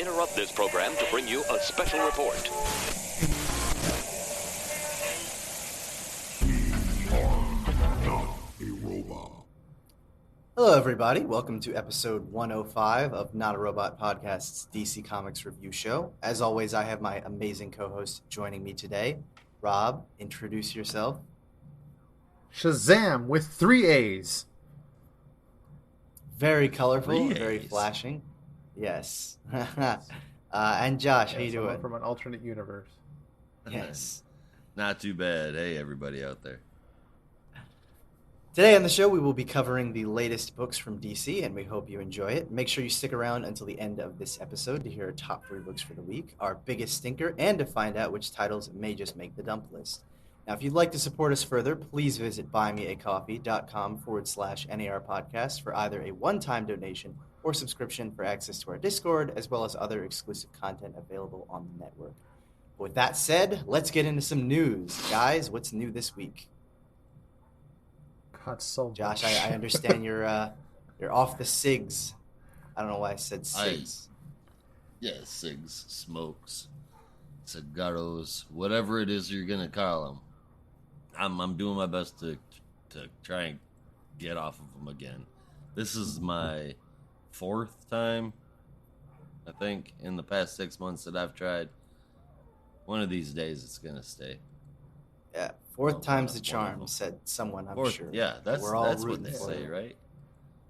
interrupt this program to bring you a special report. Hello, everybody. Welcome to episode 105 of Not a Robot Podcast's DC Comics review show. As always, I have my amazing co-host joining me today. Rob, introduce yourself. Shazam with 3 A's. Very colorful, 3 very A's. flashing. Yes. And Josh, how you Someone doing? from an alternate universe. Yes. Not too bad. Hey, everybody out there. Today on the show, we will be covering the latest books from DC, and we hope you enjoy it. Make sure you stick around until the end of this episode to hear our top 3 books for the week, our biggest stinker, and to find out which titles may just make the dump list. Now, if you'd like to support us further, please visit buymeacoffee.com/NAR podcast for either a one-time donation or subscription for access to our Discord, as well as other exclusive content available on the network. But with that said, let's get into some news. Guys, what's new this week? God, so Josh, much. I understand you're off the cigs. I don't know why I said cigs. Yeah, cigs, smokes, cigarros, whatever it is you're gonna call them. I'm doing my best to try and get off of them again. This is my 4th time, I think, in the past 6 months that I've tried. One of these days, it's gonna stay. Yeah, fourth time's the One of charm, them. said someone, I'm Fourth, sure. yeah, that's We're all what rooting they for say, you. right?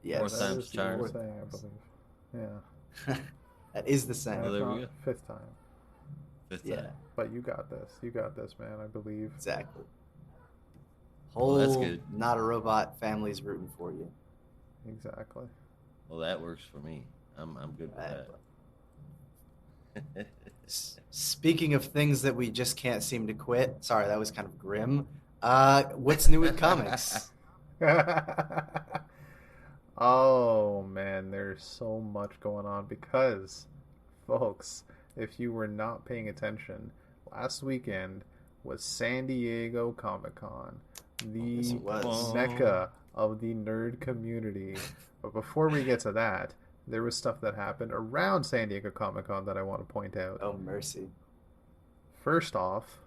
Yes. Fourth That time's is the charm. fourth thing, I believe. Yeah. That is the same. Well, there we Not go. 5th time. 5th Yeah, time. But you got this. You got this, man, I believe. exactly. Well, Whole that's good. Not a Robot family's rooting for you. Exactly. Well, that works for me. I'm good with Right. that. Speaking of things that we just can't seem to quit, sorry, that was kind of grim. What's new with comics? Oh, man, there's so much going on because, folks, if you were not paying attention, last weekend was San Diego Comic-Con, Yes, the it was. mecca of the nerd community. But before we get to that, there was stuff that happened around San Diego Comic-Con that I want to point out. Oh, mercy. First off,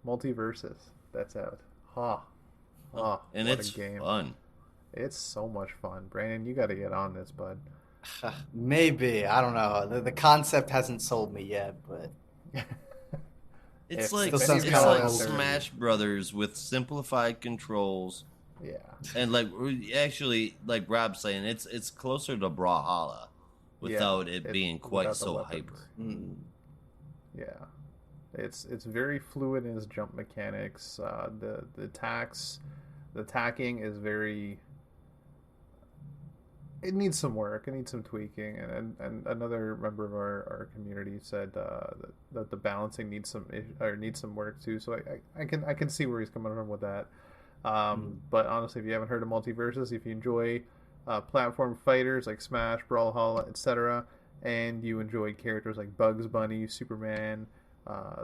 Multiverses. That's out. And what it's a game. fun. It's so much fun. Brandon, you got to get on this, bud. Maybe. I don't know. The concept hasn't sold me yet, but It's If- like still sounds it's kinda like like Smash Brothers with simplified controls, Yeah. and actually, like Rob's saying, it's closer to Brawlhalla without it being quite without the so weapons. hyper. Yeah. It's very fluid in its jump mechanics. The attacking is very. It needs some work. It needs some tweaking, and another member of our community said that the balancing needs some work too. So I can see where he's coming from with that. But honestly, if you haven't heard of Multiverses, if you enjoy platform fighters like Smash, Brawlhalla, etc., and you enjoy characters like Bugs Bunny, Superman,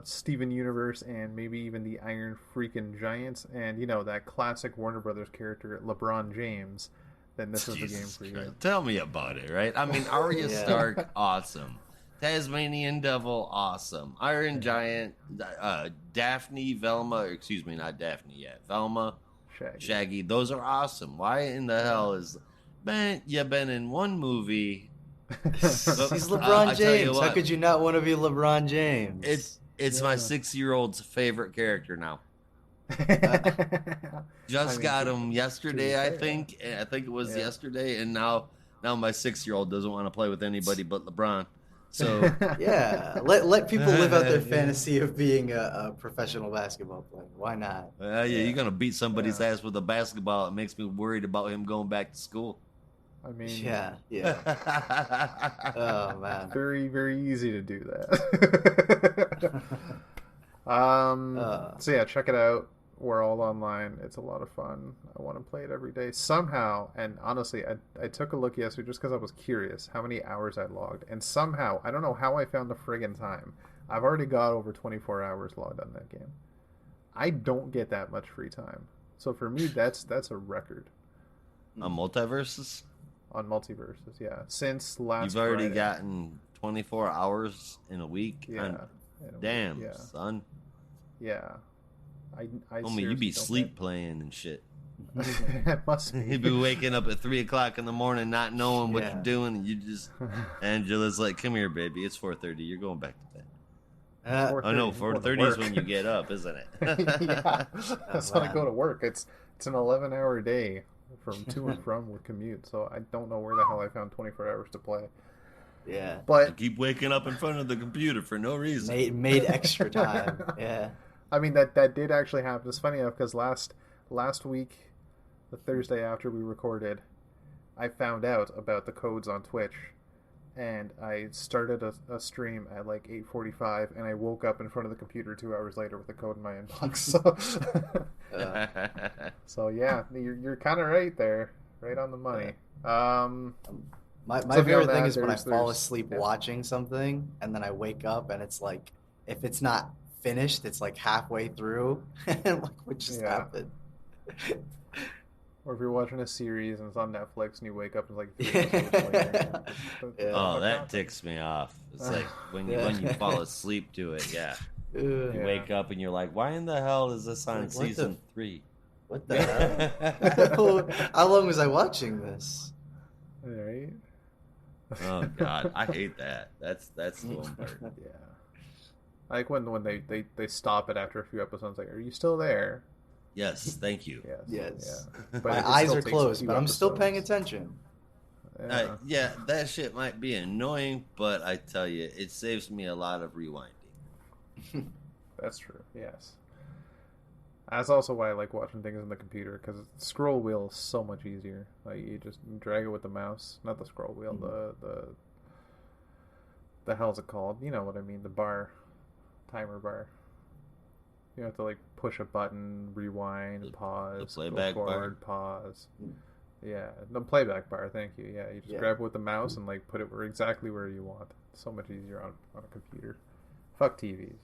Steven Universe, and maybe even the Iron Freaking Giants, and that classic Warner Brothers character LeBron James, then this is the game Jesus for you. Christ. Tell me about it, right? I mean, Arya Yeah. Stark, awesome. Tasmanian Devil, awesome. Iron Giant, Daphne, Velma, excuse me, not Daphne yet. Velma, Shaggy, those are awesome. Why in the hell is you've been in one movie? he's I LeBron tell you James. How what. could you not want to be LeBron James? It's my 6-year-old's favorite character now. Just got him yesterday, I think. I think it was yesterday, and now my 6-year-old doesn't want to play with anybody but LeBron. So Yeah, let people live out their fantasy of being a professional basketball player. Why not? yeah, you're gonna beat somebody's ass with a basketball. It makes me worried about him going back to school. I mean, Yeah. Oh man. very, very easy to do that. So yeah, check it out. We're all online. It's a lot of fun. I want to play it every day. Somehow, and honestly, I took a look yesterday just because I was curious how many hours I logged. And somehow, I don't know how I found the friggin' time. I've already got over 24 hours logged on that game. I don't get that much free time. So for me, that's a record. On Multiverses? On Multiverses, yeah. Since last You've already Friday. gotten 24 hours in a week. Yeah. Damn, Yeah. son. Yeah. I Homie, you be seriously don't sleep playing and shit. think- It must be. You'd be waking up at 3 o'clock in the morning, not knowing what Yeah. you're doing, and you just. Angela's like, "Come here, baby. It's 4:30. You're going back to bed." Oh no, 4:30 is when you get up, isn't it? Yeah, that's when I wow. go to work. It's an 11-hour day from to and from with commute, so I don't know where the hell I found 24 hours to play. Yeah. I But keep waking up in front of the computer for no reason. Made extra time. Yeah. I mean that did actually happen. It's funny enough because last week, the Thursday after we recorded, I found out about the codes on Twitch, and I started a stream at like 8:45, and I woke up in front of the computer 2 hours later with the code in my inbox. So yeah, you're kind of right there, right on the money. My So beyond favorite thing that, is when I fall there's- asleep yeah. watching something and then I wake up and it's like, if it's not finished, it's like halfway through. And I'm like, what just Yeah. happened? Or if you're watching a series and it's on Netflix and you wake up and it's like 3 episodes later. Yeah. Oh, that ticks me off. It's like when you fall asleep to it. Yeah, you Yeah. wake up and you're like, "Why in the hell is this on Like, what the- season 3?" What the hell? How long was I watching this? Right? Oh God, I hate that. That's the one part. Yeah. Like when they stop it after a few episodes, like, are you still there? Yes, thank you. Yes. Yes. Yeah. But My it eyes still are takes a closed, few but I'm still paying episodes. attention. Yeah. Yeah, that shit might be annoying, but I tell you, it saves me a lot of rewinding. That's true. Yes. That's also why I like watching things on the computer, because the scroll wheel is so much easier. Like you just drag it with the mouse, not the scroll wheel, the hell's it called? You know what I mean? The timer bar. You have to like push a button, rewind, pause, playback go bar? forward, pause. Yeah, the playback bar. Thank you. Yeah, you just Yeah. grab it with the mouse and like put it exactly where you want. It's so much easier on a computer. Fuck TVs.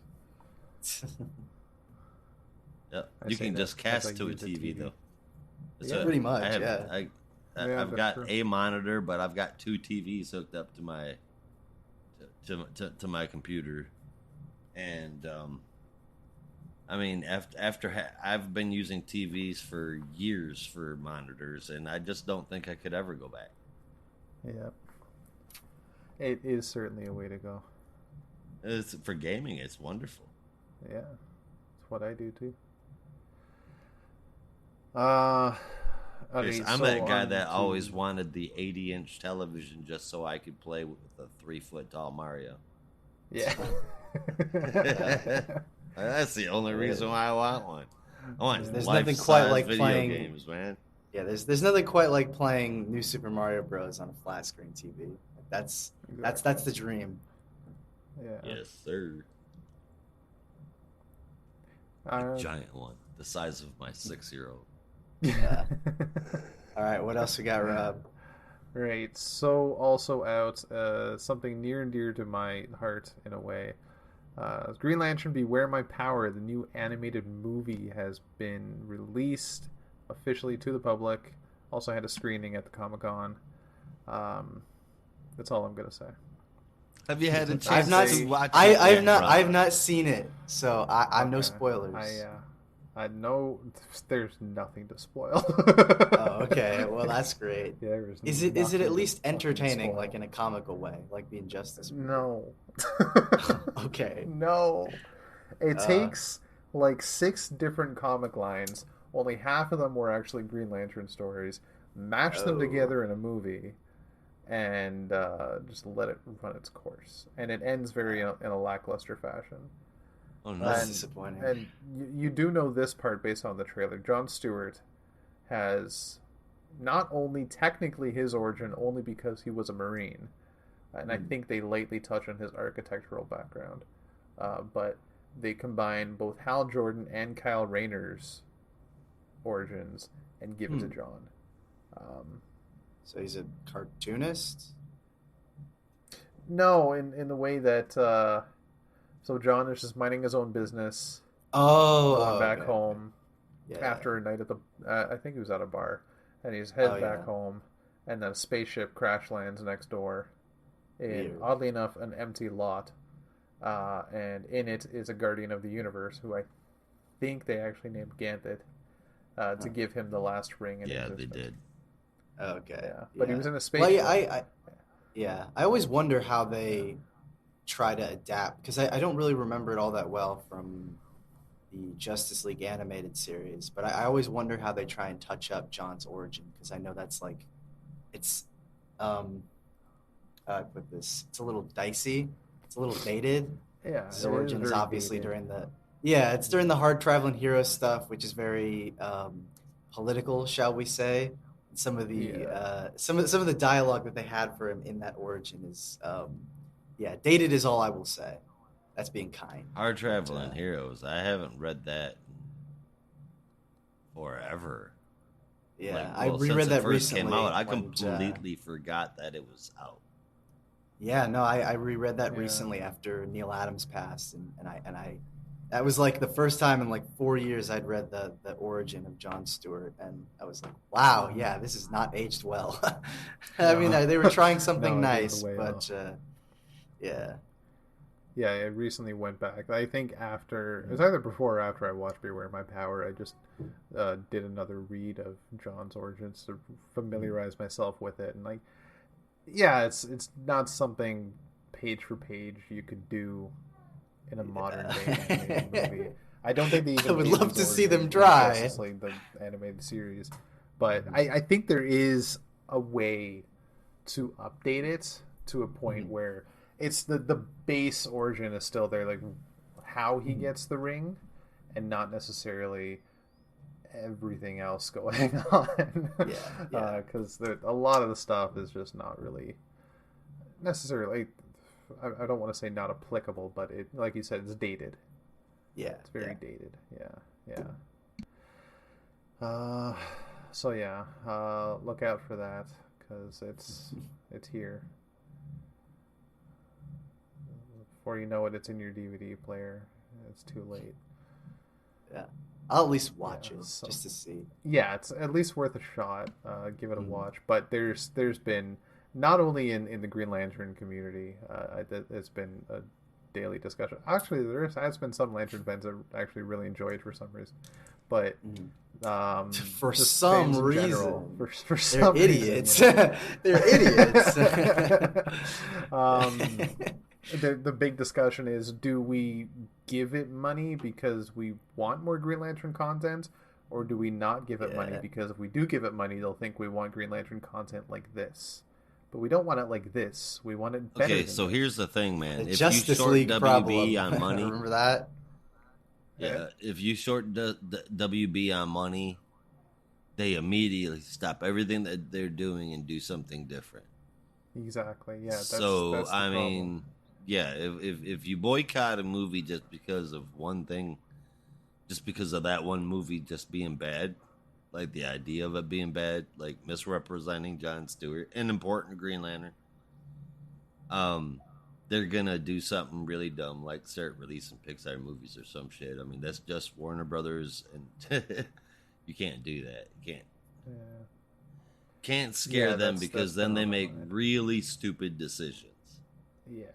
Yep. I You say can that just as cast I to a use a TV TV. though. Yeah, pretty much, I have, yeah. Yeah, I've that's got true. a monitor, but I've got 2 TVs hooked up to my to my computer, and I mean I've been using TVs for years for monitors, and I just don't think I could ever go back. Yeah. It is certainly a way to go. It's for gaming. It's wonderful. Yeah. It's what I do too. Okay, I'm so that guy on that to- always wanted the 80-inch television just so I could play with the 3-foot tall Mario. Yeah. That's the only reason why I want one. I want There's nothing life-size quite like video playing- games, man. Yeah, there's nothing quite like playing New Super Mario Bros. On a flat screen TV. That's the dream. Yeah. Yes, sir. A Uh, giant one, the size of my 6-year-old. Yeah. All right, what else we got, Rob? Right. So also out, something near and dear to my heart in a way. Green Lantern: Beware My Power, the new animated movie, has been released officially to the public. Also had a screening at the Comic-Con. That's all I'm gonna say. Have you had a I've chance not. to watch it? I've yet, not. Rob? I've not seen it, so I'm no Okay. spoilers. I know there's nothing to spoil. Oh, okay. Well, that's great. Yeah, there Is it nothing at to least fucking entertaining, spoil. like in a comical way, like the Injustice? movie? No. Okay. No. It Uh. takes like 6 different comic lines. Only half of them were actually Green Lantern stories. Mash them Oh. together in a movie, and just let it run its course. And it ends very in a lackluster fashion. Oh no! That's And- disappointing. And you do know this part based on the trailer. Jon Stewart has not only technically his origin only because he was a Marine, and I think they lightly touch on his architectural background, but they combine both Hal Jordan and Kyle Rayner's origins and give it to John. So he's a cartoonist. No, in the way that so John is just minding his own business, Oh, going back okay. home. Yeah. After a night at the I think he was at a bar, and he's headed Oh, back yeah. home, and then a spaceship crash lands next door in, oddly enough, an empty lot. And in it is a Guardian of the Universe, who I think they actually named Ganthet to give him the last ring. Yeah, they did. Okay. Yeah, but he was in a space. Well, I always wonder how they try to adapt, because I don't really remember it all that well from the Justice League animated series, but I always wonder how they try and touch up John's origin, because I know that's like, it's I put this, it's a little dicey, it's a little dated. Yeah, his origin is obviously dated. it's during the hard traveling hero stuff, which is very political, shall we say. Some of the dialogue that they had for him in that origin is dated is all I will say. That's being kind. Hard Traveling Heroes. I haven't read that forever. Yeah, I reread that recently. Came out, I completely forgot that it was out. Yeah, no, I reread that recently after Neil Adams passed, and I that was like the first time in like 4 years I'd read the origin of John Stewart, and I was like, wow, yeah, this is not aged well. I mean, they were trying something nice, but yeah. Yeah, I recently went back. I think it was either before or after I watched Beware My Power, I just did another read of John's origins to familiarize myself with it. And like, yeah, it's not something page for page you could do in a modern day animated movie. I don't think they even. I would love to see them try. Justice League, the animated series, but I think there is a way to update it to a point where it's the base origin is still there, like how he gets the ring, and not necessarily everything else going on. Because a lot of the stuff is just not really necessarily. I don't want to say not applicable, but it, like you said, it's dated. Yeah, it's very dated. So yeah, look out for that, because it's here. Before you know it, it's in your DVD player. It's too late. Yeah, I'll at least watch it just to see. Yeah, it's at least worth a shot. Give it a watch. But there's been, not only in the Green Lantern community, it's been a daily discussion. Actually, there has been some Lantern fans that actually really enjoy it for some reason. But for some reason, general, for some they're idiots. They're idiots. The big discussion is, do we give it money because we want more Green Lantern content, or do we not give it money because if we do give it money, they'll think we want Green Lantern content like this. But we don't want it like this. We want it better. Okay, so here's the thing, man. The if Justice you short League WB problem. on money, remember that? Yeah, if you short the WB on money, they immediately stop everything that they're doing and do something different. Exactly. Yeah. That's so the I problem. mean, yeah, if you boycott a movie just because of one thing, just because of that one movie just being bad, like the idea of it being bad, like misrepresenting John Stewart, an important Green Lantern, they're gonna do something really dumb, like start releasing Pixar movies or some shit. I mean, that's just Warner Brothers, and you can't do that. You can't scare them, because then they make really stupid decisions. Yeah.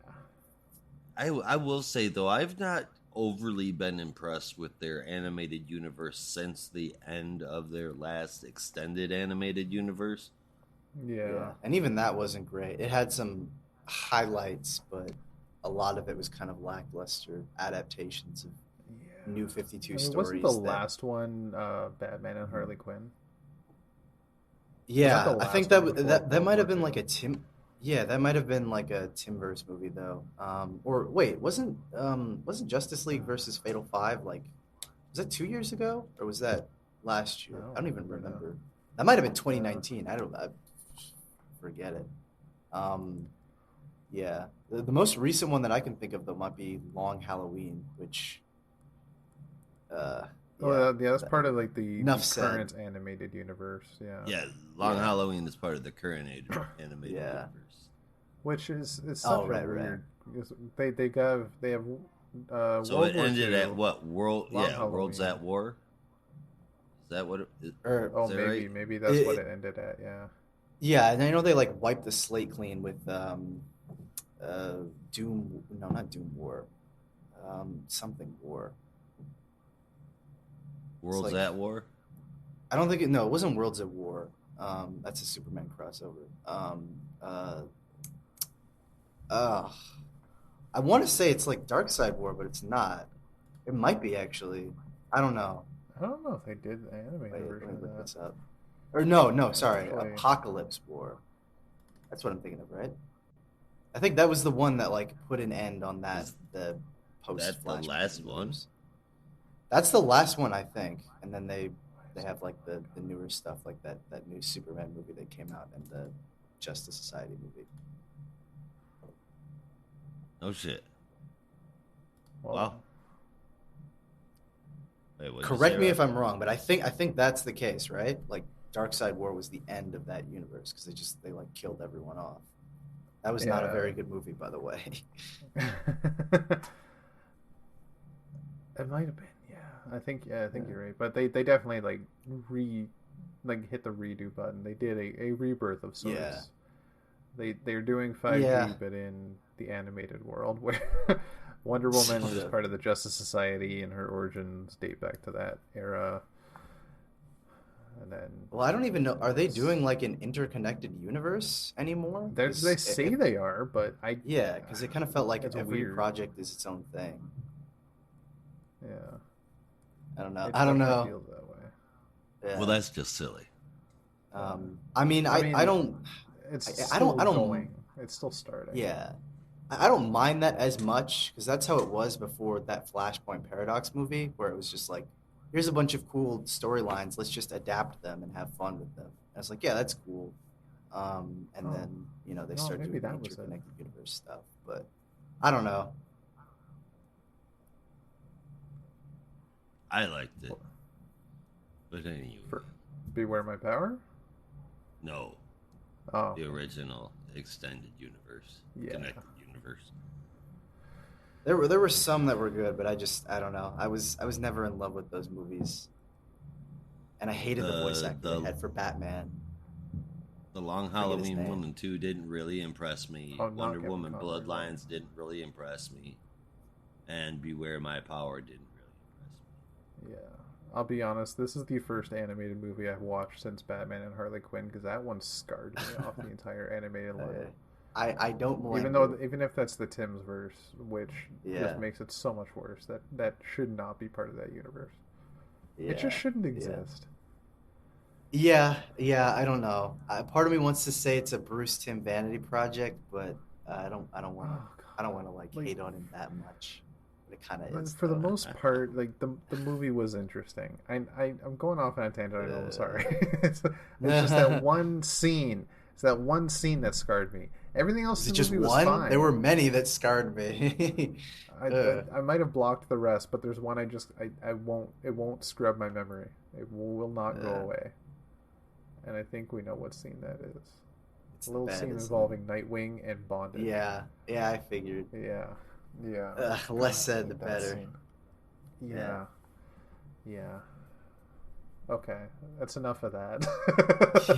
I will say, though, I've not overly been impressed with their animated universe since the end of their last extended animated universe. Yeah. And even that wasn't great. It had some highlights, but a lot of it was kind of lackluster adaptations of New 52 stories. Wasn't the last one Batman and Harley Quinn? Yeah, I think that might have been like a Tim. Yeah, that might have been like a Timverse movie though. Or wait, wasn't Justice League versus Fatal 5 like, was that 2 years ago or was that last year? I don't even remember. That might have been 2019. I forget it. Yeah, the most recent one that I can think of though might be Long Halloween, which. That's part of like the current said. Animated universe. Long Halloween is part of the current animated universe, which is such weird. They have. So World it War ended II, at what world? Long Yeah, Halloween. World's at War. Is that what? Maybe that's what it ended at. Yeah. Yeah, and I know they like wiped the slate clean with Doom. No, not Doom War. Something War. Worlds like- at War. I don't think it. No, it wasn't Worlds at War. That's a Superman crossover. I want to say it's like Dark Side War, but it's not. It might be actually. I don't know. I don't know if they did the animated Wait, version let me of look that. this up. Or no, sorry, Actually- Apocalypse War. That's what I'm thinking of, right? I think that was the one that like put an end on that the post. That's the last one? That's the last one, I think. And then they have like the newer stuff, like that new Superman movie that came out and the Justice Society movie. Oh shit. Well, Wow. Wait, what'd you Correct say, me Rob? if I'm wrong, but I think that's the case, right? Like Darkseid War was the end of that universe because they like killed everyone off. That was not a Yeah. very good movie, by the way. It might have been, yeah. I think you're right. But they definitely like hit the redo button. They did a rebirth of sorts. Yeah. They're doing 5D, Yeah. but in the animated world where Wonder Woman was part of the Justice Society and her origins date back to that era. And then Well, I don't even know. Are they doing like an interconnected universe anymore? they 'Cause say it- they are, but Yeah, because it kind of felt like It's every weird. project is its own thing. yeah. I don't know. It I don't definitely know. feels that way. Yeah. Well, that's just silly. I mean, I don't. It's I don't- still I don't- going. It's still starting. Yeah, I don't mind that as much because that's how it was before that Flashpoint Paradox movie, where it was just like, here's a bunch of cool storylines. Let's just adapt them and have fun with them. And it's like, yeah, that's cool. And Oh. then they No, start maybe doing the that was it. interconnected universe stuff. But I don't know. I liked it. But anyway, Beware My Power? no. Oh. The original extended universe. Yeah. Connected universe. There were some that were good, but I don't know. I was never in love with those movies, and I hated the voice actor they had for Batman. The Long Forget his Halloween name. 1 and 2 didn't really impress me. Oh, not Wonder Kevin Woman Conroy, no. Bloodlines didn't really impress me. And Beware My Power didn't really impress me. Yeah. I'll be honest, this is the first animated movie I've watched since Batman and Harley Quinn because that one scarred me off the entire animated line. I don't blame Even if that's the Tim's verse, which Yeah. just makes it so much worse. That should not be part of that universe. you. It just shouldn't yeah. exist. Yeah, I don't know. Part of me wants to say it's a Bruce Timm vanity project, but I don't want Oh, to. God. I don't want to like Like- hate on him that much. But it kind of But is. for the though. most part, like the movie was interesting. I'm going off on a tangent. I know. I'm sorry. it's just that one scene. It's that one scene that scarred me. Everything else Is in it the just movie was one? fine. There were many that scarred me. I might have blocked the rest, but there's one I won't. It won't scrub my memory. It will not go away. And I think we know what scene that is. It's A little scene baddest involving Nightwing and Bondage. Yeah, I figured. Yeah. Less God, I said, the hate that better. scene. Yeah. Okay, that's enough of that.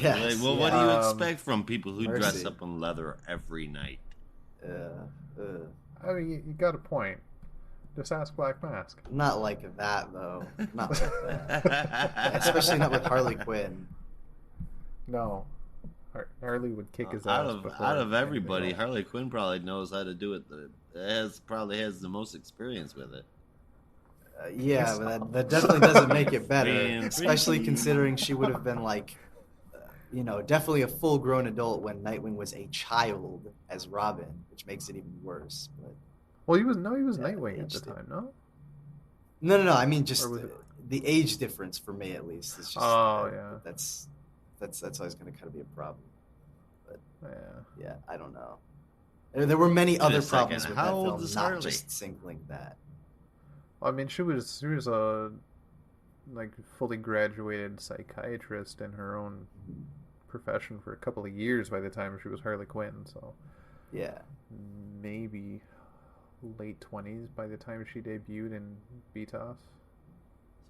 Yes, Like, well, what do you Um, expect from people who dress mercy. up in leather every night? I mean, you got a point. Just ask Black Mask. Not like that though. Not like that. Especially not with Harley Quinn. No, Harley would kick his out ass. of before out of anything everybody, else. Harley Quinn probably knows how to do it. Probably has the most experience with it. Yeah, but that definitely doesn't make it better. Man, Especially pretty- considering she would have been like, definitely a full-grown adult when Nightwing was a child as Robin, which makes it even worse. But Well, he was Yeah, Nightwing at the aged it. time, no? no. I mean, just Or was it- the age difference for me, at least, is just. Yeah. That's always going to kind of be a problem. Yeah. Yeah, I don't know. There were many Wait a other second, problems with how that old film, is not Harley? just singling that. I mean, she was a like fully graduated psychiatrist in her own profession for a couple of years by the time she was Harley Quinn. So Yeah. maybe late 20s by the time she debuted in BTOS.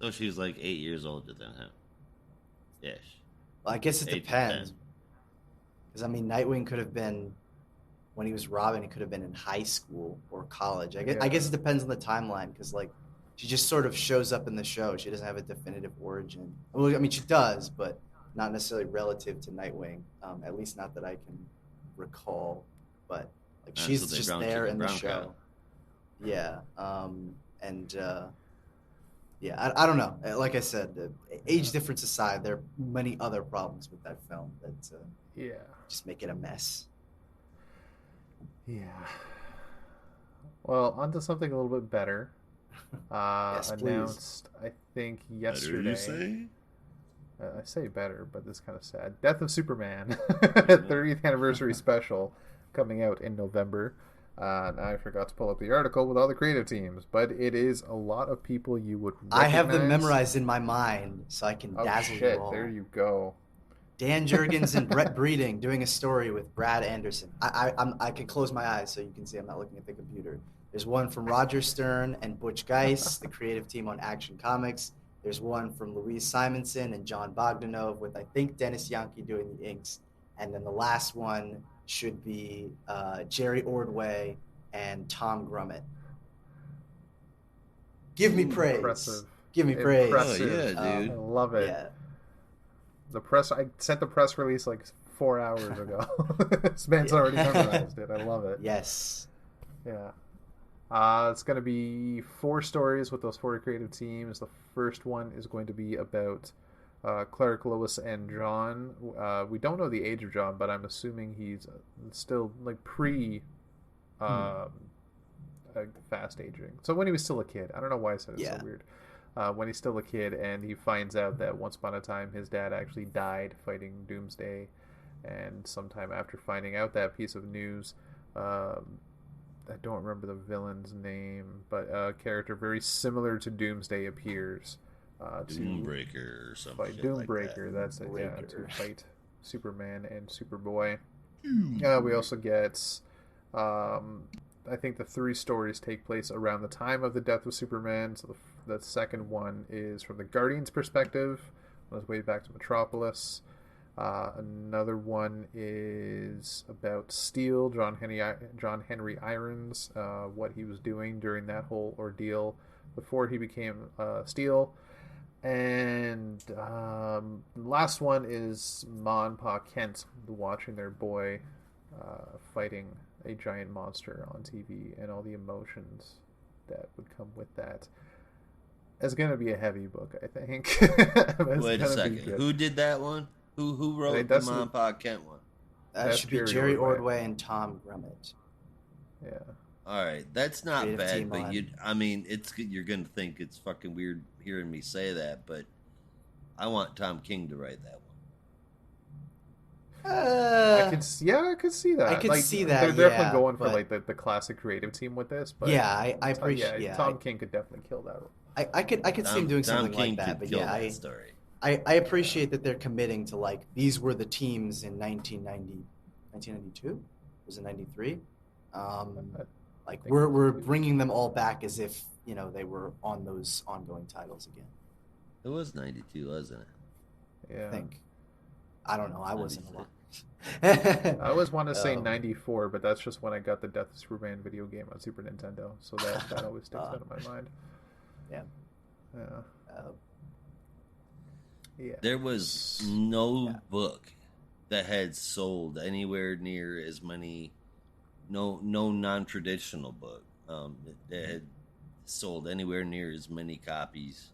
So she's like 8 years older than him. Ish. Well, I guess it 8 to depends. 10. Because, I mean, Nightwing could have been when he was Robin, he could have been in high school or college. I guess it depends on the timeline because like she just sort of shows up in the show. She doesn't have a definitive origin. Well, I mean, she does, but not necessarily relative to Nightwing. At least not that I can recall. But like she's so they just brown there chicken, in the brown show. cow. Yeah. And yeah, I don't know. Like I said, age difference aside, there are many other problems with that film that Yeah. just make it a mess. Yeah. Well, on to something a little bit better. Yes, please. Announced, I think, yesterday. Better, you say? I say better, but it's kind of sad. Death of Superman, 30th anniversary special, coming out in November. And I forgot to pull up the article with all the creative teams, but it is a lot of people you would recognize. I have them memorized in my mind, so I can dazzle shit, you all. there you go. Dan Jurgens and Brett Breeding doing a story with Brad Anderson. I can close my eyes so you can see I'm not looking at the computer. There's one from Roger Stern and Butch Geist, the creative team on Action Comics. There's one from Louise Simonson and John Bogdanov with, I think, Dennis Yankee doing the inks. And then the last one should be Jerry Ordway and Tom Grummett. Give me praise. Impressive. Give me praise. Impressive. Oh, yeah, dude. I love it. Yeah. I sent the press release like 4 hours ago. This man's already memorized it. I love it. Yes. Yeah. It's going to be 4 stories with those 4 creative teams. The first one is going to be about Clark, Lois, and John. We don't know the age of John, but I'm assuming he's still like fast aging. So when he was still a kid. I don't know why I said it so weird. When he's still a kid, and he finds out that once upon a time his dad actually died fighting Doomsday, and sometime after finding out that piece of news, I don't remember the villain's name, but a character very similar to Doomsday appears Doombreaker or something. Fight Doombreaker, that's it. Yeah, to fight Superman and Superboy. We also get, I think the 3 stories take place around the time of the death of Superman. So the second one is from the Guardian's perspective, on his way back to Metropolis. Another one is about Steel, John Henry Irons, what he was doing during that whole ordeal before he became Steel. And the last one is Ma and Pa Kent watching their boy fighting a giant monster on TV and all the emotions that would come with that. It's going to be a heavy book, I think. Wait a second. Who did that one? Who wrote the Ma and Pa Kent one? That should be Jerry Ordway and Tom Grummett. Yeah. All right, that's not Creative bad, team but on. you're gonna think it's fucking weird hearing me say that, but I want Tom King to write that one. I could see that. I could see that. They're definitely going for like the classic creative team with this, but yeah, I appreciate. Yeah, Tom King could definitely kill that. I could see him doing something King like that, but yeah, story. I appreciate that they're committing to like these were the teams in 1992. Was it 93? Like we're bringing them all back as if they were on those ongoing titles again. It was 92, wasn't it? Yeah. I think. I don't know. I wasn't alive. I always want to say 94, but that's just when I got the Death of Superman video game on Super Nintendo, so that always sticks out of my mind. Yeah. Yeah. There was no book that had sold anywhere near as many. No non-traditional book that had sold anywhere near as many copies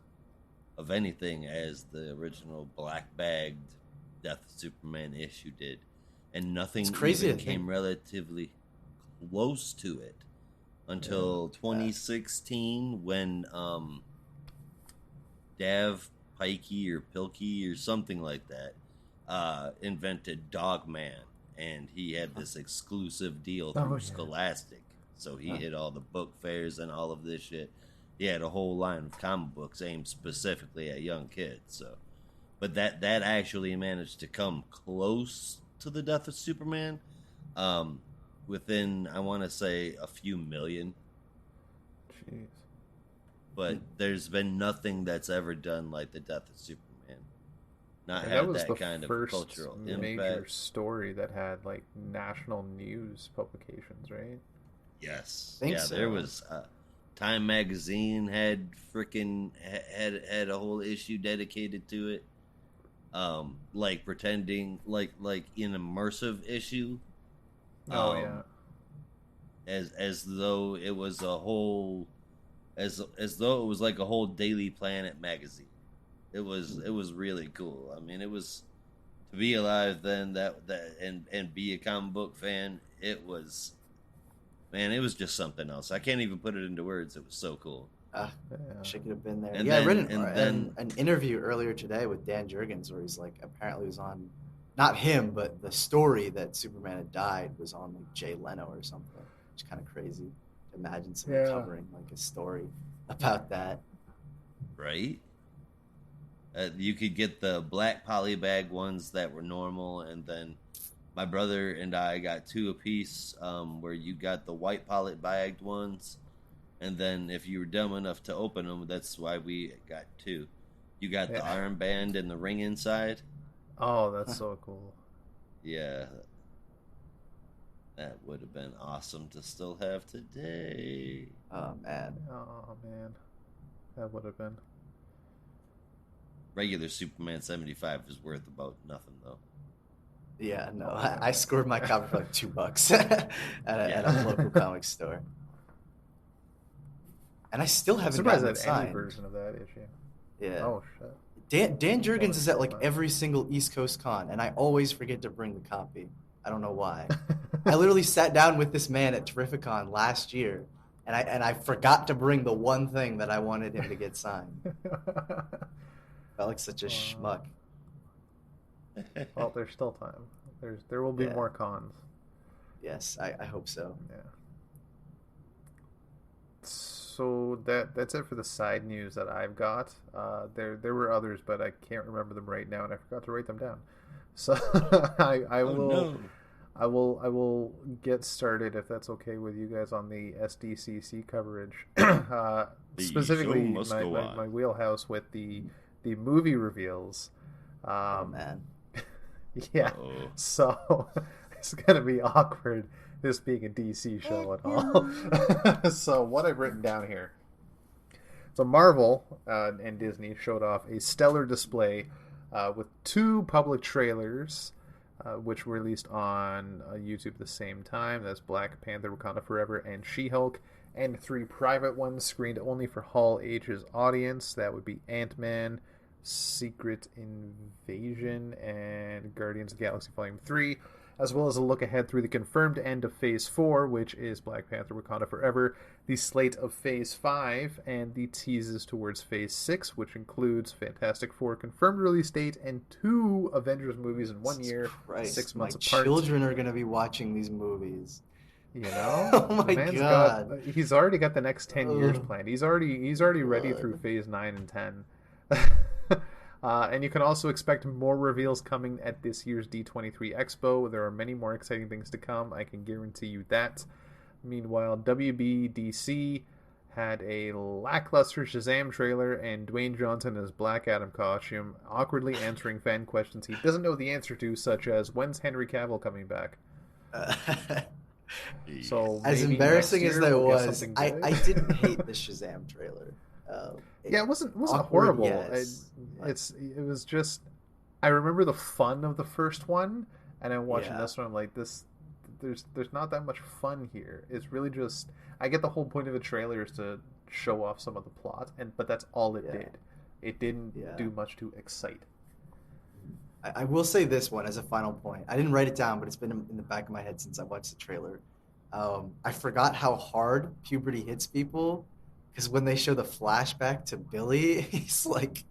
of anything as the original black-bagged Death of Superman issue did, and nothing even came relatively close to it until 2016 when Dav Pikey or Pilkey or something like that invented Dogman, and he had this exclusive deal through Scholastic, so he hit all the book fairs and all of this shit. He had a whole line of comic books aimed specifically at young kids, but that actually managed to come close to the Death of Superman within, I want to say, a few million. Jeez. But there's been nothing that's ever done like the Death of Superman. not And that had was that the kind of first cultural major impact. story that had like national news publications, right? Yes, Think yeah, so. there was. Time magazine had freaking had a whole issue dedicated to it. Like pretending like an immersive issue. Oh yeah. As though it was a whole as though it was like a whole Daily Planet magazine. It was really cool. I mean, it was to be alive then that and be a comic book fan. It was, man, it was just something else. I can't even put it into words. It was so cool. Yeah. Yeah. She could have been there. And Yeah, I read then an interview earlier today with Dan Jurgens where he's like, apparently was on, not him, but the story that Superman had died was on like Jay Leno or something. Which is kind of crazy to imagine someone Yeah. covering like a story about that. right, you could get the black polybag ones that were normal, and then my brother and I got two apiece, where you got the white polybagged ones, and then if you were dumb enough to open them, that's why we got two. You got the Yeah. armband and the ring inside. Oh, that's so cool. Yeah, that would have been awesome to still have today. Oh man. Oh man, that would have been. Regular Superman 75 is worth about nothing though. Yeah, no, Oh, I scored my copy for like $2 at Yeah. a local comic store, and I still I'm haven't surprised gotten at it any signed. version of that issue. Yeah, Oh shit. Dan Jurgens is at like Fine. every single East Coast con, and I always forget to bring the copy. I don't know why. I literally sat down with this man at Terrificon last year, and I forgot to bring the one thing that I wanted him to get signed. Felt like such a Wow. schmuck. Well, there's still time. There will be Yeah. more cons. Yes, I hope so. Yeah. So that's it for the side news that I've got. There were others, but I can't remember them right now, and I forgot to write them down. So I Oh, will no. I will get started if that's okay with you guys on the SDCC coverage. Specifically, show must go on. my wheelhouse with the movie reveals. Oh man. Yeah. Uh-oh. So it's gonna be awkward, this being a DC show at all. So what I've written down here. So Marvel and Disney showed off a stellar display with two public trailers, which were released on YouTube at the same time. That's Black Panther: Wakanda Forever and She-Hulk, and three private ones screened only for Hall Ages audience. That would be Ant-Man, Secret Invasion, and Guardians of the Galaxy Volume 3, as well as a look ahead through the confirmed end of Phase 4, which is Black Panther: Wakanda Forever, the slate of Phase 5, and the teases towards Phase 6, which includes Fantastic Four confirmed release date and two Avengers movies in 1 year, Christ, 6 months my apart. children are gonna be watching these movies. You know, Oh my the man's God. he's already got the next 10 years Ugh. planned. He's already ready God. through Phase 9 and 10. And you can also expect more reveals coming at this year's D23 Expo. There are many more exciting things to come. I can guarantee you that. Meanwhile, WBDC had a lackluster Shazam trailer and Dwayne Johnson in his Black Adam costume, awkwardly answering fan questions he doesn't know the answer to, such as, when's Henry Cavill coming back? So As maybe embarrassing next as year that we'll get was, something I good. didn't hate the Shazam trailer. Yeah, it wasn't awkward, horrible. yes. It was just, I remember the fun of the first one, and then watching Yeah. this one, I'm like, there's not that much fun here. It's really just, I get the whole point of the trailer is to show off some of the plot, but that's all it Yeah. did. It didn't Yeah. do much to excite. I will say this one as a final point. I didn't write it down, but it's been in the back of my head since I watched the trailer. I forgot how hard puberty hits people, because when they show the flashback to Billy, he's like,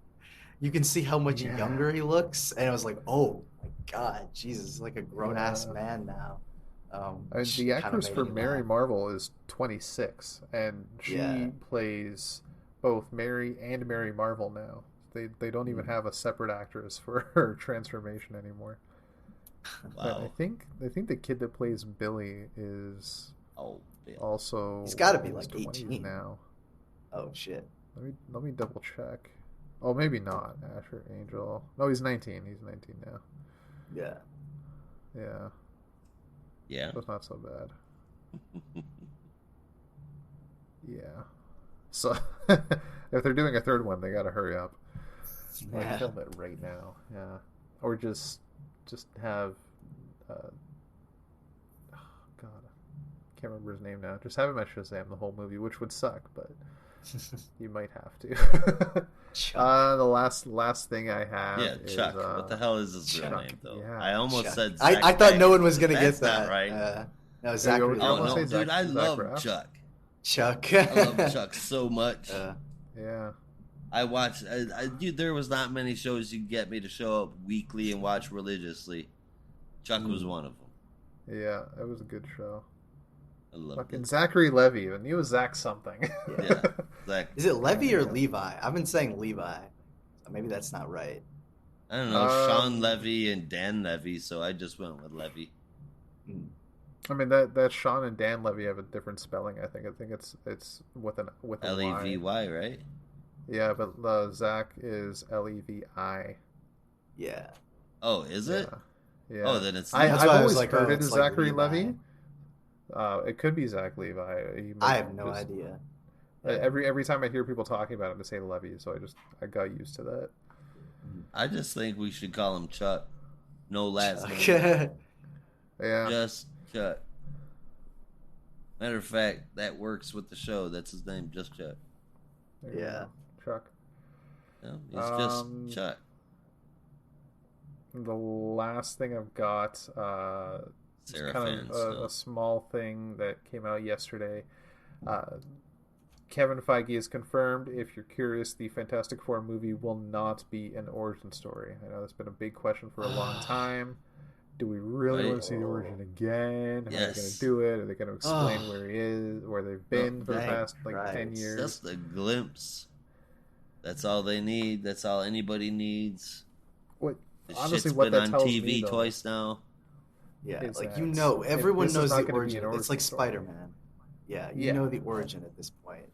you can see how much Yeah. younger he looks, and I was like, oh my God, Jesus, he's like a grown ass Yeah. man now. The Kinda actress made for me Mary laugh. Marvel is 26, and she Yeah. plays both Mary and Mary Marvel now. They don't even Hmm. have a separate actress for her transformation anymore. And I Wow. think the kid that plays Billy is Oh, Bill. also He's gotta be in his like 20s 18. now. Oh shit. Let me double check. Oh, maybe not. Asher Angel. No, he's 19. He's 19 now. Yeah. Yeah. Yeah. That's not so bad. Yeah. So, if they're doing a third one, they gotta hurry up. Like, film it right now. Yeah. Or just have... oh, God. Can't remember his name now. Just have him as Shazam the whole movie, which would suck, but you might have to. The last thing I have is... Chuck. What the hell is his real name, though? Yeah. I almost Chuck. said I thought no one was going to get That's that. not right. No, Zachary. Yeah, Oh, no, say dude, I Zach love Braff. Chuck. Chuck. I love Chuck so much. Yeah. I watched... dude, there was not many shows you could get me to show up weekly and watch religiously. Chuck was one of them. Yeah, it was a good show. I love Fucking it. Zachary Levy, and he was Zach something. Yeah. Zach. Is it Levy or Levi? I've been saying Levi. Maybe that's not right. I don't know. Sean Levy and Dan Levy, so I just went with Levy. I mean that Sean and Dan Levy have a different spelling. I think it's with a Levy, Y. right? Yeah, but Zach is Levi. Yeah. Oh, is it? Yeah. Oh, then it's. I've That's why I was always like, heard oh, it as it's like Zachary Levi. Levy. It could be Zach Levi. He might I have no just- idea. Every time I hear people talking about him, they say Levy, so I got used to that. I just think we should call him Chuck. No last name. Yeah. Just Chuck. Matter of fact, that works with the show. That's his name, just Chuck. There you Yeah. go. Chuck. No, he's just Chuck. The last thing I've got, it's Sarah kind fans. of a small thing that came out yesterday. Kevin Feige has confirmed, if you're curious, the Fantastic Four movie will not be an origin story. I know that's been a big question for a long time. Do we really want to see the origin again? How are they going to do it? Are they going to explain where he is, where they've been for the past 10 years? Just a glimpse. That's all they need. That's all anybody needs. What? The Honestly, shit's what been that on tells TV me, though, twice now. Yeah, is like that everyone this is knows not the gonna be origin. an It's like origin story. Spider-Man. Yeah, you know the origin at this point.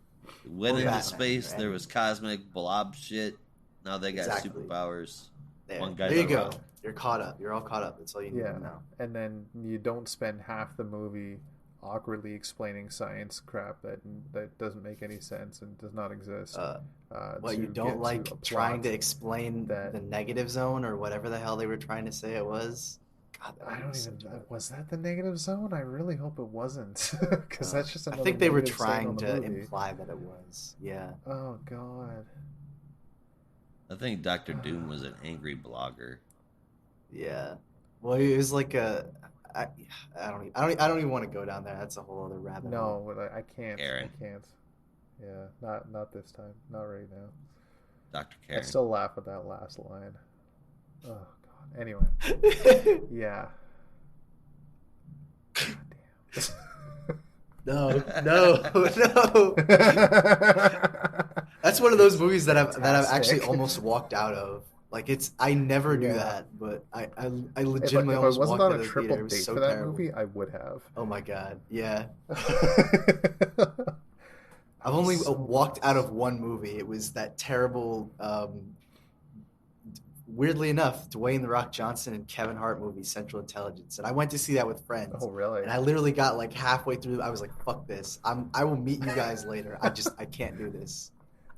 Went Or into Batman, space. right? There was cosmic blob shit. Now they got Exactly. superpowers. There, One guy there you go. around. You're caught up. You're all caught up. That's all you need Yeah, to know. and then you don't spend half the movie awkwardly explaining science crap that doesn't make any sense and does not exist. What, you to don't get to like a trying plot to explain that- the negative zone or whatever the hell they were trying to say it was? God, that I don't was even. such a- Was that the negative zone? I really hope it wasn't, because that's just. I Another think they were negative saying trying on the to movie. imply that it was. Yeah. Oh God. I think Dr. Doom was an angry blogger. Yeah. Well, it was like I don't even want to go down there. That's a whole other rabbit hole. No, but I can't. Aaron. I can't. Yeah, not this time. Not right now. Dr. I Karen. still laugh at that last line. Oh God. Anyway. Yeah. God No. That's one of those movies that I've actually Fantastic. almost walked out of. Like I never do Yeah. that, but I If legitimately I almost wasn't walked on out a of the triple theater. It date was so for that terrible. movie, I would have. Oh my God, yeah. I've only walked out of one movie. It was that terrible, weirdly enough, Dwayne The Rock Johnson and Kevin Hart movie, Central Intelligence. And I went to see that with friends. Oh really? And I literally got like halfway through. I was like, "Fuck this! I will meet you guys later. I can't do this.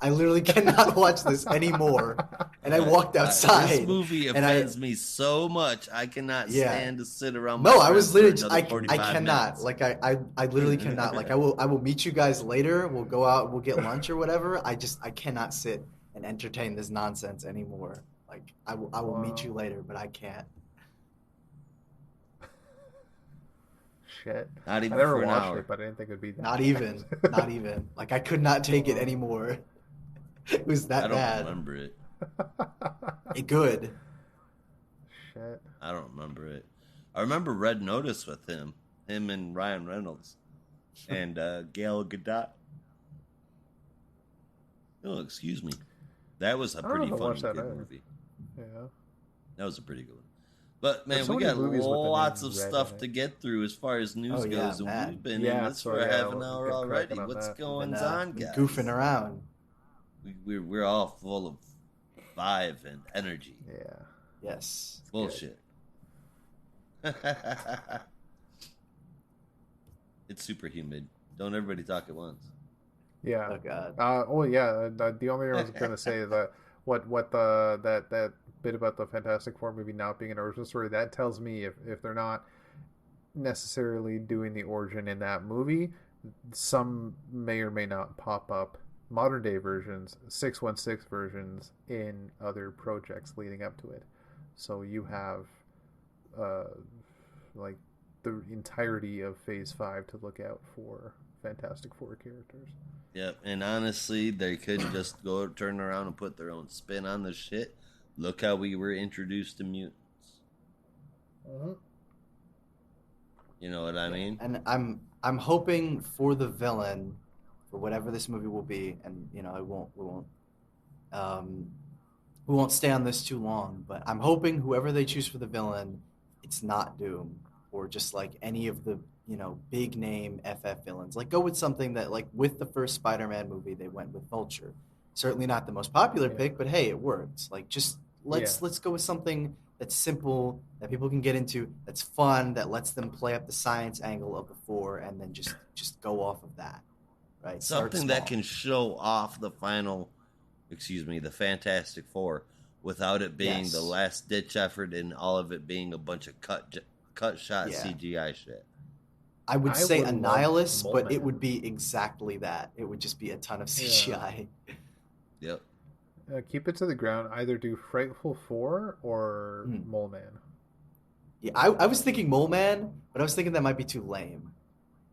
I literally cannot watch this anymore." And I walked outside. This movie and offends me so much. I cannot stand to sit around. No, my I was friends literally for just, another 45 cannot. minutes. Like I literally cannot. Like I will meet you guys later. We'll go out. We'll get lunch or whatever. I cannot sit and entertain this nonsense anymore. Like I will meet you later, but I can't. Shit. Not even I never for an watched hour. it, but I didn't think it'd be that. Not even. Not even. Like I could not take it anymore. It was that I don't bad. remember it. Good. Shit. I don't remember it. I remember Red Notice with him and Ryan Reynolds, and Gail Gadot. Oh, excuse me. That was a I don't pretty know if I fun watched that good either. movie. Yeah. That was a pretty good one. But man, There's so we many got movies with the lots name of Red stuff in it. to get through as far as news Oh, yeah, goes, and man. we've been Yeah, in this so for yeah, half an we'll hour get already. cracking on What's that. going Been, on, been guys? goofing around. We're all full of vibe and energy. Yeah. Yes. Bullshit. It's super humid. Don't everybody talk at once. Yeah. Oh God. Yeah. The only thing I was gonna say is that that bit about the Fantastic Four movie not being an origin story, that tells me if they're not necessarily doing the origin in that movie, some may or may not pop up modern day versions, 616 versions in other projects leading up to it. So you have like the entirety of Phase 5 to look out for Fantastic Four characters. Yep, and honestly, they could just go turn around and put their own spin on the shit. Look how we were introduced to mutants. Mm-hmm. You know what I mean? And I'm hoping for the villain, for whatever this movie will be, and you know, we won't stay on this too long, but I'm hoping whoever they choose for the villain, it's not Doom or just like any of the, you know, big name FF villains. Like go with something that, like with the first Spider-Man movie, they went with Vulture. Certainly not the most popular pick, but hey, it worked. Like just let's go with something that's simple, that people can get into, that's fun, that lets them play up the science angle of the four, and then just go off of that, right? Something that can show off the Fantastic Four without it being the last ditch effort and all of it being a bunch of cut shot CGI shit. I would say Annihilus, but it would be exactly that. It would just be a ton of CGI. Yep. Keep it to the ground. Either do Frightful Four or Mole Man. Yeah, I was thinking Mole Man, but I was thinking that might be too lame.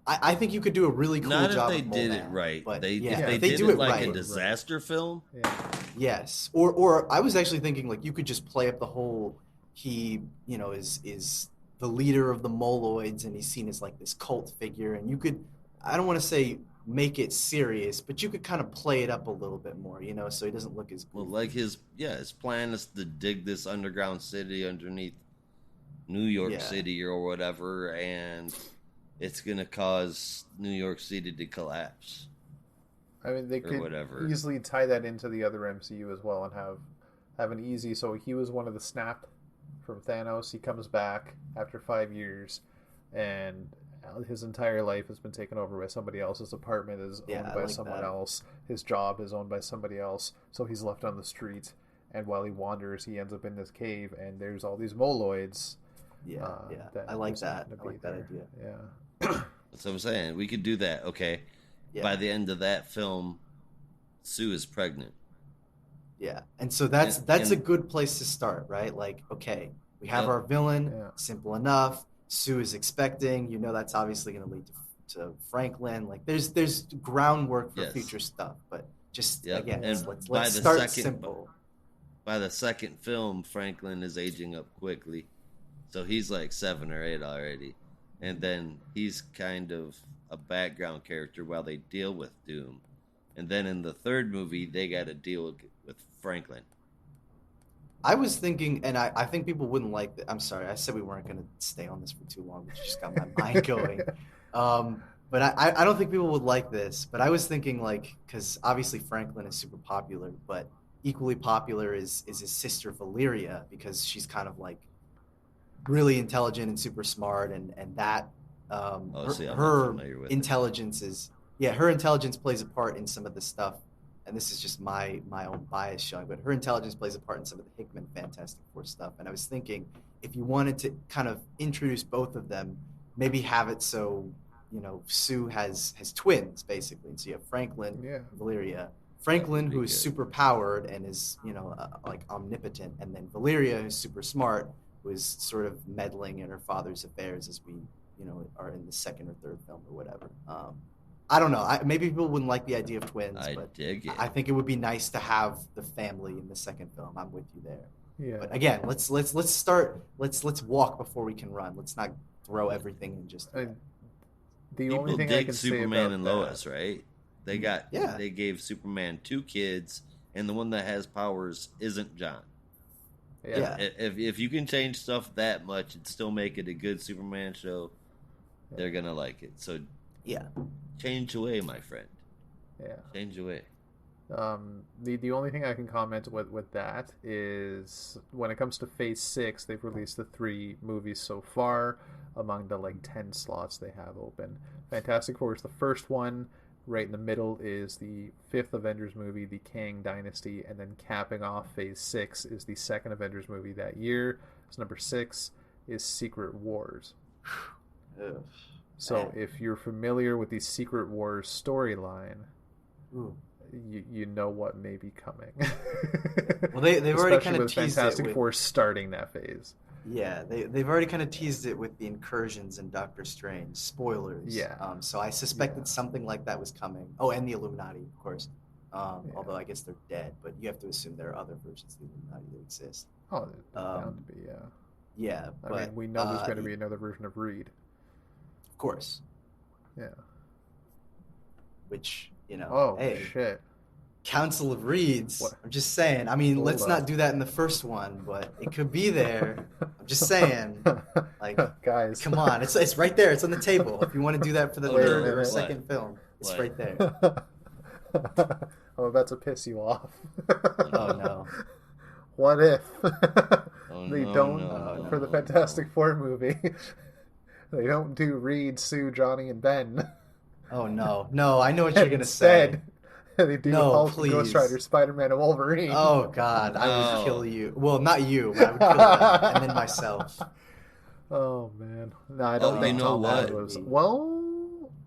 I think you could do a really cool job. Not if they did it right. But if they do it like a disaster film. Yeah. Yes, or I was actually thinking like you could just play up the whole he, you know, is the leader of the Moloids and he's seen as like this cult figure, and you could, I don't want to say make it serious, but you could kind of play it up a little bit more, you know, so he doesn't look as goofy. Well, like his plan is to dig this underground city underneath New York City or whatever, and it's gonna cause New York City to collapse. I mean, they could easily tie that into the other MCU as well and have an easy. So he was one of the Snap from Thanos. He comes back after 5 years, and his entire life has been taken over by somebody else. His apartment is owned by someone else. His job is owned by somebody else. So he's left on the street, and while he wanders, he ends up in this cave, and there's all these Moloids. I like that. I like that idea. Yeah. That's what I'm saying. We could do that. Okay. Yeah. By the end of that film, Sue is pregnant. Yeah, and so that's a good place to start, right? Like, okay, we have our villain, simple enough. Sue is expecting, you know, that's obviously going to lead to Franklin. Like, there's groundwork for future stuff, but just again, let's start simple. By the second film, Franklin is aging up quickly, so he's like 7 or 8 already, and then he's kind of a background character while they deal with Doom. And then in the third movie, they got to deal with Franklin. I was thinking, and I think people wouldn't like that. I'm sorry, I said we weren't going to stay on this for too long, which just got my mind going. But I don't think people would like this. But I was thinking, like, because obviously Franklin is super popular, but equally popular is his sister Valeria, because she's kind of like really intelligent and super smart, and that her intelligence is her intelligence plays a part in some of the stuff, and this is just my own bias showing, but her intelligence plays a part in some of the Hickman Fantastic Four stuff. And I was thinking, if you wanted to kind of introduce both of them, maybe have it so, you know, Sue has twins basically, and so you have Franklin, Valeria. Franklin, who is super powered and is, you know, like omnipotent, and then Valeria, who's super smart, who is sort of meddling in her father's affairs as we, you know, are in the second or third film or whatever. I don't know. Maybe people wouldn't like the idea of twins, but dig it. I think it would be nice to have the family in the second film. I'm with you there. Yeah. But again, let's start. Let's walk before we can run. Let's not throw everything in just. The only thing I can Superman say about and Lois, right? They gave Superman 2 kids, and the one that has powers isn't John. Yeah. If you can change stuff that much and still make it a good Superman show, they're gonna like it. So change away, my friend. Yeah. Change away. The only thing I can comment with that is when it comes to Phase 6, they've released the 3 movies so far among the 10 slots they have open. Fantastic Four is the first one. Right in the middle is the 5th Avengers movie, the Kang Dynasty, and then capping off Phase 6 is the 2nd Avengers movie that year. So number 6 is Secret Wars. Ugh. So if you're familiar with the Secret Wars storyline, you know what may be coming. Well, they've already kind of with teased Fantastic it with, Four starting that phase. Yeah, they've already kind of teased it with the incursions in Doctor Strange. Spoilers. Yeah. So I suspected something like that was coming. Oh, and the Illuminati, of course. Although I guess they're dead, but you have to assume there are other versions of the Illuminati that exist. Oh, they're bound to be, yeah. Yeah, but I mean, we know there's going to be another version of Reed. Of course. Yeah. Which, Oh, hey, shit. Council of Reeds. What? I'm just saying. I mean, Hold let's up. not do that in the first one, but it could be there. I'm just saying. Guys, come on, it's right there. It's on the table. If you want to do that for the Wait a third or minute. second film, it's What? right there. I'm about to piss you off. Oh no. What if Oh, they no, don't no, for the no, Fantastic Four movie? They don't do Reed, Sue, Johnny, and Ben. Oh no. No, I know what you're gonna say. Instead, they do No, Hulk, please. Ghost Rider, Spider-Man, and Wolverine. Oh God, I No. would kill you. Well, not you. But I would kill you, and then myself. Oh man, no, I don't Oh, think you know Tom what? Holland was. Well,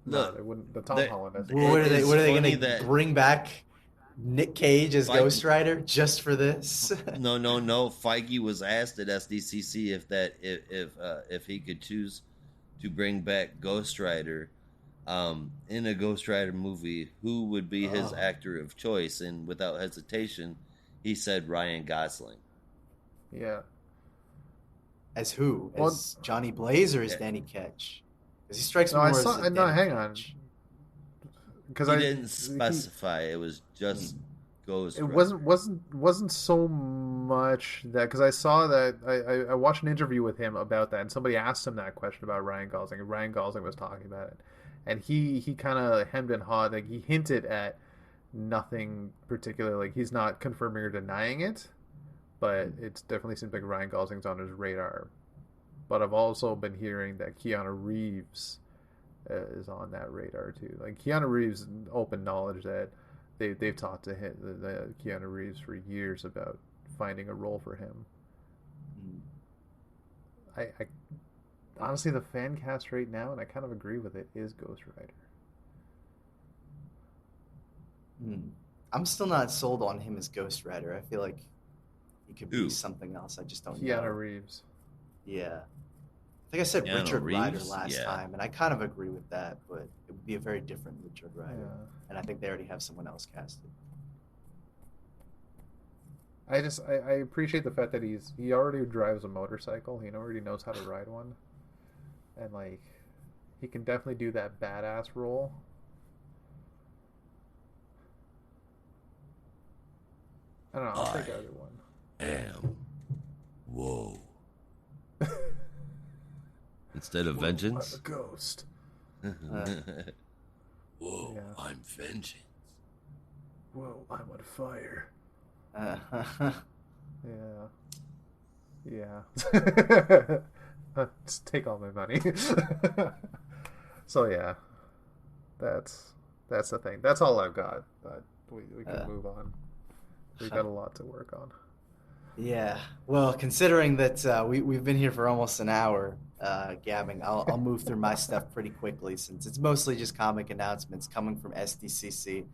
no, Look, they wouldn't. The Tom there- Holland. I think. Well, what are they? It's What are they funny gonna that- bring back? Nick Cage as Like- Ghost Rider just for this? No. Feige was asked at SDCC if he could choose to bring back Ghost Rider in a Ghost Rider movie, who would be his Oh. actor of choice, and without hesitation, he said Ryan Gosling. Yeah. As who? Well- As Johnny Blaze or as Yeah. Danny Ketch? Because he strikes me No, I more saw- as a no, Danny hang on. Ketch. Because He didn't specify. It was just Ghost It Rider. wasn't so much that, because I saw that I watched an interview with him about that, and somebody asked him that question about Ryan Gosling, and Ryan Gosling was talking about it, and he kind of hemmed and hawed, like he hinted at nothing particular, like he's not confirming or denying it, but it definitely seems like Ryan Gosling's on his radar. But I've also been hearing that Keanu Reeves is on that radar too. Like Keanu Reeves, open knowledge that they've talked to him, the Keanu Reeves, for years about finding a role for him. I honestly, the fan cast right now, and I kind of agree with it, is Ghost Rider. I'm still not sold on him as Ghost Rider. I feel like he could be Who? something else. I just don't Keanu know. Reeves. Yeah. I think I said Keanu Richard Rider Reeves? last Yeah. time, and I kind of agree with that, but it would be a very different Richard Rider. Yeah. And I think they already have someone else casted. I appreciate the fact that he already drives a motorcycle. He already knows how to ride one, and like he can definitely do that badass role. I don't know. I'll take either one. Am. Whoa. Instead of vengeance. I'm a ghost. Whoa, Yeah. I'm vengeance. Whoa, I'm on fire. Yeah. Just take all my money. So yeah, that's the thing. That's all I've got. But we can move on. We've got a lot to work on. Yeah. Well, considering that we've been here for almost an hour, gabbing, I'll move through my stuff pretty quickly since it's mostly just comic announcements coming from SDCC.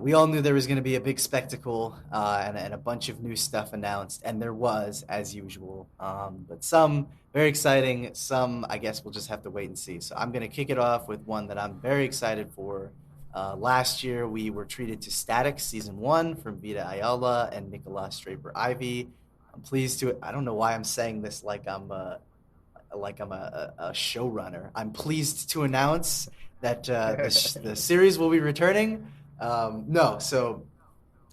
We all knew there was going to be a big spectacle and a bunch of new stuff announced, and there was, as usual. But some very exciting, some I guess we'll just have to wait and see. So I'm going to kick it off with one that I'm very excited for. Last year, we were treated to Static Season 1 from Vita Ayala and Nicolas Draper-Ivy. I'm pleased to. I don't know why I'm saying this like I'm a showrunner. I'm pleased to announce that the series will be returning. So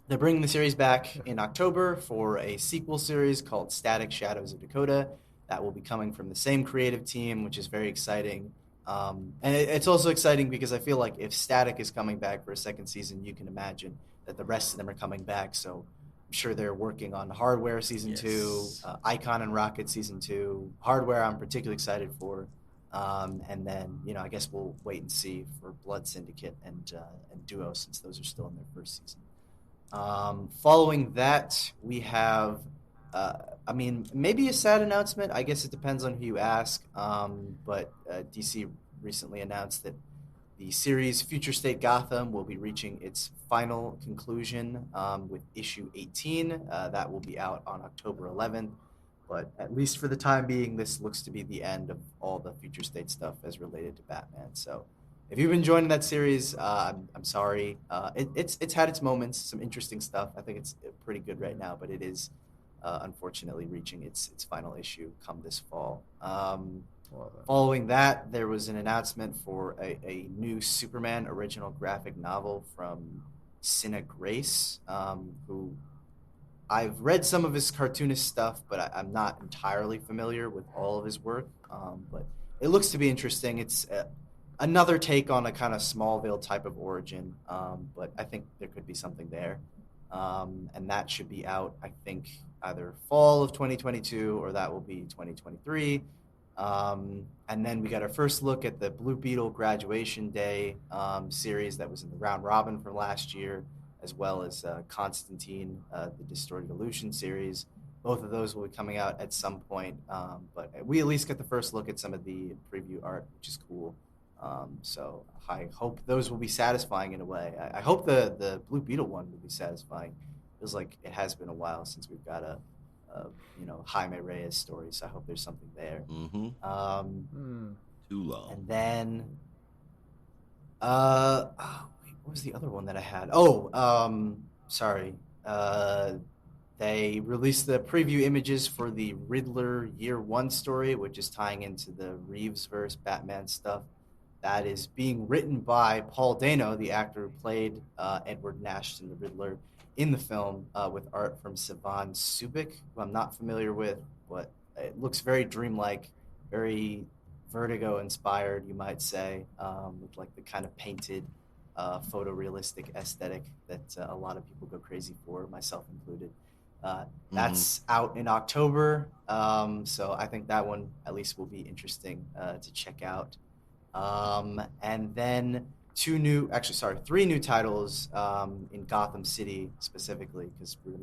they're bringing the series back in October for a sequel series called Static Shadows of Dakota. That will be coming from the same creative team, which is very exciting. And it's also exciting because I feel like if Static is coming back for a second season, you can imagine that the rest of them are coming back. So I'm sure they're working on Hardware season 2, Yes. Icon and Rocket season 2. Hardware I'm particularly excited for, and then I guess we'll wait and see for Blood Syndicate and Duo, since those are still in their first season. Following that, we have, maybe a sad announcement. I guess it depends on who you ask. But DC recently announced that the series Future State Gotham will be reaching its final conclusion with issue 18. That will be out on October 11th. But at least for the time being, this looks to be the end of all the Future State stuff as related to Batman. So if you've been joining that series, I'm sorry. It's had its moments, some interesting stuff. I think it's pretty good right now, but it is unfortunately reaching its final issue come this fall. Following that, there was an announcement for a new Superman original graphic novel from Cinna Grace, who I've read some of his cartoonist stuff, but I'm not entirely familiar with all of his work. But it looks to be interesting. It's another take on a kind of Smallville type of origin, but I think there could be something there. And that should be out, I think, either fall of 2022 or that will be 2023. And then we got our first look at the Blue Beetle Graduation Day series that was in the round robin from last year, as well as Constantine, the Distorted Illusion series. Both of those will be coming out at some point, but we at least get the first look at some of the preview art, which is cool. So I hope those will be satisfying in a way. I hope the Blue Beetle one will be satisfying. It feels like it has been a while since we've got a Jaime Reyes story, so I hope there's something there. Too long. And then, what was the other one that I had? Sorry. They released the preview images for the Riddler Year One story, which is tying into the Reeves-verse Batman stuff. That is being written by Paul Dano, the actor who played Edward Nashton, the Riddler, in the film, with art from Sivan Subic, who I'm not familiar with, but it looks very dreamlike, very Vertigo-inspired, you might say, with like the kind of painted, photorealistic aesthetic that a lot of people go crazy for, myself included. That's out in October, so I think that one at least will be interesting to check out. And then three new titles in Gotham City specifically, because we're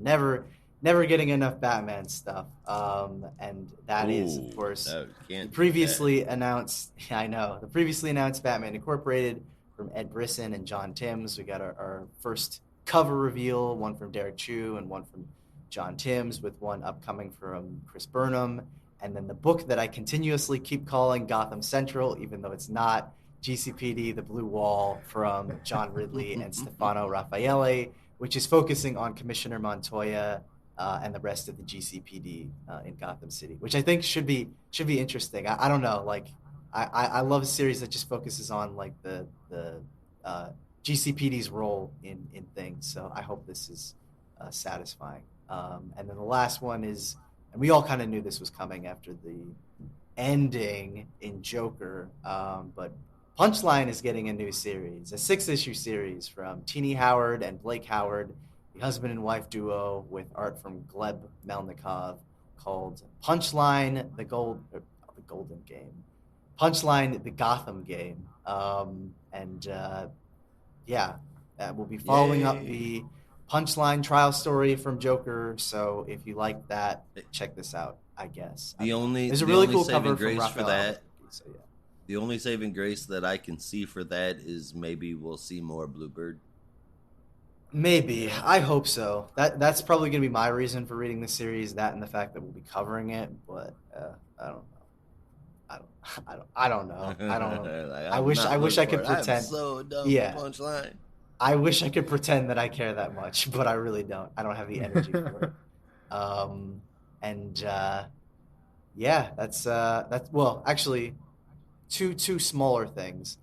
never getting enough Batman stuff. And that is, of course, the previously announced Batman Incorporated from Ed Brisson and John Timms. We got our first cover reveal, one from Derek Chu and one from John Timms, with one upcoming from Chris Burnham. And then the book that I continuously keep calling Gotham Central, even though it's not, GCPD, The Blue Wall, from John Ridley and Stefano Raffaele, which is focusing on Commissioner Montoya and the rest of the GCPD in Gotham City, which I think should be interesting. I don't know, like I love a series that just focuses on like the GCPD's role in things. So I hope this is satisfying. And then the last one is, and we all kind of knew this was coming after the ending in Joker, but Punchline is getting a new series, a 6-issue series from Teenie Howard and Blake Howard, the husband and wife duo, with art from Gleb Melnikov, called Punchline, the Golden Game. Punchline, the Gotham Game. We'll be following up the Punchline trial story from Joker. So if you like that, check this out, I guess. There's a really cool cover from Raphael for that. So, yeah. The only saving grace that I can see for that is maybe we'll see more Bluebird. Maybe. I hope so. That's probably going to be my reason for reading the series, that and the fact that we'll be covering it, but I don't know. I don't know. Like, I wish I could pretend. I'm so done with Punchline. I wish I could pretend that I care that much, but I really don't. I don't have the energy for it. That's well, actually, two smaller things.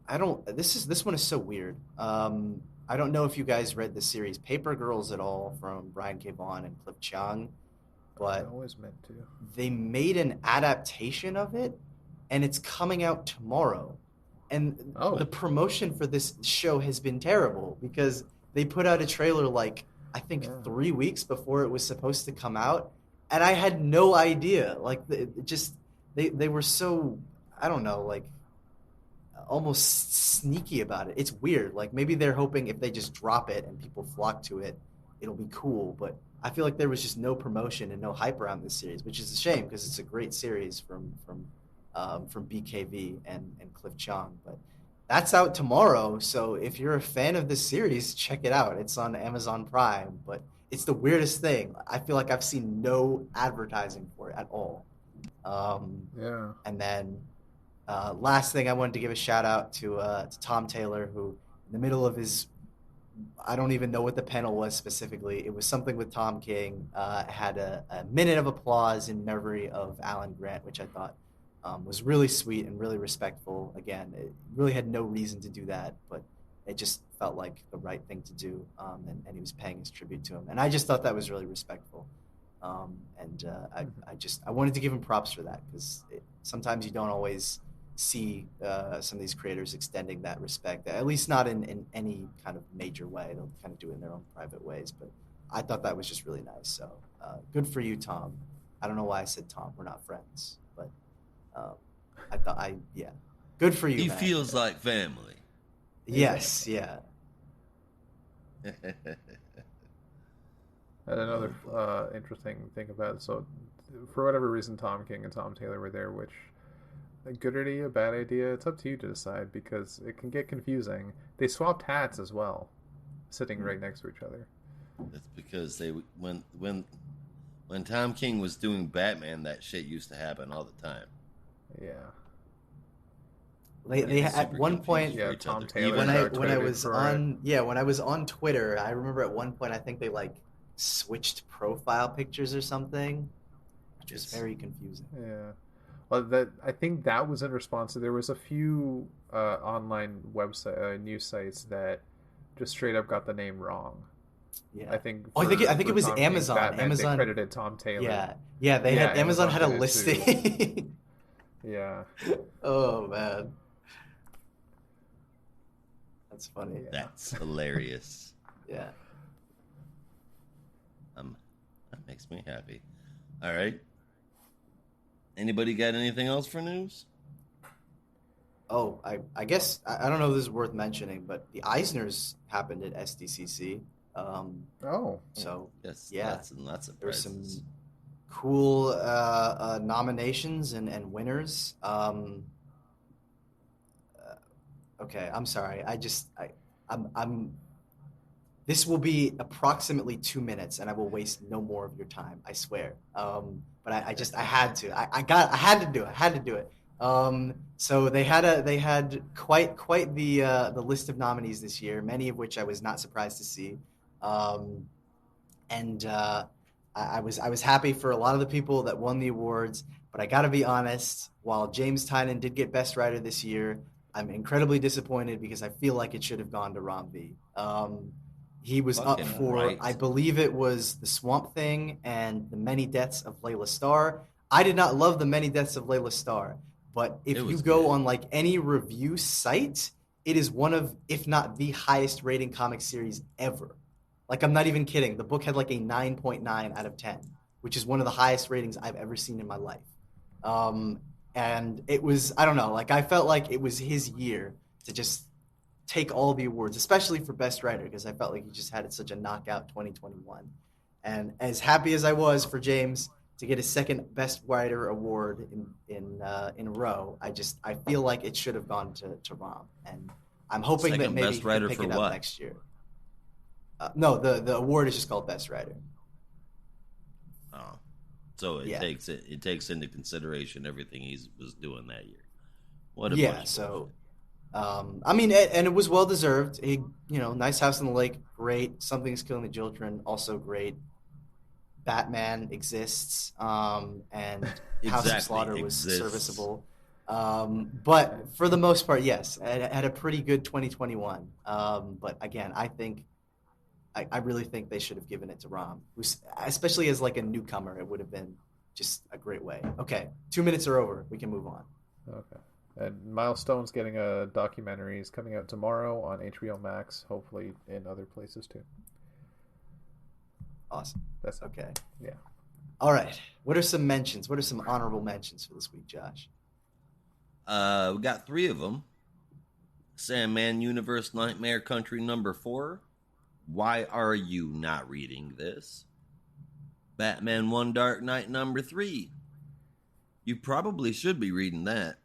This one is so weird. I don't know if you guys read the series Paper Girls at all, from Brian K. Vaughan and Cliff Chiang, but I always meant to. They made an adaptation of it, and it's coming out tomorrow. And Oh. the promotion for this show has been terrible because they put out a trailer like I think 3 weeks before it was supposed to come out, and I had no idea. Like they were so, I don't know, like almost sneaky about it. It's weird. Like maybe they're hoping if they just drop it and people flock to it, it'll be cool. But I feel like there was just no promotion and no hype around this series, which is a shame because it's a great series from BKV and Cliff Chong. But that's out tomorrow, so if you're a fan of this series, check it out. It's on Amazon Prime, but it's the weirdest thing. I feel like I've seen no advertising for it at all. And then last thing, I wanted to give a shout out to Tom Taylor, who in the middle of his, I don't even know what the panel was specifically. It was something with Tom King. Had a minute of applause in memory of Alan Grant, which I thought was really sweet and really respectful. Again, it really had no reason to do that, but it just felt like the right thing to do, and he was paying his tribute to him. And I just thought that was really respectful. I wanted to give him props for that because sometimes you don't always see some of these creators extending that respect, at least not in any kind of major way. They'll kind of do it in their own private ways, but I thought that was just really nice. So good for you, Tom. I don't know why I said Tom. We're not friends, but good for you. He man. feels like family. Yes, yeah. And another interesting thing about it, so for whatever reason, Tom King and Tom Taylor were there, which a good idea, bad idea, it's up to you to decide because it can get confusing. They swapped hats as well, sitting right next to each other. That's because when Tom King was doing Batman, that shit used to happen all the time. Yeah. They at one point, Tom Taylor. when I was on Twitter, I remember at one point I think they like switched profile pictures or something, which was very confusing. Yeah, well, I think that was in response to there was a few online website news sites that just straight up got the name wrong. Yeah, I think. I think it was Tom Amazon. Batman, Amazon they credited Tom Taylor. Yeah. They had Amazon had a did it listing. Yeah. Oh man, that's funny. That's hilarious. Yeah. That makes me happy. All right. Anybody got anything else for news? Oh, I guess I don't know if this is worth mentioning, but the Eisners happened at SDCC. So Yes, yeah, lots of there were prizes. some cool nominations and winners. Okay, I'm sorry. I'm. This will be approximately 2 minutes, and I will waste no more of your time. I swear. But I had to. I had to do it. I had to do it. So they had quite the list of nominees this year, many of which I was not surprised to see. I was happy for a lot of the people that won the awards, but I got to be honest. While James Tynion did get Best Writer this year, I'm incredibly disappointed because I feel like it should have gone to Ram V. He was up for, right. I believe it was The Swamp Thing and The Many Deaths of Layla Starr. I did not love The Many Deaths of Layla Starr, but if you go on like any review site, it is one of, if not the highest rating comic series ever. Like, I'm not even kidding. The book had like a 9.9 out of 10, which is one of the highest ratings I've ever seen in my life. And it was, I don't know, like I felt like it was his year to just take all the awards, especially for Best Writer, because I felt like he just had such a knockout 2021. And as happy as I was for James to get his second Best Writer award in a row, I feel like it should have gone to Ram, and I'm hoping that maybe he can pick it up next year. No, the award is just called Best Writer. Oh, so it takes into consideration everything he was doing that year. What a bunch of bullshit. I mean, and it was well deserved. Nice House on the Lake, great. Something's Killing the Children, also great. Batman exists, and House of Slaughter was serviceable. But for the most part, yes, it had a pretty good 2021. But again, I really think they should have given it to Ram, especially as like a newcomer. It would have been just a great way. Okay, 2 minutes are over. We can move on. Okay. And Milestone's getting a documentary. It's coming out tomorrow on HBO Max, hopefully in other places too. Awesome. That's Okay. Yeah. All right. What are some mentions? What are some honorable mentions for this week, Josh? We got 3 of them. Sandman Universe Nightmare Country #4. Why are you not reading this? Batman 1 Dark Knight #3. You probably should be reading that.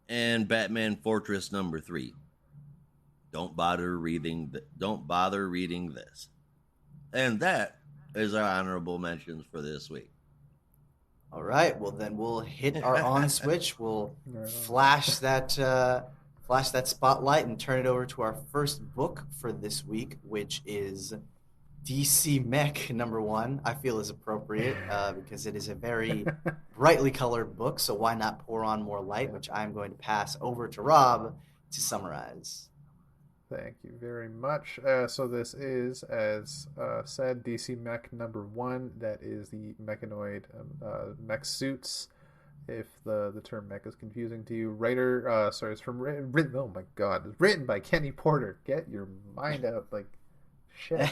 And Batman Fortress #3. Don't bother reading this. And that is our honorable mentions for this week. All right. Well, then we'll hit our on switch. We'll Right on. flash that spotlight and turn it over to our first book for this week, which is DC Mech #1. I feel is appropriate because it is a very brightly colored book. So why not pour on more light? Which I'm going to pass over to Rob to summarize. Thank you very much. So this is, as said, DC Mech #1. That is the mechanoid mech suits. If the term mech is confusing to you, it's from written. Oh my God, it's written by Kenny Porter. Get your mind out, like shit.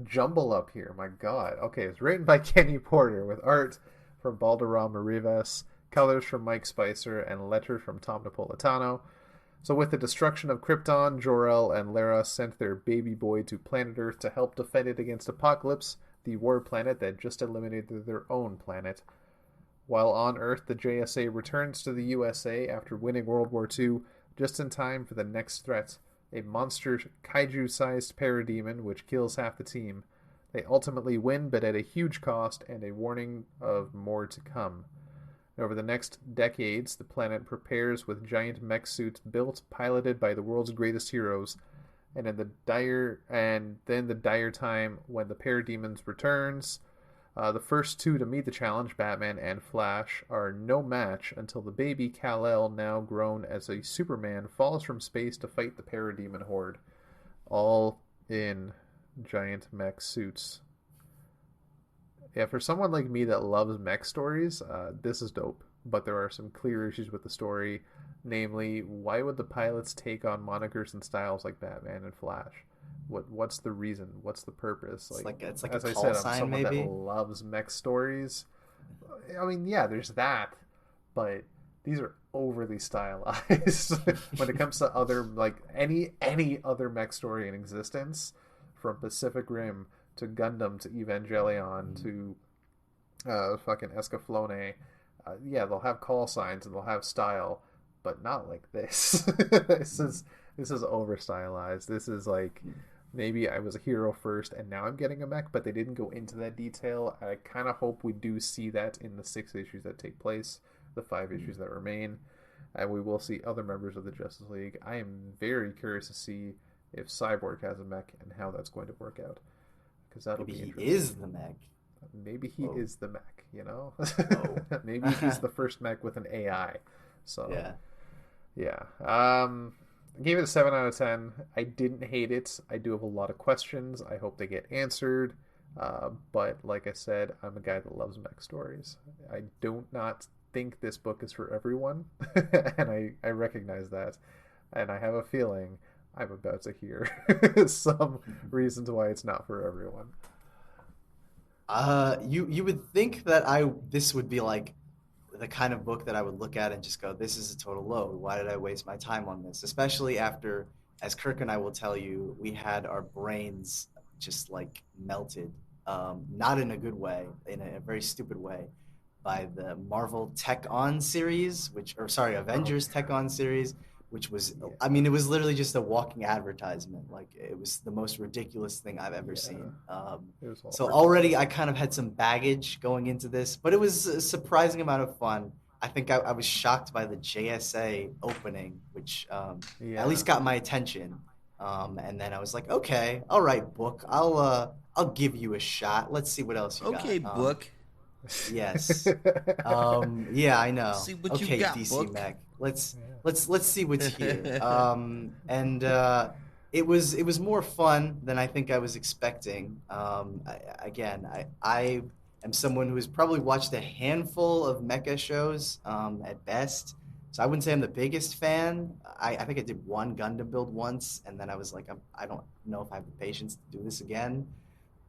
Jumble up here, my God. Okay, it's written by Kenny Porter with art from Balderrama Rivas, colors from Mike Spicer, and letters from Tom Napolitano. So with the destruction of Krypton, Jor-El and Lara sent their baby boy to planet Earth to help defend it against Apocalypse, the war planet that just eliminated their own planet. While on Earth, the JSA returns to the USA after winning World War II, just in time for the next threat, a monster kaiju-sized parademon which kills half the team. They ultimately win, but at a huge cost and a warning of more to come. Over the next decades, the planet prepares with giant mech suits built, piloted by the world's greatest heroes. And then the dire time when the parademons returns. The first 2 to meet the challenge, Batman and Flash, are no match until the baby Kal-El, now grown as a Superman, falls from space to fight the parademon horde. All in giant mech suits. Yeah, for someone like me that loves mech stories, this is dope. But there are some clear issues with the story. Namely, why would the pilots take on monikers and styles like Batman and Flash? What's the reason? What's the purpose? It's like as a I call said, sign, I'm someone maybe? that loves mech stories. I mean, yeah, there's that, but these are overly stylized when it comes to other, like any other mech story in existence, from Pacific Rim to Gundam to Evangelion to fucking Escaflowne. Yeah, they'll have call signs and they'll have style, but not like this. this is over stylized. This is like, maybe I was a hero first and now I'm getting a mech, but they didn't go into that detail. I kind of hope we do see that in the 6 issues that take place, the 5 issues that remain, and we will see other members of the Justice League. I am very curious to see if Cyborg has a mech and how that's going to work out, because that'll Maybe be he interesting. is the mech. Maybe he is the mech, you know? Oh. Maybe he's the first mech with an AI. So yeah. I gave it a 7 out of 10. I didn't hate it. I do have a lot of questions. I hope they get answered. But like I said, I'm a guy that loves mech stories. I do not think this book is for everyone, and I recognize that. And I have a feeling I'm about to hear some reasons why it's not for everyone. You would think that this would be like the kind of book that I would look at and just go, this is a total load. Why did I waste my time on this? Especially after, as Kirk and I will tell you, we had our brains just like melted, not in a good way, in a very stupid way, by the Marvel Tech On series, Avengers Tech On series, which was, I mean, it was literally just a walking advertisement. Like, it was the most ridiculous thing I've ever seen. So already I kind of had some baggage going into this, but it was a surprising amount of fun. I think I was shocked by the JSA opening, which at least got my attention. And then I was like, okay, all right, book, I'll give you a shot. Let's see what else you got. Okay, book. Yes. Yeah, I know. See what okay, you got, DC book. Mech. Let's see what's here. And it was more fun than I think I was expecting. I am someone who has probably watched a handful of mecha shows at best. So I wouldn't say I'm the biggest fan. I think I did one Gundam build once, and then I was like, I don't know if I have the patience to do this again.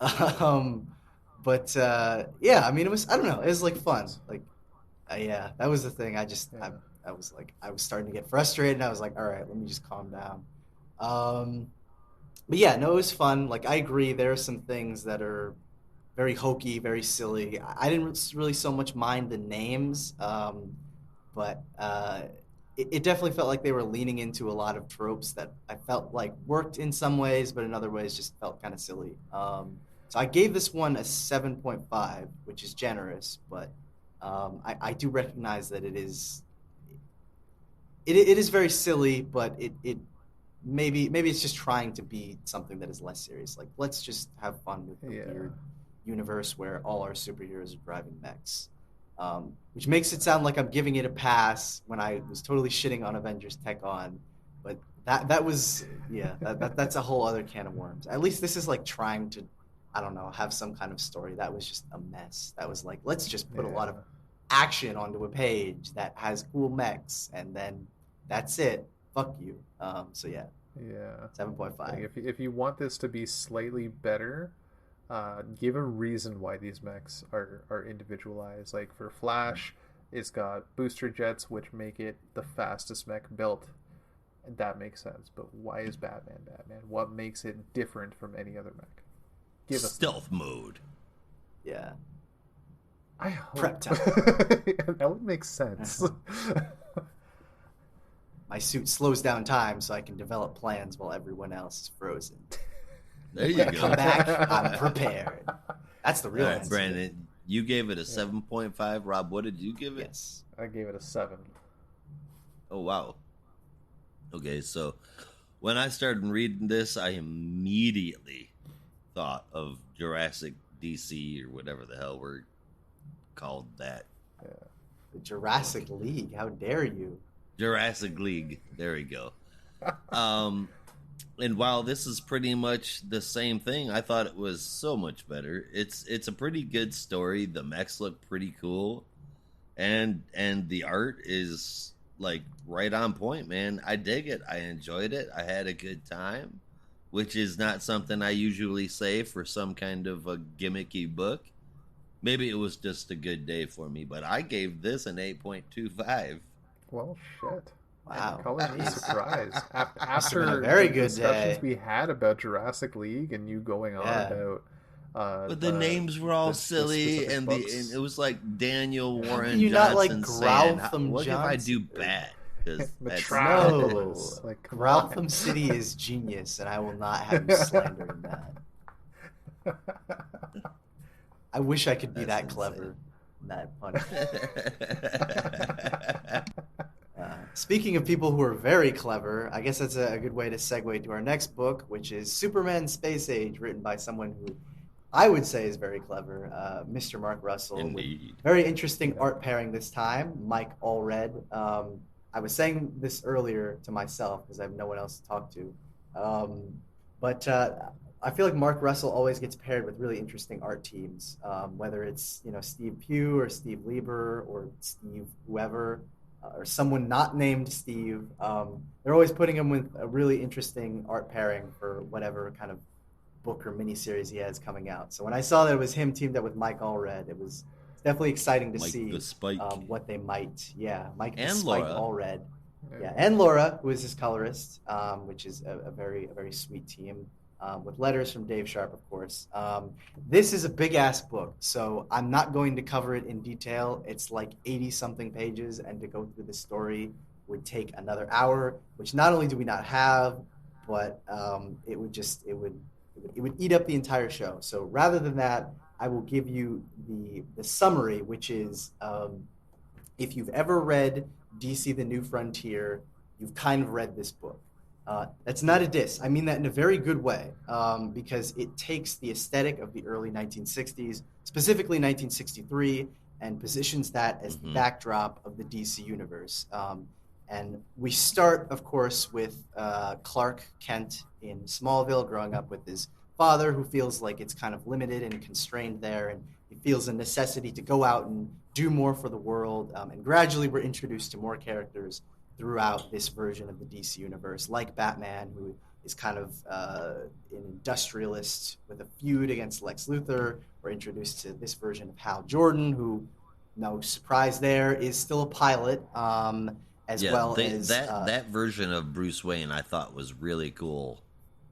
Um, but yeah, I mean, it was, I don't know, it was like fun. Like, yeah, that was the thing. Yeah. I was like, I was starting to get frustrated, and I was like, all right, let me just calm down. But yeah, no, it was fun. Like, I agree, there are some things that are very hokey, very silly. I didn't really so much mind the names, but it definitely felt like they were leaning into a lot of tropes that I felt like worked in some ways, but in other ways just felt kind of silly. So I gave this one a 7.5, which is generous, but I do recognize that it is very silly, but it maybe it's just trying to be something that is less serious. Like, let's just have fun with the weird universe where all our superheroes are driving mechs, which makes it sound like I'm giving it a pass when I was totally shitting on Avengers Tech On. But that was, yeah, that's a whole other can of worms. At least this is like trying to, I don't know, have some kind of story. That was just a mess. That was like, let's just put a lot of action onto a page that has cool mechs, and then that's it. Fuck you. So yeah. Yeah. 7.5. Like if you want this to be slightly better, give a reason why these mechs are individualized. Like for Flash, it's got booster jets, which make it the fastest mech built. And that makes sense. But why is Batman Batman? What makes it different from any other mech? Give us stealth mode. Yeah. I hope. Prep time. That would make sense. My suit slows down time so I can develop plans while everyone else is frozen. There you When I go. come back, I'm prepared. That's the real All right, answer. Brandon, you gave it a 7.5. Rob, what did you give it? Yes. I gave it a 7. Oh, wow. Okay, so when I started reading this, I immediately thought of Jurassic DC or whatever the hell we're called that. Yeah. The Jurassic League. How dare you? Jurassic League. There we go. And while this is pretty much the same thing, I thought it was so much better. It's a pretty good story. The mechs look pretty cool, and the art is like right on point, man. I dig it. I enjoyed it. I had a good time, which is not something I usually say for some kind of a gimmicky book. Maybe it was just a good day for me, but I gave this an 8.25. Well, shit. Wow. Calling me Jeez. surprised. Must've been After a very the good discussions day. we had about Jurassic League and you going on Yeah. about But the names were all the silly, specific and books. it was like Daniel How Warren can you not like Johnson saying, Groutham "What if I do Johnson? bad?" Because Metropolis. No. Like, come on. Groutham City is genius, and I will not have you slandering that. I wish I could be That's that clever. That funny. Speaking of people who are very clever, I guess that's a good way to segue to our next book, which is Superman Space Age, written by someone who I would say is very clever, Mr. Mark Russell. Indeed. With very interesting art pairing this time, Mike Allred. I was saying this earlier to myself because I have no one else to talk to. But I feel like Mark Russell always gets paired with really interesting art teams, whether it's Steve Pugh or Steve Lieber or Steve whoever, or someone not named Steve. They're always putting him with a really interesting art pairing for whatever kind of book or miniseries he has coming out. So when I saw that it was him teamed up with Mike Allred, it was definitely exciting to Mike see the Spike. what they might. Yeah, Mike And the Spike Laura. Allred. Yeah, and Laura, who is his colorist, which is a very sweet team, with letters from Dave Sharp, of course. This is a big-ass book, so I'm not going to cover it in detail. It's like 80-something pages, and to go through the story would take another hour, which not only do we not have, but it would eat up the entire show. So rather than that, I will give you the summary, which is if you've ever read DC The New Frontier, you've kind of read this book. That's not a diss. I mean that in a very good way, because it takes the aesthetic of the early 1960s, specifically 1963, and positions that as the backdrop of the DC universe. And we start, of course, with Clark Kent in Smallville, growing up with his father, who feels like it's kind of limited and constrained there, and he he feels a necessity to go out and do more for the world. And gradually, we're introduced to more characters throughout this version of the DC universe, like Batman, who is kind of an industrialist with a feud against Lex Luthor. We're introduced to this version of Hal Jordan, who, no surprise there, is still a pilot, as well as that version of Bruce Wayne I thought was really cool.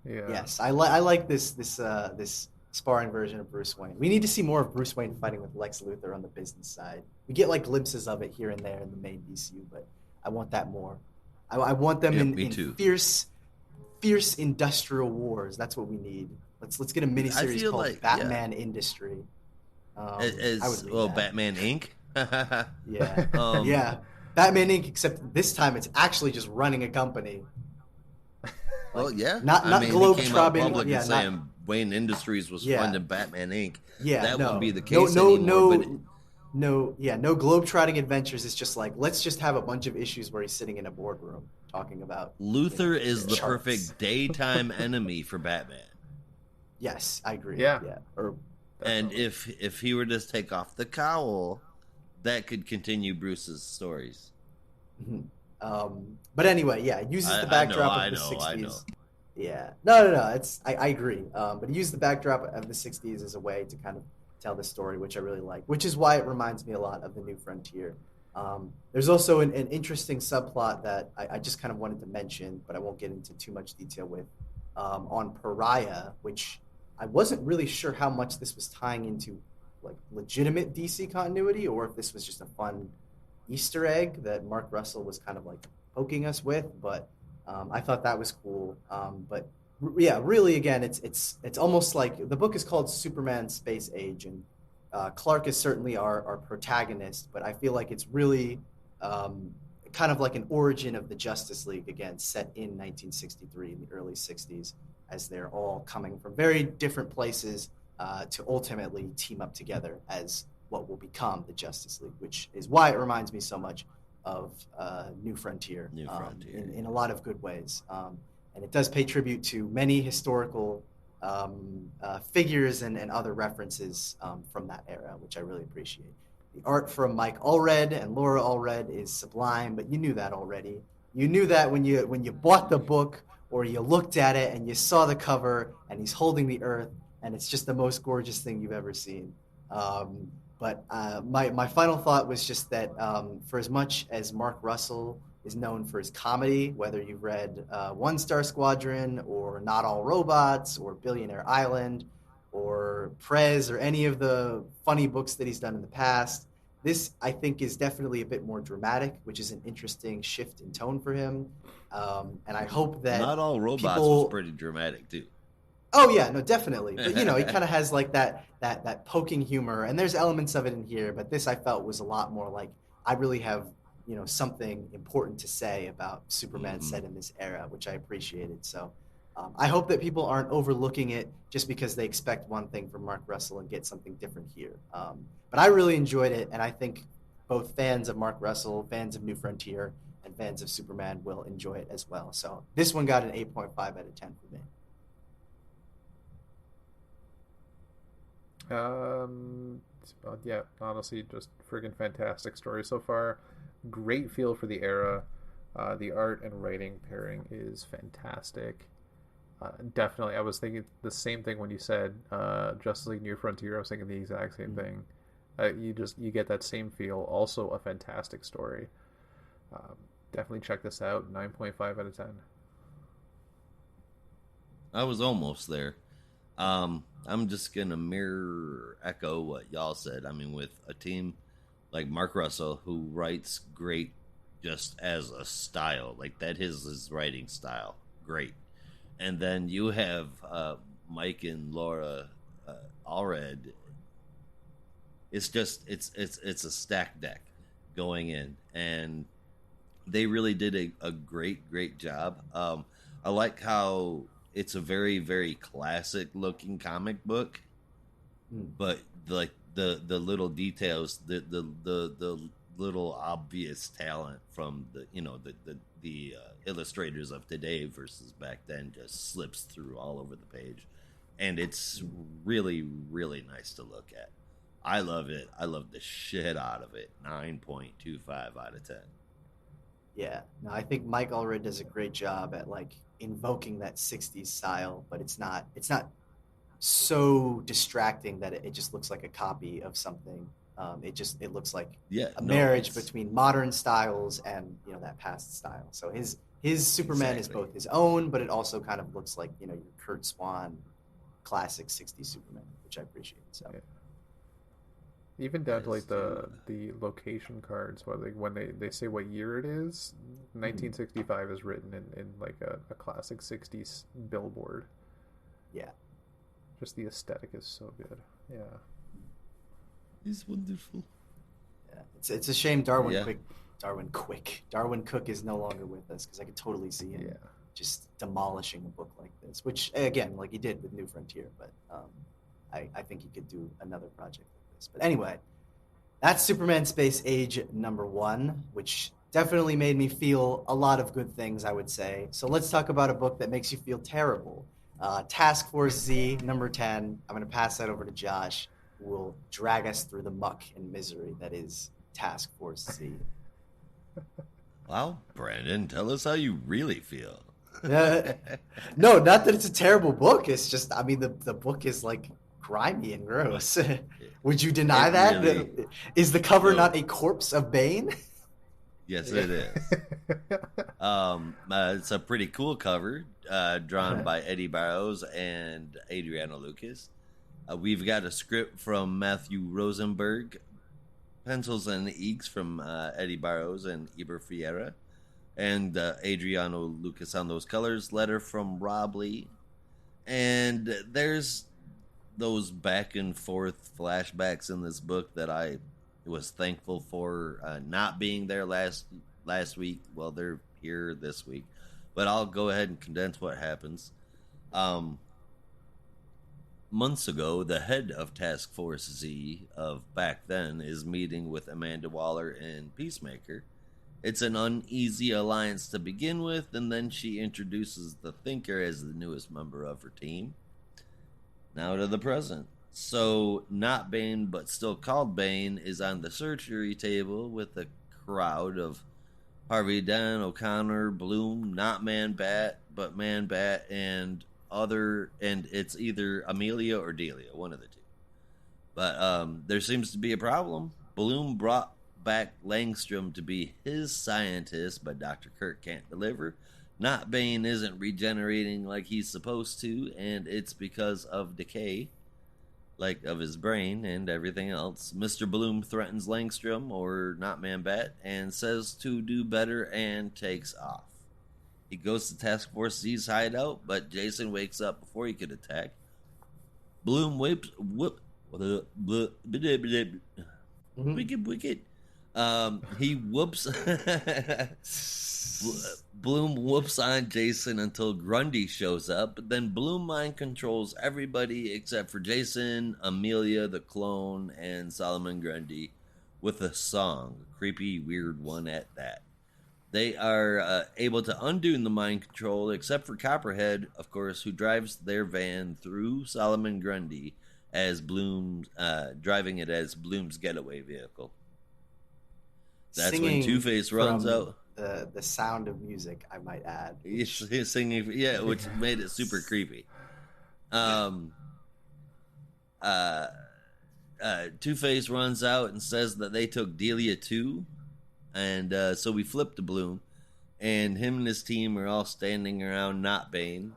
Yeah. Yes, I like this sparring version of Bruce Wayne. We need to see more of Bruce Wayne fighting with Lex Luthor on the business side. We get like glimpses of it here and there in the main DCU, but I want that more. I want them in fierce industrial wars. That's what we need. Let's get a miniseries called like, Batman Industry. Batman Inc. Yeah, yeah, Batman Inc. Except this time it's actually just running a company. Well, yeah. Not globe-trotting. Yeah, saying Wayne Industries was funding Batman Inc. Yeah, that wouldn't be the case anymore. No globe-trotting adventures. It's just like, let's just have a bunch of issues where he's sitting in a boardroom talking about. Luthor is the perfect daytime enemy for Batman. Yes, I agree. Yeah. And if he were to take off the cowl, that could continue Bruce's stories. Mm-hmm. But anyway, yeah, it uses the backdrop of the 60s. I know. Yeah. No. I agree. But it used the backdrop of the 60s as a way to kind of tell the story, which I really like, which is why it reminds me a lot of The New Frontier. There's also an interesting subplot that I just kind of wanted to mention, but I won't get into too much detail with, on Pariah, which I wasn't really sure how much this was tying into like legitimate DC continuity or if this was just a fun Easter egg that Mark Russell was kind of like poking us with, but I thought that was cool. But yeah, really, again, it's almost like the book is called Superman Space Age, and Clark is certainly our protagonist, but I feel like it's really kind of like an origin of the Justice League, again, set in 1963 in the early 60s, as they're all coming from very different places to ultimately team up together as what will become the Justice League, which is why it reminds me so much of New Frontier, in a lot of good ways. And it does pay tribute to many historical figures and other references from that era, which I really appreciate. The art from Mike Allred and Laura Allred is sublime, but you knew that already. You knew that when you bought the book or you looked at it and you saw the cover and he's holding the Earth, and it's just the most gorgeous thing you've ever seen. But my final thought was just that for as much as Mark Russell is known for his comedy, whether you've read One Star Squadron or Not All Robots or Billionaire Island or Prez or any of the funny books that he's done in the past, this, I think, is definitely a bit more dramatic, which is an interesting shift in tone for him. And I hope that Not All Robots was pretty dramatic, too. Oh yeah, no, definitely. But he kind of has like that poking humor, and there's elements of it in here. But this I felt was a lot more like I really have something important to say about Superman set in this era, which I appreciated. So I hope that people aren't overlooking it just because they expect one thing from Mark Russell and get something different here. But I really enjoyed it, and I think both fans of Mark Russell, fans of New Frontier, and fans of Superman will enjoy it as well. So this one got an 8.5 out of 10 for me. Yeah, honestly, just friggin' fantastic story so far. Great feel for the era. The art and writing pairing is fantastic. Definitely, I was thinking the same thing when you said Justice League New Frontier. I was thinking the exact same thing. You get that same feel. Also, a fantastic story. Definitely check this out. 9.5 out of 10. I was almost there. I'm just gonna mirror echo what y'all said. I mean, with a team like Mark Russell, who writes great just as a style, like that is his writing style, great. And then you have Mike and Laura Allred. It's just it's a stacked deck going in, and they really did a great job. I like how it's a very, very classic looking comic book, but like the little details, the little obvious talent from the illustrators of today versus back then just slips through all over the page, and it's really, really nice to look at. I love it. I love the shit out of it. 9.25 out of 10. Yeah, no, I think Mike Allred does a great job at like invoking that '60s style, but it's not so distracting that it just looks like a copy of something. It looks like Yeah, a no, marriage it's between modern styles and that past style. So his Superman is exactly. both his own, but it also kind of looks like your Kurt Swan classic '60s Superman, which I appreciate. So. Yeah. Even down to like the location cards, where like when they say what year it is, 1965 is written in like a classic '60s billboard. Yeah. Just the aesthetic is so good. Yeah. He's wonderful. Yeah. It's a shame Darwin Cook is no longer with us, because I could totally see him just demolishing a book like this, which again, like he did with New Frontier, but I think he could do another project like this. But anyway, that's Superman Space Age #1, which definitely made me feel a lot of good things, I would say. So let's talk about a book that makes you feel terrible. Task Force Z #10. I'm going to pass that over to Josh, who will drag us through the muck and misery that is Task Force Z. Wow, Brandon, tell us how you really feel. No, not that it's a terrible book. It's just, I mean, the book is like grimy and gross. Would you deny that? Really, is the cover no. not a corpse of Bane? Yes, it is. It's a pretty cool cover, drawn by Eddie Barrows and Adriano Lucas. We've got a script from Matthew Rosenberg, pencils and inks from Eddie Barrows and Eber Fiera, and Adriano Lucas on those colors. Letter from Rob Lee, and there's those back and forth flashbacks in this book that I was thankful for not being there last week. Well, they're here this week, but I'll go ahead and condense what happens. Months ago, the head of Task Force Z of back then is meeting with Amanda Waller and Peacemaker. It's an uneasy alliance to begin with, and then she introduces the Thinker as the newest member of her team. Now to the present. So, not Bane, but still called Bane, is on the surgery table with a crowd of Harvey Dent, O'Connor, Bloom, not Man-Bat, but Man-Bat, and it's either Amelia or Delia, one of the two. But there seems to be a problem. Bloom brought back Langstrom to be his scientist, but Dr. Kirk can't deliver. Not Bane isn't regenerating like he's supposed to, and it's because of decay, like of his brain and everything else. Mr. Bloom threatens Langstrom, or not Man-Bat, and says to do better and takes off. He goes to Task Force Z's hideout, but Jason wakes up before he could attack. Bloom wicked. He whoops. Bloom whoops on Jason until Grundy shows up, but then Bloom mind controls everybody except for Jason, Amelia the clone, and Solomon Grundy with a song, a creepy, weird one at that. They are able to undo the mind control, except for Copperhead, of course, who drives their van through Solomon Grundy as Bloom, driving it as Bloom's getaway vehicle. That's when Two-Face runs out. The Sound of Music, I might add. He's singing, yeah, which made it super creepy. Two-Face runs out and says that they took Delia too, and so we flip to Bloom, and him and his team are all standing around Not Bane,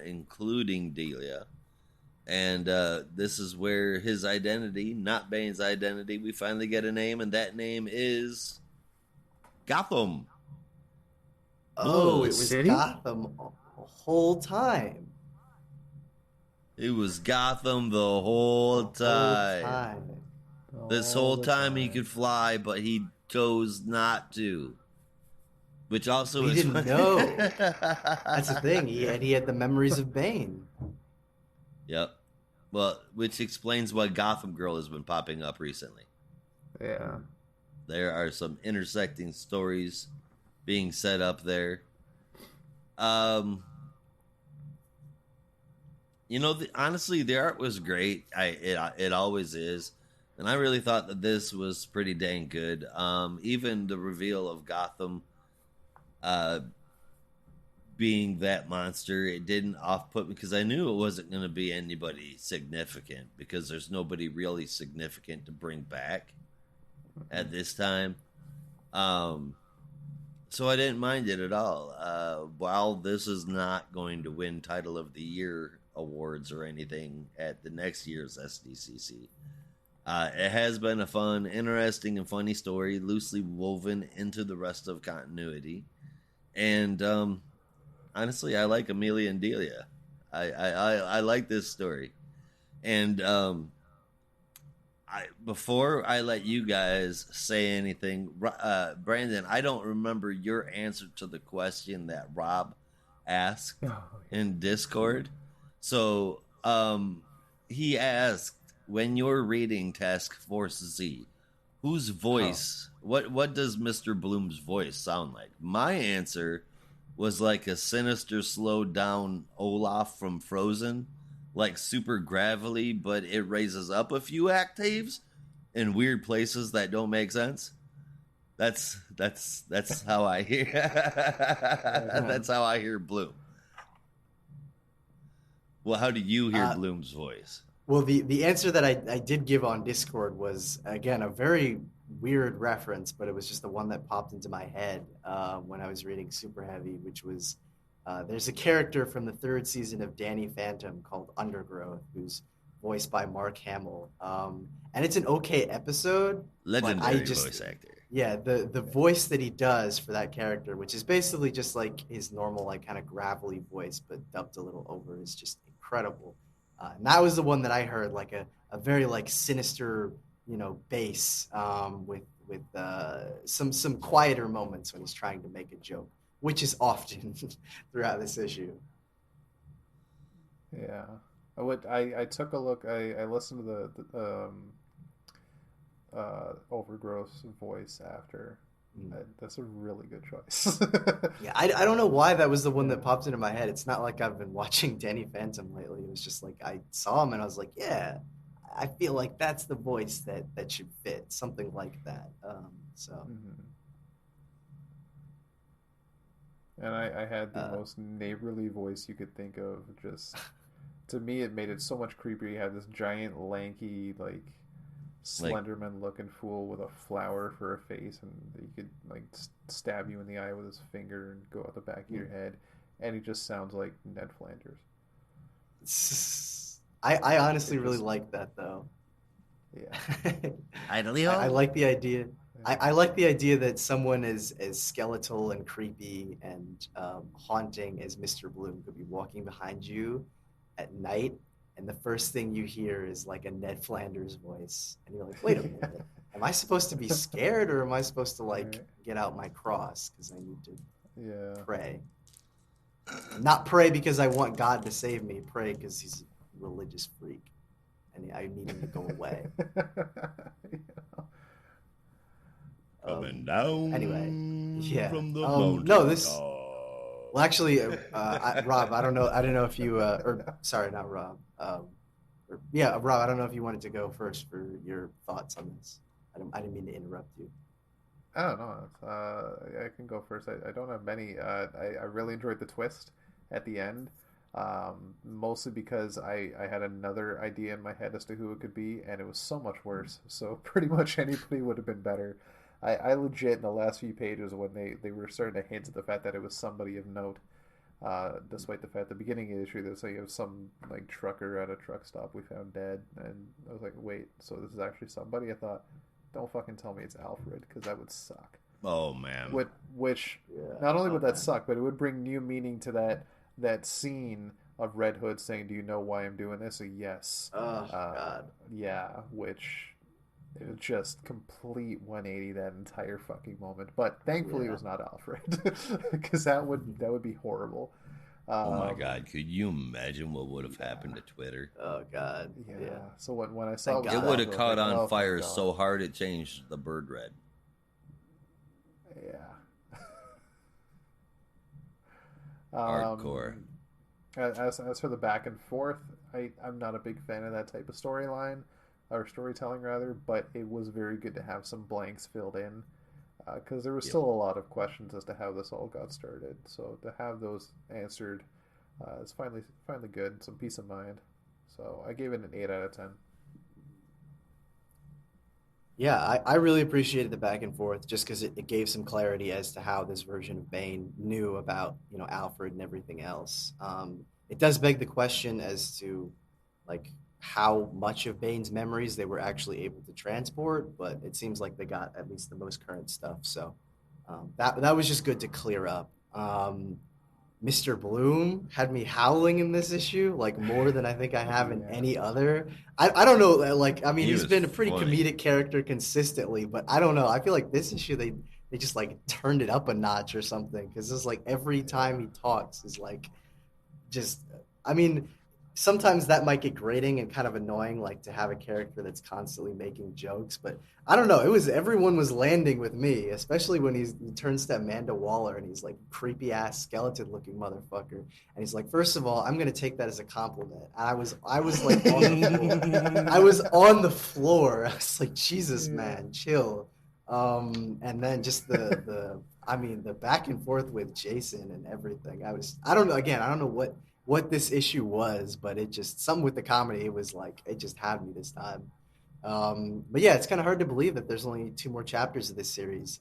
including Delia, and this is where his identity, Not Bane's identity, we finally get a name, and that name is Gotham. Oh, it was Gotham the whole time. It was Gotham the whole time. This whole time he could fly, but he chose not to. Which also he didn't know. That's the thing. He had the memories of Bane. Yep. Well, which explains why Gotham Girl has been popping up recently. Yeah. There are some intersecting stories being set up there. Honestly, the art was great. It always is. And I really thought that this was pretty dang good. Even the reveal of Gotham uh, being that monster, it didn't off put me because I knew it wasn't going to be anybody significant because there's nobody really significant to bring back at this time. So I didn't mind it at all. While this is not going to win Title of the Year awards or anything at the next year's SDCC, it has been a fun, interesting, and funny story, loosely woven into the rest of continuity. And honestly, I like Amelia and Delia. I like this story. And before I let you guys say anything, Brandon, I don't remember your answer to the question that Rob asked in Discord. So he asked, when you're reading Task Force Z, whose voice, what does Mr. Bloom's voice sound like? My answer was like a sinister, slowed down Olaf from Frozen, like super gravelly, but it raises up a few octaves in weird places that don't make sense. That's how I hear. That's how I hear Bloom. Well, how do you hear Bloom's voice? Well, the answer that I did give on Discord was, again, a very weird reference, but it was just the one that popped into my head when I was reading Super Heavy, which was there's a character from the 3rd season of Danny Phantom called Undergrowth, who's voiced by Mark Hamill. And it's an okay episode. Legendary voice actor. Yeah, the voice that he does for that character, which is basically just like his normal, like kind of gravelly voice, but dubbed a little over, is just incredible. And that was the one that I heard, like a very like sinister, bass with some quieter moments when he's trying to make a joke, which is often throughout this issue. Yeah, I took a look. I listened to the Overgrowth's voice after. That's a really good choice. Yeah, I don't know why that was the one that popped into my head. It's not like I've been watching Danny Phantom lately. It was just like I saw him and I was like, yeah, I feel like that's the voice that should fit, something like that. And I had the most neighborly voice you could think of. Just to me, it made it so much creepier. You had this giant, lanky, like Slenderman looking fool with a flower for a face, and he could like stab you in the eye with his finger and go out the back of your head, and he just sounds like Ned Flanders. I honestly really like that though. Yeah. I like the idea. I like the idea that someone as skeletal and creepy and haunting as Mr. Bloom could be walking behind you at night, and the first thing you hear is like a Ned Flanders voice, and you're like, wait a minute, am I supposed to be scared, or am I supposed to like get out my cross because I need to pray? Not pray because I want God to save me. Pray because he's a religious freak, and I need him to go away. Coming down. Anyway, yeah. From the mountain. No, this. Well, actually, Rob, I don't know. I don't know if you. Or sorry, not Rob. Rob. I don't know if you wanted to go first for your thoughts on this. I didn't mean to interrupt you. I don't know. I can go first. I don't have many. I really enjoyed the twist at the end, mostly because I had another idea in my head as to who it could be, and it was so much worse. So pretty much anybody would have been better. I legit, in the last few pages, when they were starting to hint at the fact that it was somebody of note, despite the fact at the beginning of the issue they say it was some like trucker at a truck stop we found dead, and I was like, wait, so this is actually somebody? I thought, don't fucking tell me it's Alfred, because that would suck. Oh man. Which not only would that suck, but it would bring new meaning to that scene of Red Hood saying, "Do you know why I'm doing this?" A yes. Oh God. Yeah, which it was just complete 180 that entire fucking moment. But thankfully it was not Alfred, because that would be horrible. Oh my God! Could you imagine what would have happened to Twitter? Oh God! Yeah. So when I saw it would have caught on fire so hard it changed the bird red. Yeah. Hardcore. As for the back and forth, I'm not a big fan of that type of storyline. or storytelling rather, but it was very good to have some blanks filled in because there was Yep. still a lot of questions as to how this all got started. So to have those answered is finally good, some peace of mind. So I gave it an 8 out of 10. Yeah, I really appreciated the back and forth just because it gave some clarity as to how this version of Bane knew about, Alfred and everything else. It does beg the question as to like how much of Bane's memories they were actually able to transport, but it seems like they got at least the most current stuff. So that was just good to clear up. Mr. Bloom had me howling in this issue, like more than I think I have in Yeah. any other. I don't know, like I mean, He he's was been a pretty funny. comedic character consistently, but I don't know. I feel like this issue they just like turned it up a notch or something because it's like every time he talks is like just I mean, sometimes that might get grating and kind of annoying, like to have a character that's constantly making jokes. But I don't know. It was everyone was landing with me, especially when he turns to Amanda Waller and he's like creepy ass skeleton looking motherfucker, and he's like, first of all, I'm gonna take that as a compliment. And I was like on the floor. I was on the floor. I was like, Jesus, Yeah. man, chill. And then just the I mean the back and forth with Jason and everything. I don't know, again, I don't know what this issue was, but it just something with the comedy. It was like it just had me this time. But yeah, it's kind of hard to believe that there's only two more chapters of this series.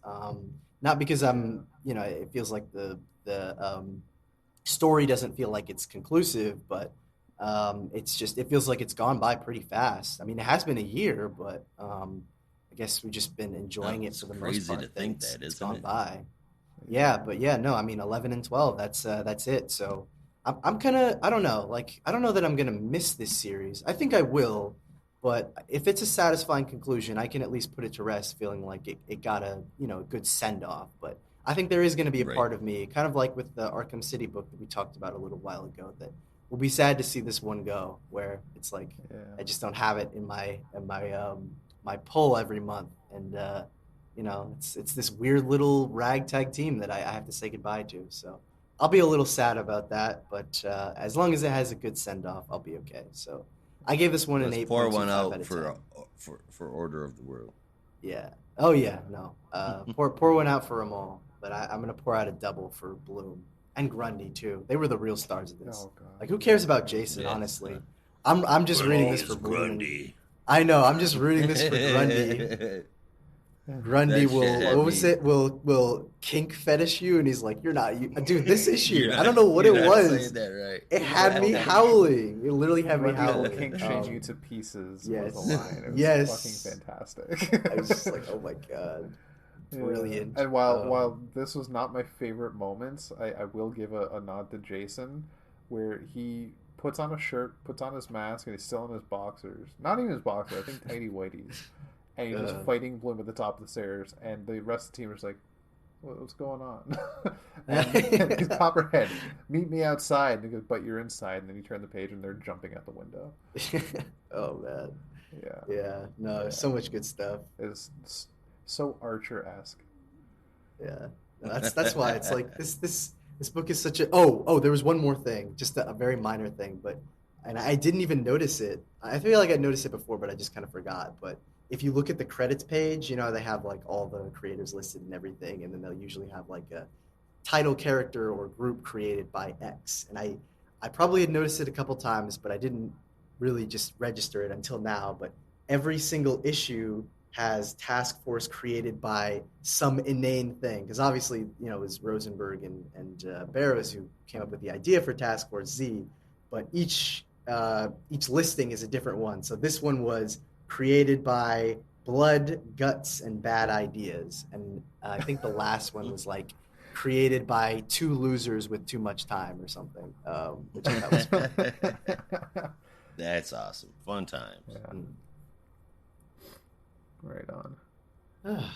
Not because it feels like the story doesn't feel like it's conclusive, but it's just it feels like it's gone by pretty fast. I mean, it has been a year, but I guess we've just been enjoying it It's for the most crazy part. to That think it's that, it's isn't gone it? by. Yeah, but yeah, no, I mean 11 and 12, that's it. So I'm kind of I don't know, like I don't know that I'm gonna miss this series. I think I will, but if it's a satisfying conclusion, I can at least put it to rest, feeling like it got a good send off. But I think there is going to be a Right. part of me, kind of like with the Arkham City book that we talked about a little while ago, that will be sad to see this one go, where it's like Yeah. I just don't have it in my pull every month, and it's this weird little ragtag team that I have to say goodbye to. So I'll be a little sad about that, but as long as it has a good send off, I'll be okay. So I gave this one an Let's pour one 8.25 out out of 10. for Order of the World. Yeah. Oh yeah. No. Pour one out for them all, but I'm gonna pour out a double for Bloom and Grundy too. They were the real stars of this. Oh god. Like, who cares about Yeah. Jason? Yeah. Honestly, I'm just reading Grundy this for is Bloom, and Grundy. I know I'm just reading this for Grundy. Grundy That shit will had what was me. it? Will kink fetish you, and he's like, "You're not you, dude." This issue, You're I not. don't know what You're it not saying was. that right. It had me Grundy- howling. It literally had me Grundy will howling. kink shame you to pieces was the Yes, line. It was yes. fucking fantastic. I was just like, "Oh my god, Yeah. brilliant!" And while this was not my favorite moments, I will give a nod to Jason, where he puts on a shirt, puts on his mask, and he's still in his boxers. Not even his boxers, I think tidy whities. And he's just Uh, fighting Bloom at the top of the stairs, and the rest of the team is like, "What's going on?" and he's Copperhead, meet me outside. And he goes, "But you're inside." And then you turn the page, and they're jumping out the window. oh man, Yeah, yeah, no, yeah. so much good stuff. It's so Archer-esque. Yeah, no, that's why it's like this book is such a oh there was one more thing, just a very minor thing, but and I didn't even notice it. I feel like I noticed it before, but I just kind of forgot. But if you look at the credits page, they have like all the creators listed and everything, and then they'll usually have like a title character or group created by X. And I probably had noticed it a couple times, but I didn't really just register it until now. But every single issue has task force created by some inane thing, because obviously it was Rosenberg and Barrows who came up with the idea for Task Force Z, but each listing is a different one. So this one was created by Blood, Guts, and Bad Ideas, and I think the last one was like created by two losers with too much time or something, which I thought was fun. That's awesome. Fun times. Yeah, Mm. right on.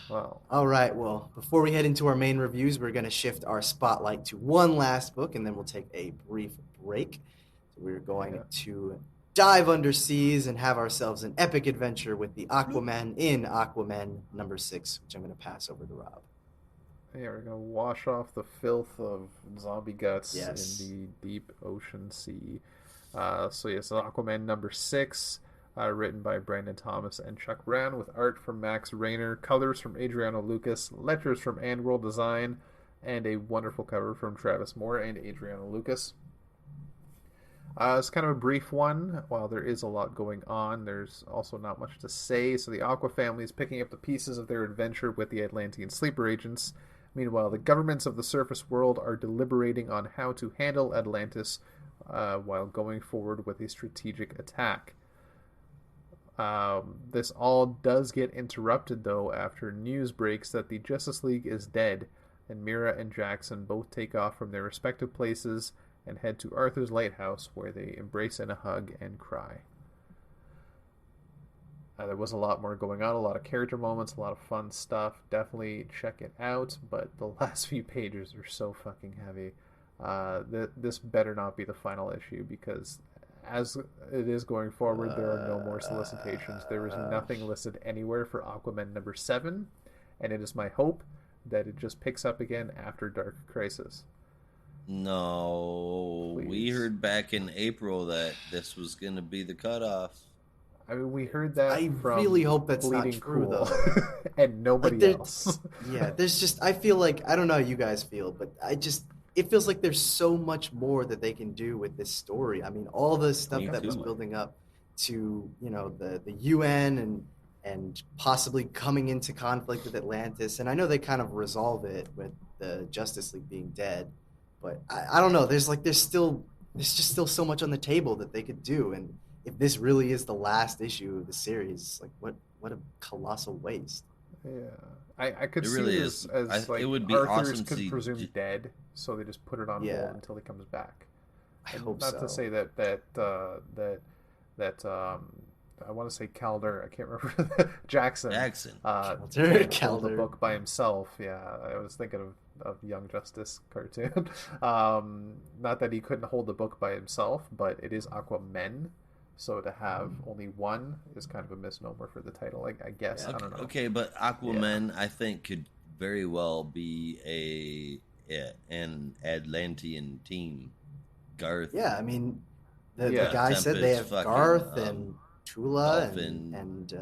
Well, All right. Well, before we head into our main reviews, we're going to shift our spotlight to one last book, and then we'll take a brief break. So we're going to dive underseas and have ourselves an epic adventure with the Aquaman in Aquaman #6, which I'm going to pass over to Rob. yeah, we're gonna wash off the filth of zombie guts Yes. in the deep ocean sea. So yes, Aquaman #6. written by Brandon Thomas and Chuck Brown, with art from Max Rayner, colors from Adriano Lucas, letters from And World Design, and a wonderful cover from Travis Moore and Adriano Lucas. It's kind of a brief one. While there is a lot going on, there's also not much to say. So the Aqua family is picking up the pieces of their adventure with the Atlantean sleeper agents. Meanwhile, the governments of the surface world are deliberating on how to handle Atlantis while going forward with a strategic attack. This all does get interrupted, though, after news breaks that the Justice League is dead, and Mira and Jackson both take off from their respective places and head to Arthur's lighthouse, where they embrace in a hug and cry. There was a lot more going on, a lot of character moments, a lot of fun stuff. Definitely check it out, but the last few pages are so fucking heavy. This better not be the final issue, because as it is going forward, there are no more solicitations. There is nothing listed anywhere for Aquaman number 7, and it is my hope that it just picks up again after Dark Crisis. No, Please. We heard back in April that this was going to be the cutoff. I mean, we heard that I from really hope that's not Bleeding true, Cool, though. and nobody else. Yeah, there's just, I feel like, I don't know how you guys feel, but it feels like there's so much more that they can do with this story. I mean, all the stuff Me that was too. building up to, the UN and possibly coming into conflict with Atlantis. And I know they kind of resolve it with the Justice League being dead, but I don't know. There's just still so much on the table that they could do. And if this really is the last issue of the series, like what a colossal waste. Yeah, I could It see really this is. as like It would be Arthur's awesome to see- presumed dead, so they just put it on Yeah. hold until he comes back. I And hope not so. to say that I want to say Calder. I can't remember Jackson. Calder. Can't hold the book by himself. Yeah, I was thinking of Young Justice cartoon. Not that he couldn't hold the book by himself, but it is Aquamen. So to have only one is kind of a misnomer for the title, I guess. I don't know. Okay, but Aquaman, I think, could very well be an Atlantean team. Garth. Yeah, I mean, the Yeah. guy said they have Tempest, fucking, Garth and Tula Dolphin. and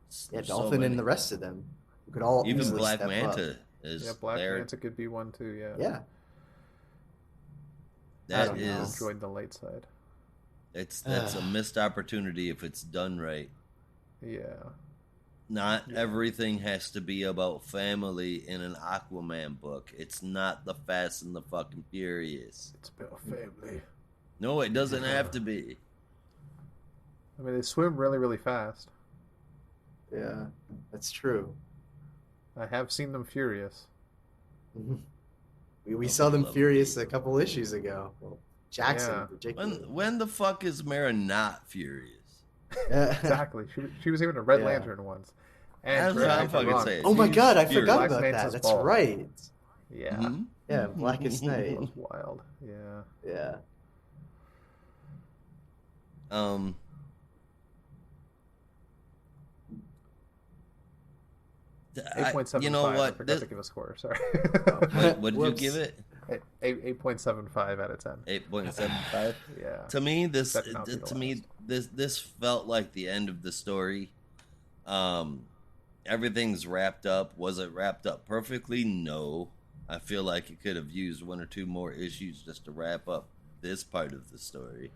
So Dolphin many. and the rest of them who could all Even easily Black step Manta up. is Yeah, Black there. Manta could be one too. Yeah. Yeah, That don't know. I is enjoyed the light side. that's a missed opportunity if it's done right. Yeah. Not everything has to be about family in an Aquaman book. It's not the Fast and the fucking Furious. It's about family. No, it doesn't have to be. I mean, they swim really, really fast. yeah, that's true. I have seen them furious. We saw them love furious it. a couple issues ago. Well, Jackson Yeah. in particular. When the fuck is Mara not furious? Exactly. She was even a Red Yeah. Lantern once. That's And what I'm correct me if fucking wrong. saying. Oh my She's god, I furious. forgot Black about that. Manta's That's bald. right. Yeah. Mhm. Yeah, Blackest Night. That was wild. Yeah. Yeah. Eight point seven. You know I what? forgot to give a score. Sorry. What did you Whoops. give it? 8.75 out of 10. 8.75. Yeah. To me, this Better not be the to me this felt like the end of the story. Everything's wrapped up. Was it wrapped up perfectly? No. I feel like it could have used one or two more issues just to wrap up this part of the story.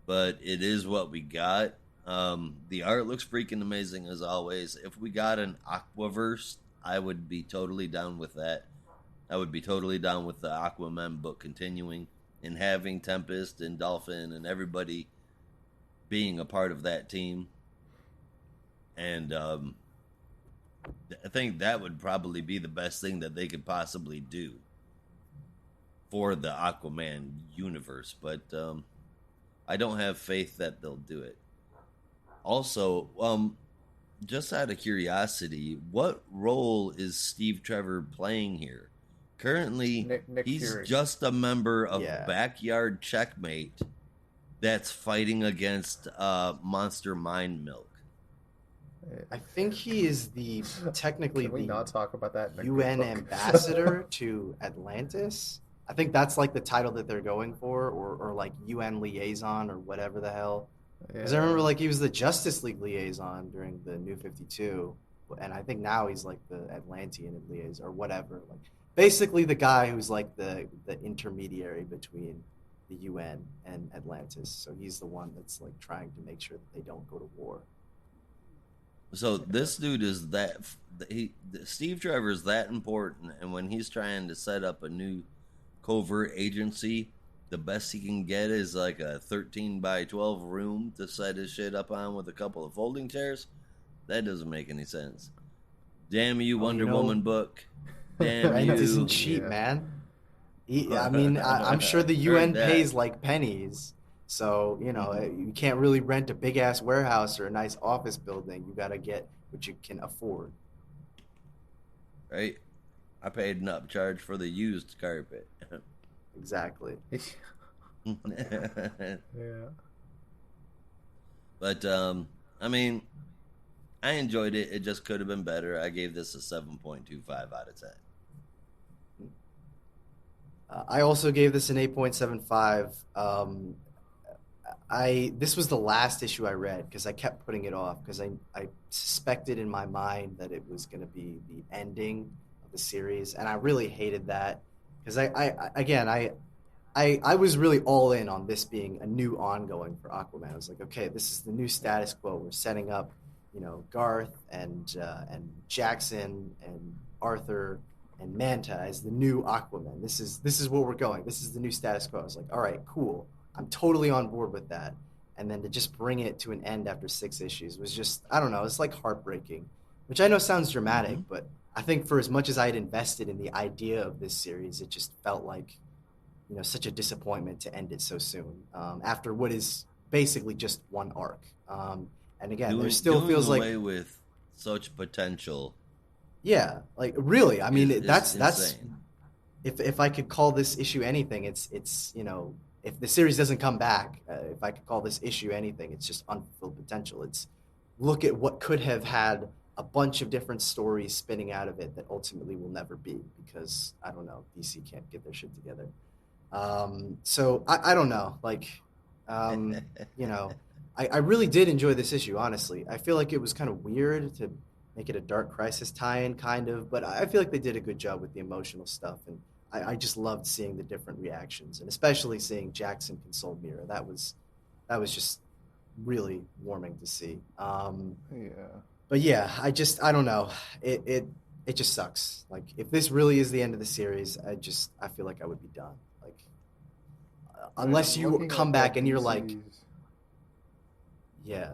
But it is what we got. The art looks freaking amazing as always. If we got an Aquaverse, I would be totally down with that. I would be totally down with the Aquaman book continuing and having Tempest and Dolphin and everybody being a part of that team. And I think that would probably be the best thing that they could possibly do for the Aquaman universe. But I don't have faith that they'll do it. Also, just out of curiosity, what role is Steve Trevor playing here? Currently, Nick he's Fury. just a member of Yeah. Backyard Checkmate that's fighting against Monster Mind Milk. I think he is technically Can we the not talk about that in the UN book? ambassador to Atlantis. I think that's like the title that they're going for, or like UN liaison or whatever the hell. Because I remember like he was the Justice League liaison during the New 52, and I think now he's like the Atlantean liaison or whatever. Like basically the guy who's like the intermediary between the UN and Atlantis. So he's the one that's like trying to make sure that they don't go to war. So this dude is Steve Trevor is that important, and when he's trying to set up a new covert agency, the best he can get is like a 13 by 12 room to set his shit up on with a couple of folding chairs. That doesn't make any sense. Damn you, Wonder Woman book. Damn Rent you. isn't cheap, man. I mean, I'm sure the UN pays like pennies. So, you know, you can't really rent a big ass warehouse or a nice office building. You got to get what you can afford. Right? I paid an upcharge for the used carpet. Exactly. Yeah. But, I mean, I enjoyed it. It just could have been better. I gave this a 7.25 out of 10. I also gave this an 8.75. This was the last issue I read because I kept putting it off because I suspected in my mind that it was going to be the ending of the series, and I really hated that because I was really all in on this being a new ongoing for Aquaman. I was like, okay, this is the new status quo. We're setting up, you know, Garth and Jackson and Arthur and Manta as the new Aquaman. This is where we're going. This is the new status quo. I was like, all right, cool. I'm totally on board with that. And then to just bring it to an end after 6 issues was just, I don't know, it's like heartbreaking, which I know sounds dramatic, but I think for as much as I had invested in the idea of this series, it just felt like, you know, such a disappointment to end it so soon after what is basically just one arc. And again, there still feels like away with such potential. Yeah, like really, I mean, that's insane. If I could call this issue anything, it's you know, if the series doesn't come back, if I could call this issue anything, it's just unfulfilled potential. It's look at what could have had a bunch of different stories spinning out of it that ultimately will never be because I don't know, DC can't get their shit together. So I don't know, like, you know, I really did enjoy this issue. Honestly, I feel like it was kind of weird to make it a Dark Crisis tie-in, kind of, but I feel like they did a good job with the emotional stuff, and I just loved seeing the different reactions, and especially seeing Jackson console Mira. That was just really warming to see. But yeah, I don't know. It just sucks. Like if this really is the end of the series, I feel like I would be done. Like unless you come back and you're like, yeah.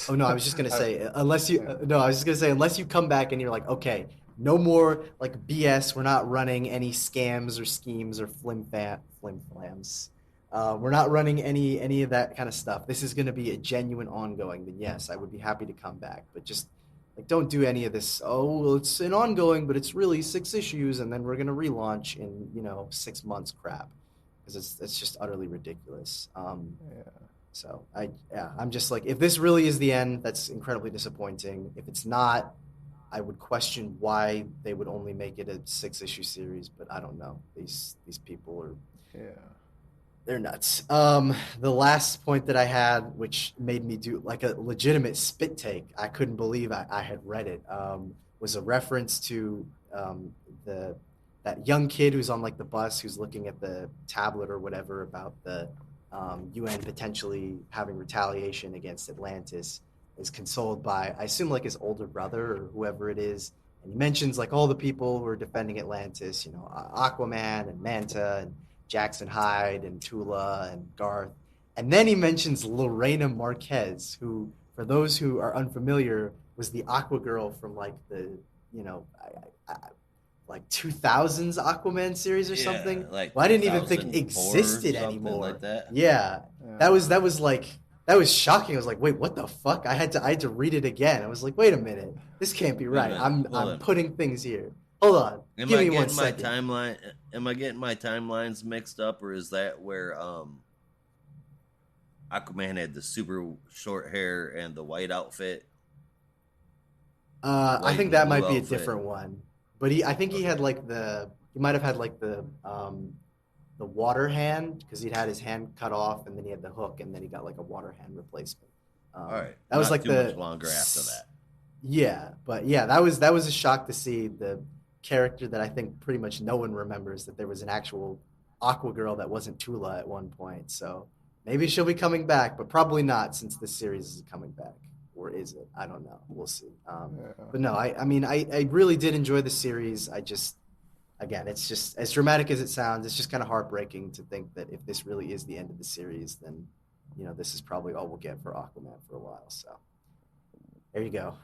Oh no, I was just gonna say unless you come back and you're like, okay, no more like BS. We're not running any scams or schemes or flim-flams. We're not running any of that kind of stuff. This is gonna be a genuine ongoing. Then yes, I would be happy to come back. But just like don't do any of this. Oh, well, it's an ongoing, but it's really 6 issues, and then we're gonna relaunch in 6 months crap, because it's just utterly ridiculous. So I'm just like, if this really is the end, that's incredibly disappointing. If it's not, I would question why they would only make it a 6-issue series. But I don't know. These people are they're nuts. The last point that I had, which made me do like a legitimate spit take, I couldn't believe I had read it, was a reference to that young kid who's on like the bus who's looking at the tablet or whatever about the UN potentially having retaliation against Atlantis, is consoled by, I assume, like his older brother or whoever it is. And he mentions like all the people who are defending Atlantis, Aquaman and Manta and Jackson Hyde and Tula and Garth. And then he mentions Lorena Marquez, who, for those who are unfamiliar, was the Aqua Girl from like the, like 2000s Aquaman series or something. Like I didn't even think existed anymore. Like that. Yeah. That was shocking. I was like, wait, what the fuck? I had to read it again. I was like, wait a minute, this can't be right. I'm putting things here. Hold on. Give me 1 second. Am I getting my timelines mixed up, or is that where Aquaman had the super short hair and the white outfit? I think that might be a different one. But I think he had like he might have had like the the water hand, because he'd had his hand cut off, and then he had the hook, and then he got like a water hand replacement. All right, that was not like too much longer after that. Yeah, but yeah, that was a shock to see the character that I think pretty much no one remembers, that there was an actual Aqua Girl that wasn't Tula at one point. So maybe she'll be coming back, but probably not, since this series is coming back. Or is it? I don't know. We'll see. But no, I mean, I really did enjoy the series. I just, again, it's just as dramatic as it sounds. It's just kind of heartbreaking to think that if this really is the end of the series, then this is probably all we'll get for Aquaman for a while. So there you go.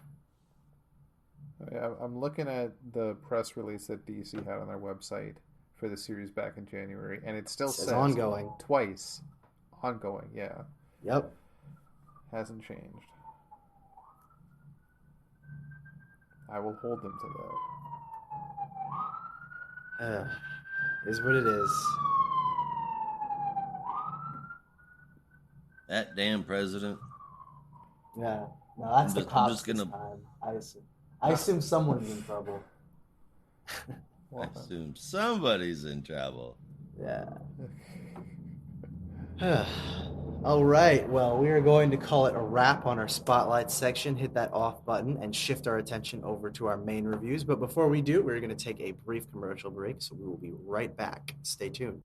I'm looking at the press release that DC had on their website for the series back in January, and it still says ongoing. Twice. Ongoing, yeah. Yep. Hasn't changed. I will hold them to that. Is what it is. That damn president. Yeah. No, that's the cops this time. I assume someone's in trouble. I assume somebody's in trouble. Yeah. All right. Well, we are going to call it a wrap on our Spotlight section. Hit that off button and shift our attention over to our main reviews. But before we do, we're going to take a brief commercial break, so we will be right back. Stay tuned.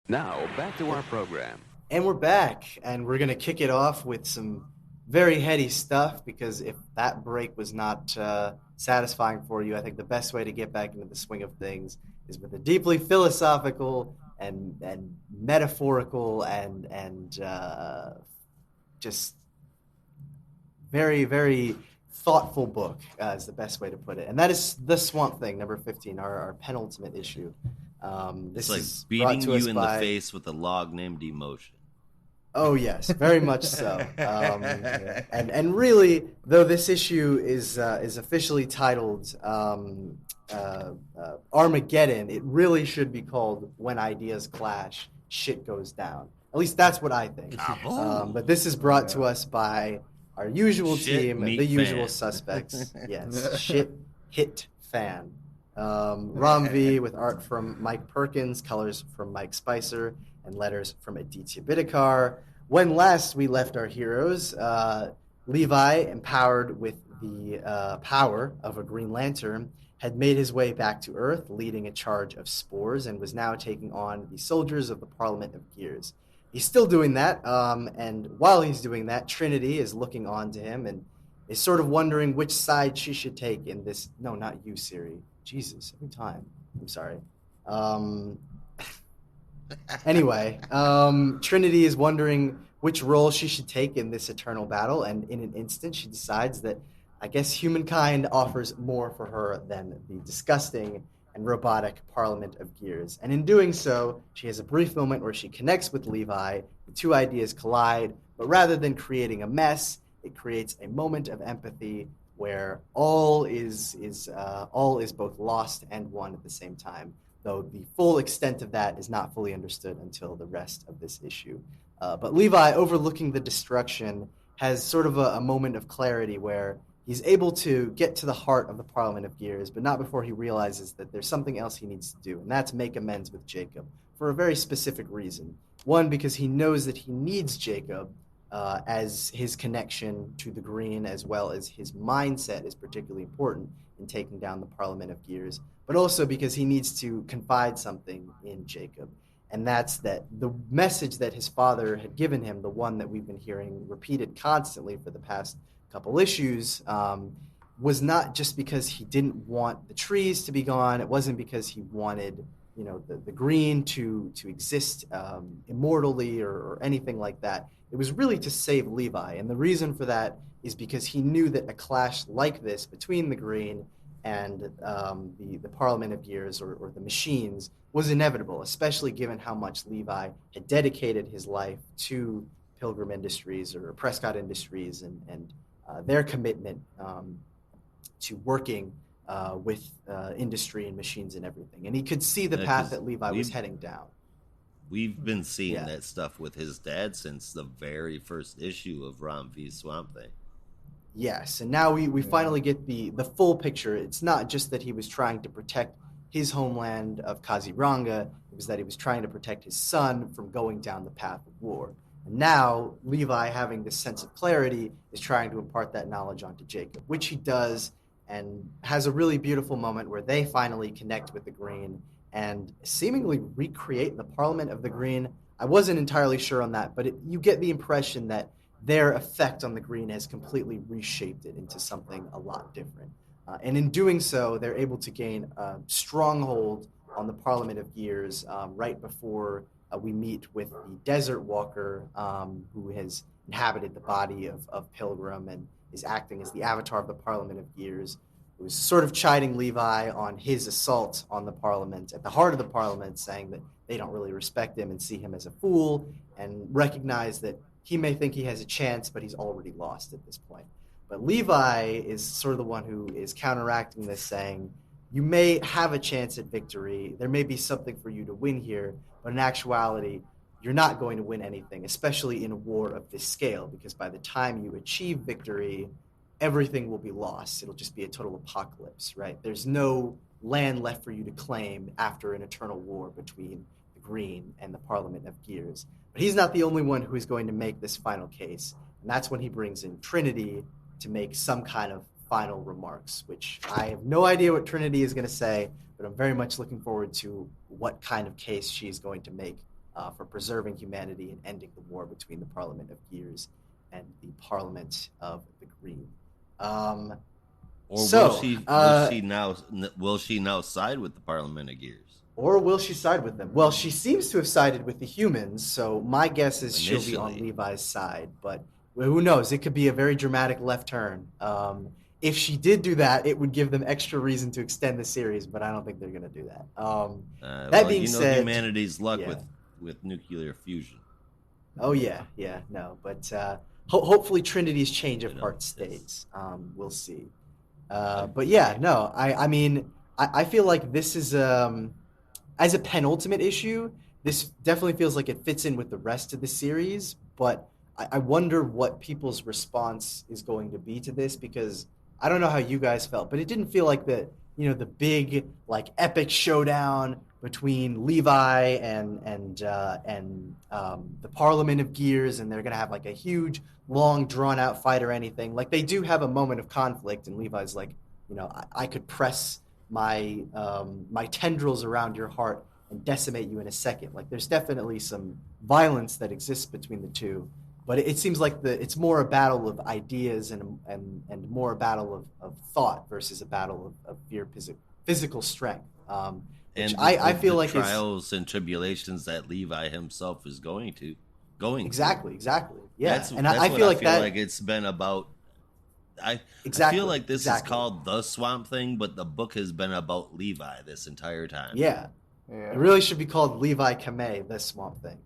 Now, back to our program. And we're back, and we're going to kick it off with some very heady stuff, because if that break was not satisfying for you, I think the best way to get back into the swing of things is with a deeply philosophical and metaphorical and just very, very thoughtful book is the best way to put it. And that is The Swamp Thing, number 15, our penultimate issue. This it's like is beating you in the face with a log named Emotion. Oh, yes, very much so. And really, though this issue is officially titled Armageddon, it really should be called When Ideas Clash, Shit Goes Down. At least that's what I think. But this is brought to us by our usual team, the usual suspects. Yes, Shit Hit Fan. Ram V with art from Mike Perkins, colors from Mike Spicer, and letters from Aditya Bidikar. When last we left our heroes, Levi, empowered with the power of a Green Lantern, had made his way back to Earth, leading a charge of spores, and was now taking on the soldiers of the Parliament of Gears. He's still doing that, and while he's doing that, Trinity is looking on to him and is sort of wondering which side she should take in this. No, not you, Siri. Jesus, every time. I'm sorry. Anyway, Trinity is wondering which role she should take in this eternal battle, and in an instant she decides that I guess humankind offers more for her than the disgusting and robotic Parliament of Gears. And in doing so, she has a brief moment where she connects with Levi, the two ideas collide, but rather than creating a mess, it creates a moment of empathy where all is both lost and won at the same time, though the full extent of that is not fully understood until the rest of this issue. But Levi, overlooking the destruction, has sort of a moment of clarity where he's able to get to the heart of the Parliament of Gears, but not before he realizes that there's something else he needs to do, and that's make amends with Jacob for a very specific reason. One, because he knows that he needs Jacob as his connection to the Green, as well as his mindset is particularly important in taking down the Parliament of Gears, but also because he needs to confide something in Jacob. And that's that the message that his father had given him, the one that we've been hearing repeated constantly for the past couple issues, was not just because he didn't want the trees to be gone. It wasn't because he wanted, the Green to exist immortally or anything like that. It was really to save Levi. And the reason for that is because he knew that a clash like this between the Green and the Parliament of Gears or the machines was inevitable, especially given how much Levi had dedicated his life to Pilgrim Industries or Prescott Industries and their commitment to working with industry and machines and everything. And he could see the path that Levi was heading down. We've been seeing that stuff with his dad since the very first issue of Ram V Swamp Thing. Yes, and now we finally get the full picture. It's not just that he was trying to protect his homeland of Kaziranga. It was that he was trying to protect his son from going down the path of war. And now Levi, having this sense of clarity, is trying to impart that knowledge onto Jacob, which he does, and has a really beautiful moment where they finally connect with the Green and seemingly recreate the Parliament of the Green. I wasn't entirely sure on that, but you get the impression that their effect on the Green has completely reshaped it into something a lot different. And in doing so, they're able to gain a stronghold on the Parliament of Gears right before we meet with the Desert Walker, who has inhabited the body of Pilgrim and is acting as the avatar of the Parliament of Gears, who's sort of chiding Levi on his assault on the Parliament, at the heart of the Parliament, saying that they don't really respect him and see him as a fool, and recognize that he may think he has a chance, but he's already lost at this point. But Levi is sort of the one who is counteracting this, saying, you may have a chance at victory. There may be something for you to win here, but in actuality, you're not going to win anything, especially in a war of this scale, because by the time you achieve victory, everything will be lost. It'll just be a total apocalypse, right? There's no land left for you to claim after an eternal war between the Green and the Parliament of Gears. But he's not the only one who is going to make this final case, and that's when he brings in Trinity to make some kind of final remarks, which I have no idea what Trinity is going to say, but I'm very much looking forward to what kind of case she's going to make for preserving humanity and ending the war between the Parliament of Gears and the Parliament of the Green. Or will she now side with the Parliament of Gears? Or will she side with them? Well, she seems to have sided with the humans, so my guess is she'll be on Levi's side, but who knows? It could be a very dramatic left turn. If she did do that, it would give them extra reason to extend the series, but I don't think they're going to do that. That being said, humanity's luck with nuclear fusion. Oh yeah, no, but hopefully Trinity's change of heart stays. We'll see. But yeah, no, I mean, I feel like this is as a penultimate issue, this definitely feels like it fits in with the rest of the series, but I wonder what people's response is going to be to this, because I don't know how you guys felt, but it didn't feel like the big like epic showdown between Levi and the Parliament of Gears, and they're gonna have like a huge, long, drawn out fight or anything. Like, they do have a moment of conflict, and Levi's like, I could press my my tendrils around your heart and decimate you in a second. Like, there's definitely some violence that exists between the two. But it seems like it's more a battle of ideas and more a battle of thought versus a battle of sheer physical strength. Which I feel like trials and tribulations that Levi himself is going through. Exactly. Yeah, that's I feel like it's been about. I feel like this is called The Swamp Thing, but the book has been about Levi this entire time. Yeah. It really should be called Levi Kamei, The Swamp Thing.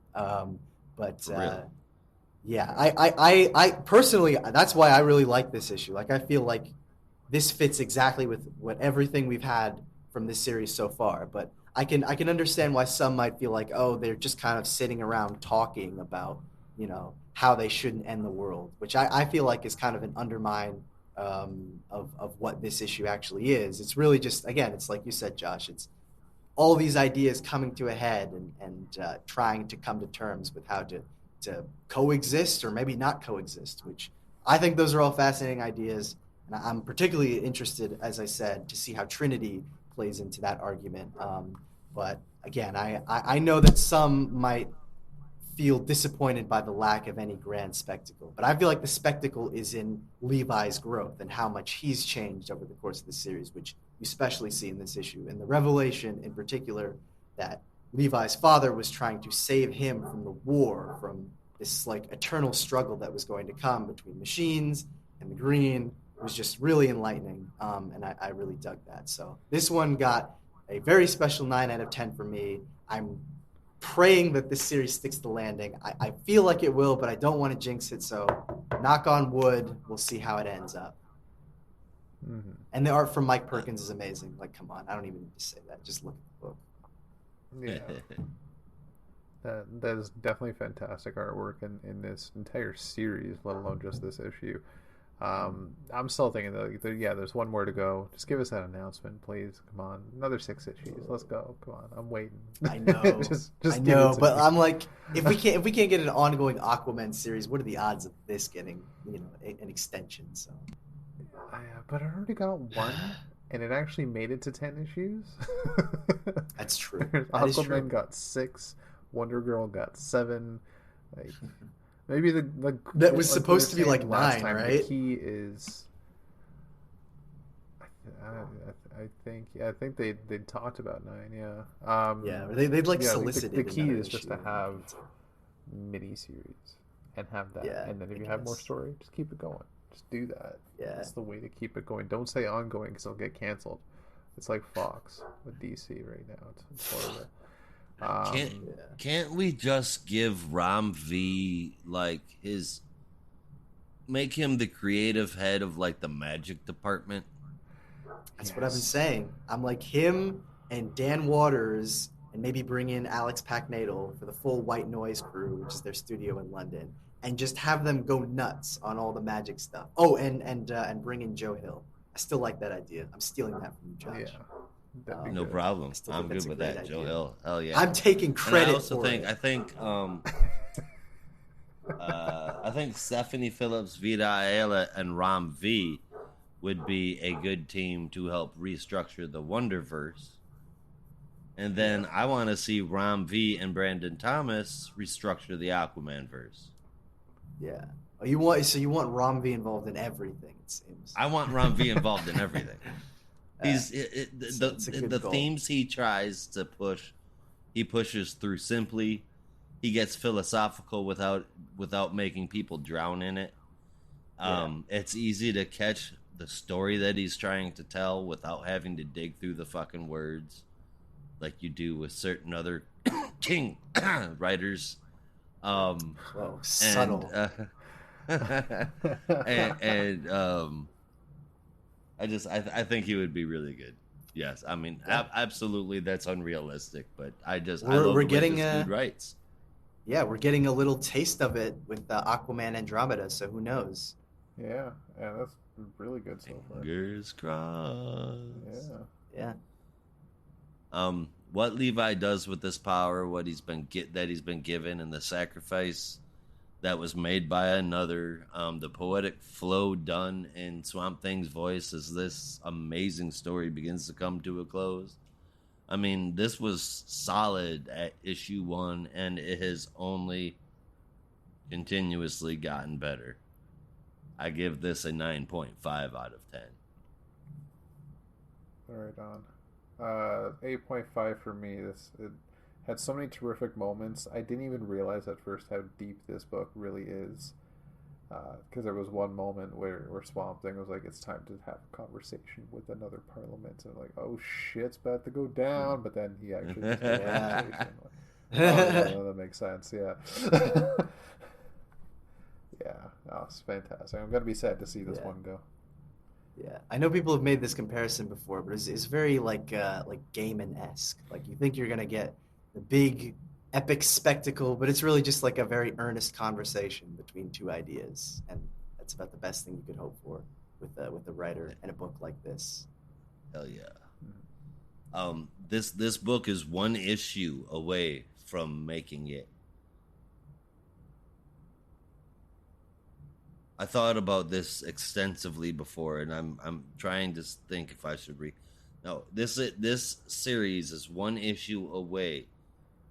Yeah, I personally, that's why I really like this issue. Like, I feel like this fits exactly with what everything we've had from this series so far. But I can understand why some might feel like, oh, they're just kind of sitting around talking about, how they shouldn't end the world, which I feel like is kind of an undermine of what this issue actually is. It's really just, again, it's like you said, Josh, it's all these ideas coming to a head and trying to come to terms with how to coexist or maybe not coexist, which I think those are all fascinating ideas. And I'm particularly interested, as I said, to see how Trinity plays into that argument. But again, I know that some might feel disappointed by the lack of any grand spectacle, but I feel like the spectacle is in Levi's growth and how much he's changed over the course of the series, which you especially see in this issue. And the revelation in particular that Levi's father was trying to save him from the war, from this like eternal struggle that was going to come between machines and the Green, was just really enlightening. And I really dug that. So this one got a very special 9 out of 10 for me. I'm praying that this series sticks the landing. I feel like it will, but I don't want to jinx it. So knock on wood, we'll see how it ends up. Mm-hmm. And the art from Mike Perkins is amazing. Like, come on, I don't even need to say that. Just look at the book. Yeah. That is definitely fantastic artwork in this entire series, let alone just this issue. I'm still thinking that yeah, there's one more to go. Just give us that announcement, please. Come on, another 6 issues. Let's go. Come on, I'm waiting. I know, just I give know, it to but me. I'm like, if we can't get an ongoing Aquaman series, what are the odds of this getting, an extension? So, But I already got one, and it actually made it to 10 issues. that's true. That is Aquaman true. got 6, Wonder Girl got 7. Like, maybe That was like we were supposed to be saying like last 9, time, the right? key is. I think they talked about 9. Yeah. Yeah, they'd like Yeah. Like solicited the key another is just to issue. have mini series and have that, Yeah, and then if I you have more guess. story, just keep it going. Just do that. Yeah. That's the way to keep it going. Don't say ongoing because it'll get canceled. It's like Fox with DC right now. It's horrible. Can't Yeah. can't we just give Ram V like his make him the creative head of like the magic department? That's what I've been Yes. saying. I'm like him and Dan Waters, and maybe bring in Alex Packnadel for the full White Noise crew, which is their studio in London, and just have them go nuts on all the magic stuff. Oh, and bring in Joe Hill. I still like that idea. I'm stealing that from you, Josh. Yeah. That'd be No good. problem. I still I'm think that's good a with great that. Joe idea. Hill. Hell yeah. I'm taking And credit I also for think it. I think Stephanie Phillips, Vita Ayala, and Ram V would be a good team to help restructure the Wonderverse. And then I want to see Ram V and Brandon Thomas restructure the Aquaman verse. Yeah. Oh, you want Romvi involved in everything? It seems. I want Ram V involved in everything. He's it's a good the goal. themes he tries to push, he pushes through simply. He gets philosophical without making people drown in it. It's easy to catch the story that he's trying to tell without having to dig through the fucking words like you do with certain other king writers. Whoa, subtle. And I think he would be really good. Yes, I mean absolutely that's unrealistic, but I love We're the way getting this dude writes. Yeah, we're getting a little taste of it with Aquaman Andromeda. So who knows? Yeah, that's really good so far. Fingers crossed. Yeah. Yeah. What Levi does with this power, what he's been given, and the sacrifice that was made by another, the poetic flow done in Swamp Thing's voice as this amazing story begins to come to a close. I mean, this was solid at issue 1, and it has only continuously gotten better. I give this a 9.5 out of 10. All right, on. 8.5 for me. It had so many terrific moments. I didn't even realize at first how deep this book really is. Because there was one moment where Swamp Thing was like, it's time to have a conversation with another parliament. And like, oh shit, it's about to go down. But then he actually just had a conversation. Like, oh, yeah, that makes sense. Yeah. Yeah. Oh, it's fantastic. I'm going to be sad to see this one go. Yeah, I know people have made this comparison before, but it's very like Gaiman-esque. Like you think you're gonna get the big epic spectacle, but it's really just like a very earnest conversation between two ideas, and that's about the best thing you could hope for with a writer and a book like this. Hell yeah. This book is one issue away from making it. I thought about this extensively before, and I'm trying to think if I should read. No, this series is one issue away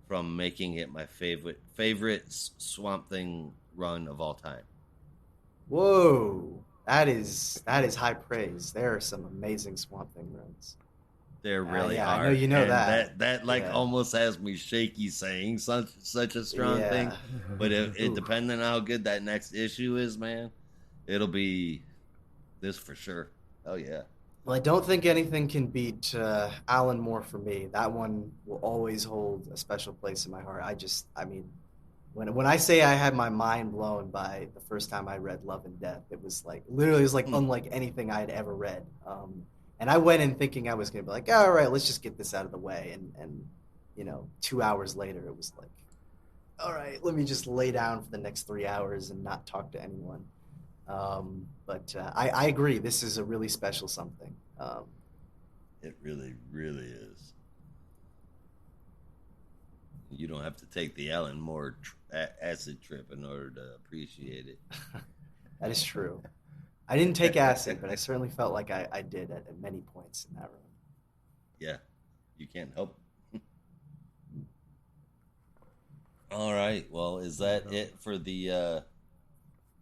from making it my favorite Swamp Thing run of all time. Whoa, that is high praise. There are some amazing Swamp Thing runs. There really yeah, are. I know you know and that. That like almost has me shaky saying such a strong thing. But it depending on how good that next issue is, man, it'll be this for sure. Oh yeah. Well, I don't think anything can beat Alan Moore for me. That one will always hold a special place in my heart. I mean, when I say I had my mind blown by the first time I read Love and Death, it was like unlike anything I had ever read. And I went in thinking I was going to be like, all right, let's just get this out of the way. And 2 hours later, it was like, all right, let me just lay down for the next 3 hours and not talk to anyone. But I agree. This is a really special something. It really, really is. You don't have to take the Alan Moore acid trip in order to appreciate it. That is true. I didn't take acid, but I certainly felt like I did at many points in that room. Yeah, you can't help. All right. Well, is that it for the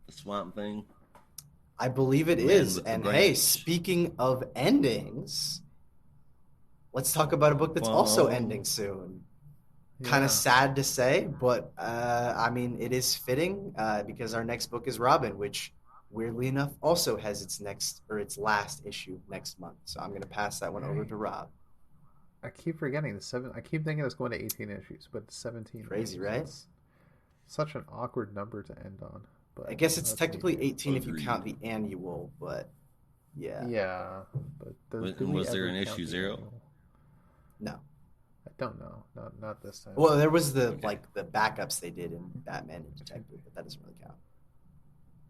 Swamp Thing? I believe it Man is. with the And hey, branch. speaking of endings, let's talk about a book that's also Bum. ending soon. Yeah. Kind of sad to say, but I mean, it is fitting because our next book is Robin, which weirdly enough also has its last issue next month. So I'm going to pass that one over to Rob. I keep forgetting I keep thinking it's going to 18 issues, but it's 17. Crazy, issues. right? It's such an awkward number to end on. But I guess it's that's technically me. 18 if you Agreed. count the annual, but yeah. Yeah, but Was there an issue 0? No. I don't know. Not this time. Well, there was the Okay. the backups they did in Batman and Detective, but that doesn't really count.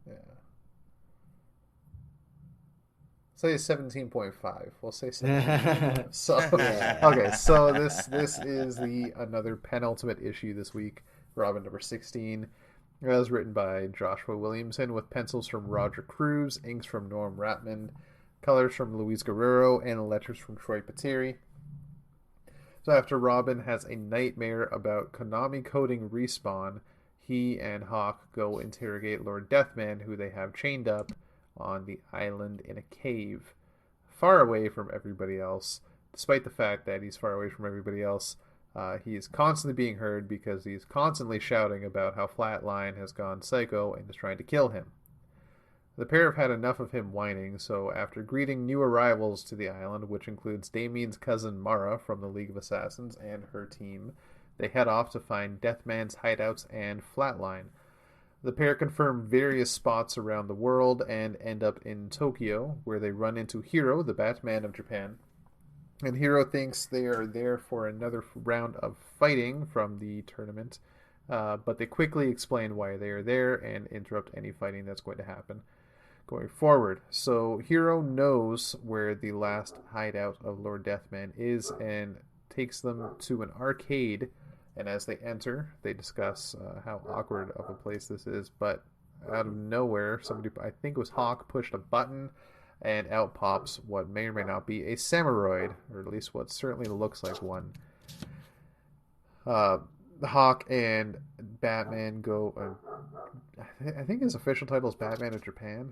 Yeah. Say 17.5. We'll say 17. So Yeah. okay, so this is the another penultimate issue this week, Robin number 16. It was written by Joshua Williamson with pencils from Roger Cruz, inks from Norm Ratman, colors from Luis Guerrero, and letters from Troy Pateri. So after Robin has a nightmare about Konami coding Respawn, he and Hawk go interrogate Lord Deathman, who they have chained up on the island in a cave, far away from everybody else. Despite the fact that he's far away from everybody else, he is constantly being heard because he's constantly shouting about how Flatline has gone psycho and is trying to kill him. The pair have had enough of him whining, so after greeting new arrivals to the island, which includes Damien's cousin Mara from the League of Assassins and her team, they head off to find Deathman's hideouts and Flatline. The pair confirm various spots around the world and end up in Tokyo, where they run into Hiro, the Batman of Japan. And Hiro thinks they are there for another round of fighting from the tournament, but they quickly explain why they are there and interrupt any fighting that's going to happen going forward. So Hiro knows where the last hideout of Lord Deathman is and takes them to an arcade. And as they enter, they discuss how awkward of a place this is. But out of nowhere, somebody, I think it was Hawk, pushed a button, and out pops what may or may not be a Samuroid, or at least what certainly looks like one. Hawk and Batman go. I think his official title is Batman of Japan.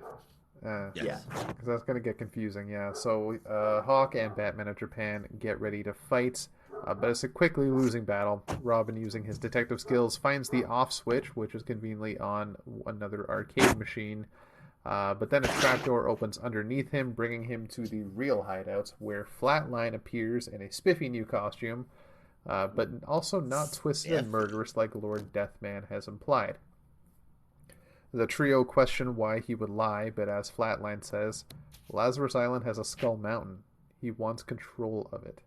Yes. Yeah. Because that's going to get confusing, yeah. So Hawk and Batman of Japan get ready to fight, but it's a quickly losing battle. Robin, using his detective skills, finds the off switch, which is conveniently on another arcade machine. But then a trapdoor opens underneath him, bringing him to the real hideout, where Flatline appears in a spiffy new costume, but also not twisted and murderous like Lord Deathman has implied. The trio question why he would lie, but as Flatline says, Lazarus Island has a skull mountain. He wants control of it.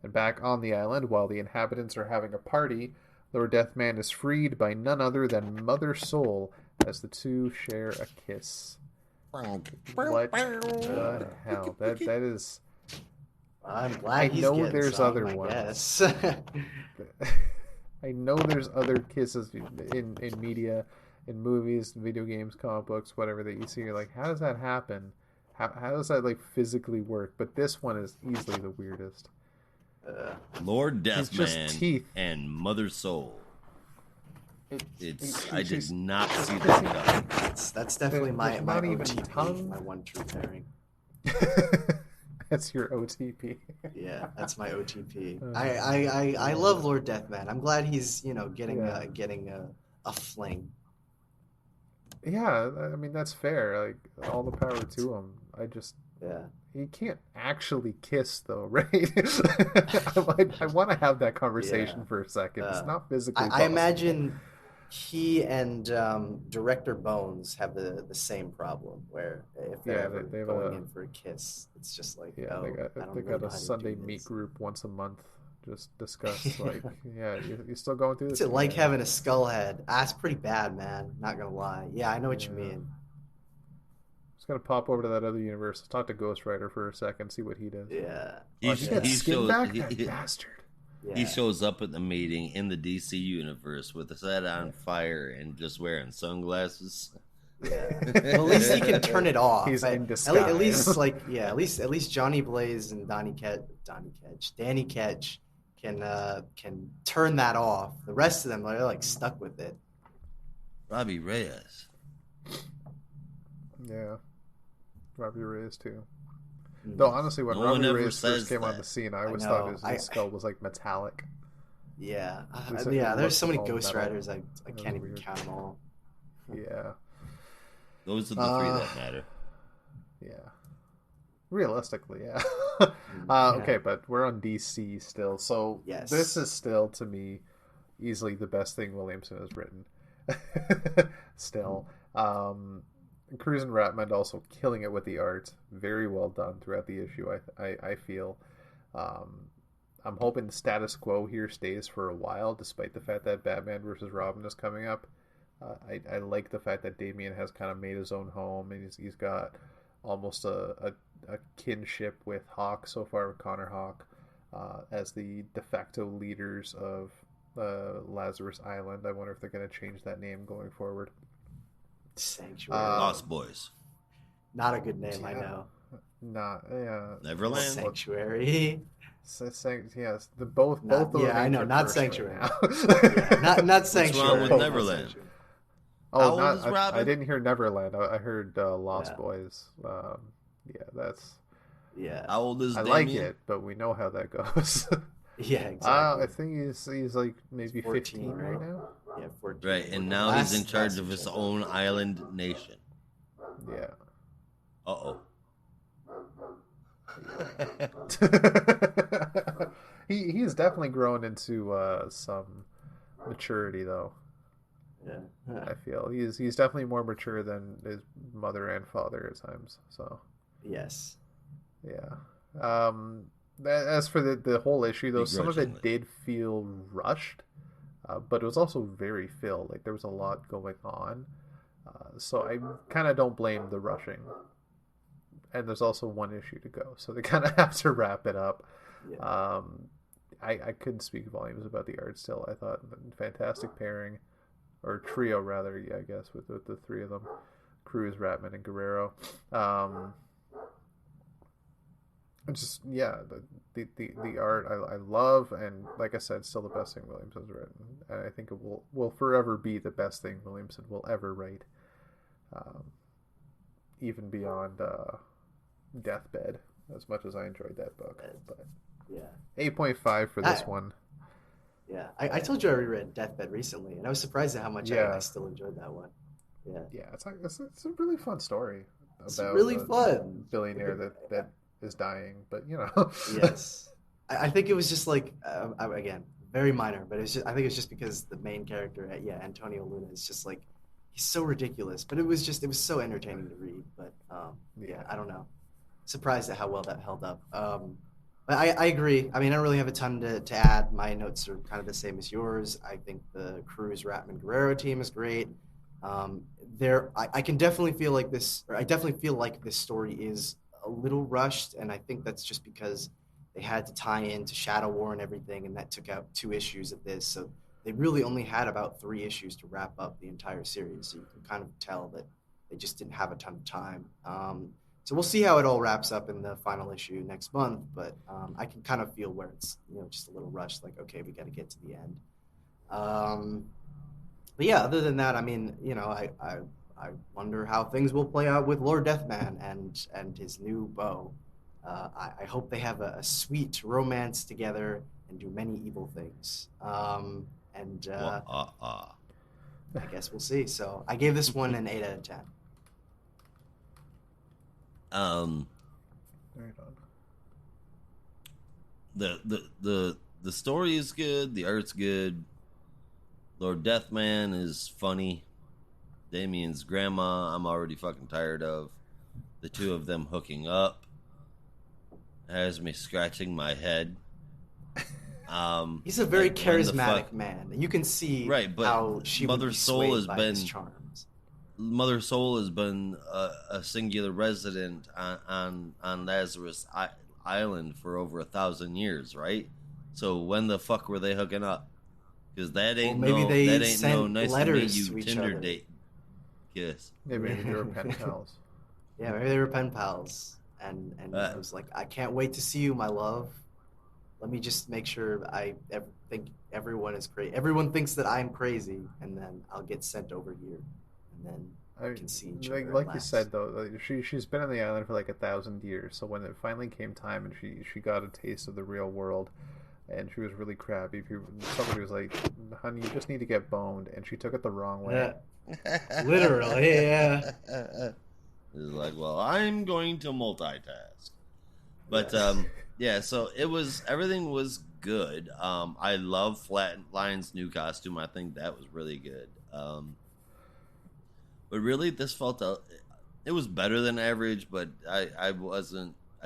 And back on the island, while the inhabitants are having a party, Lord Deathman is freed by none other than Mother Soul, as the two share a kiss. What the hell? That is... I'm glad I he's know getting there's some, other I ones. guess. I know there's other kisses in media, in movies, video games, comic books, whatever that you see. You're like, how does that happen? How does that like physically work? But this one is easily the weirdest. Lord It's just Deathman teeth. and Mother Soul. I did she's- not see that coming. That's definitely my There's my not even OTP, tongue. my one true pairing. That's your OTP. Yeah, that's my OTP. Uh, I love Lord Deathman. I'm glad he's getting Yeah. getting a fling. Yeah, I mean that's fair. Like all the power to him. Yeah. He can't actually kiss though, right? I want to have that conversation Yeah. for a second. It's not physically I possible. imagine he and Director Bones have the same problem where if they're Yeah, ever they have going a- in for a kiss, it's just like Yeah, oh, they I got don't they really got know a how to Sunday do meet this. group once a month. Just discuss like, yeah, you still going through What's this? it like Yeah. having a skull head? Ah, it's pretty bad, man. Not gonna lie. Yeah, I know what you Yeah. mean. gotta pop over to that other universe. Talk to Ghost Rider for a second, see what he does. Yeah. Oh, he got skin back? he, That he, bastard. Yeah. he shows up at the meeting in the DC universe with his head on fire and just wearing sunglasses. Yeah. Well, at least he can turn it off. He's in At disguise. least, like, yeah, at least Johnny Blaze and Danny Ketch can turn that off. The rest of them are like stuck with it. Robbie Reyes. Yeah. Robbie Reyes too. Though honestly, when No one Robbie ever Reyes first says came on that. the scene, I always I thought know. his skull was like metallic. Yeah, At least it yeah. There's looks so many all Ghost metal. Riders. I can't even weird. count them all. Yeah. Those are the three that matter. Yeah. Realistically, yeah. Yeah. Okay, but we're on DC still, so Yes. this is still to me easily the best thing Williamson has written. Still, Cruz and Ratman also killing it with the art. Very well done throughout the issue. I feel. I'm hoping the status quo here stays for a while, despite the fact that Batman versus Robin is coming up. I like the fact that Damian has kind of made his own home, and he's got almost a kinship with Hawk so far, with Connor Hawk, as the de facto leaders of Lazarus Island. I wonder if they're going to change that name going forward. Sanctuary. Lost Boys. Not a good name, I know. Not yeah. Neverland. Sanctuary. Yes, both of them. Yeah, I know. are Not cursed Sanctuary. right now. Not Sanctuary. wrong with Not Neverland? Sanctuary. Oh, How old not is I Robin? didn't hear Neverland. I heard Lost Yeah. Boys. Yeah, that's. Yeah. How old is I Damien? like it, but we know how that goes. Yeah, exactly. I think he's like maybe 14, 15 right now. Yeah, 14. Right, and now he's in charge of his own island nation. Yeah. Uh-oh. he has definitely grown into some maturity, though. Yeah. I feel he's definitely more mature than his mother and father at times. So Yes. yeah. As for the whole issue, though, some of it Begrudgingly. did feel rushed, but it was also very filled. Like there was a lot going on, so I kind of don't blame the rushing. And there's also one issue to go, so they kind of have to wrap it up. Yeah. I couldn't speak volumes about the art still. I thought fantastic pairing, or trio rather. Yeah, I guess with the three of them, Cruz, Ratman, and Guerrero. Just yeah, the art I love, and like I said, still the best thing Williamson's written, and I think it will forever be the best thing Williamson will ever write, even beyond Deathbed. As much as I enjoyed that book, but Yeah. 8.5 for this one. Yeah. I told you I reread Deathbed recently, and I was surprised at how much Yeah. I still enjoyed that one. Yeah. Yeah, it's a really fun story It's about really a fun. billionaire that is dying, but you know. Yes. I think it was just like again, very minor, but it's just I think it's just because the main character, Antonio Luna is just like he's so ridiculous, but it was so entertaining to read. But yeah, I don't know. Surprised at how well that held up. But I agree. I mean, I don't really have a ton to add. My notes are kind of the same as yours. I think the Cruz, Ratman, Guerrero team is great. I can definitely feel like this, or I definitely feel like this story is a little rushed, and I think that's just because they had to tie into Shadow War and everything, and that took out 2 issues of this. So they really only had about 3 issues to wrap up the entire series. So you can kind of tell that they just didn't have a ton of time. So we'll see how it all wraps up in the final issue next month. But I can kind of feel where it's just a little rushed. Like, okay, we got to get to the end. But yeah, other than that, I mean, I wonder how things will play out with Lord Deathman and his new beau. I hope they have a sweet romance together and do many evil things. I guess we'll see. So I gave this one an 8 out of 10. Right on. The story is good, the art's good. Lord Deathman is funny. Damien's grandma, I'm already fucking tired of. The two of them hooking up has me scratching my head. He's a very like, when the charismatic fuck- man. You can see Right, but how she would Mother be Soul swayed has by been his charms. Mother Soul has been a singular resident on Lazarus Island for over 1,000 years, right? So when the fuck were they hooking up? Because that Well, ain't maybe they no sent nice to meet letters you to each Tinder other. date kiss. Yeah, maybe they were pen pals. Yeah, maybe they were pen pals, and Uh, it was like, I can't wait to see you, my love. Let me just make sure think everyone is crazy. Everyone thinks that I'm crazy, and then I'll get sent over here, and then we can see each other. Like at you last. said though, like, she's been on the island for like 1,000 years. So when it finally came time and she got a taste of the real world, and she was really crappy. Somebody was like, "Honey, you just need to get boned," and she took it the wrong way. Literally, yeah. It's like, well, I'm going to multitask. But Yes. yeah, so everything was good. I love Flatlion's new costume. I think that was really good. But really, this it was better than average. But I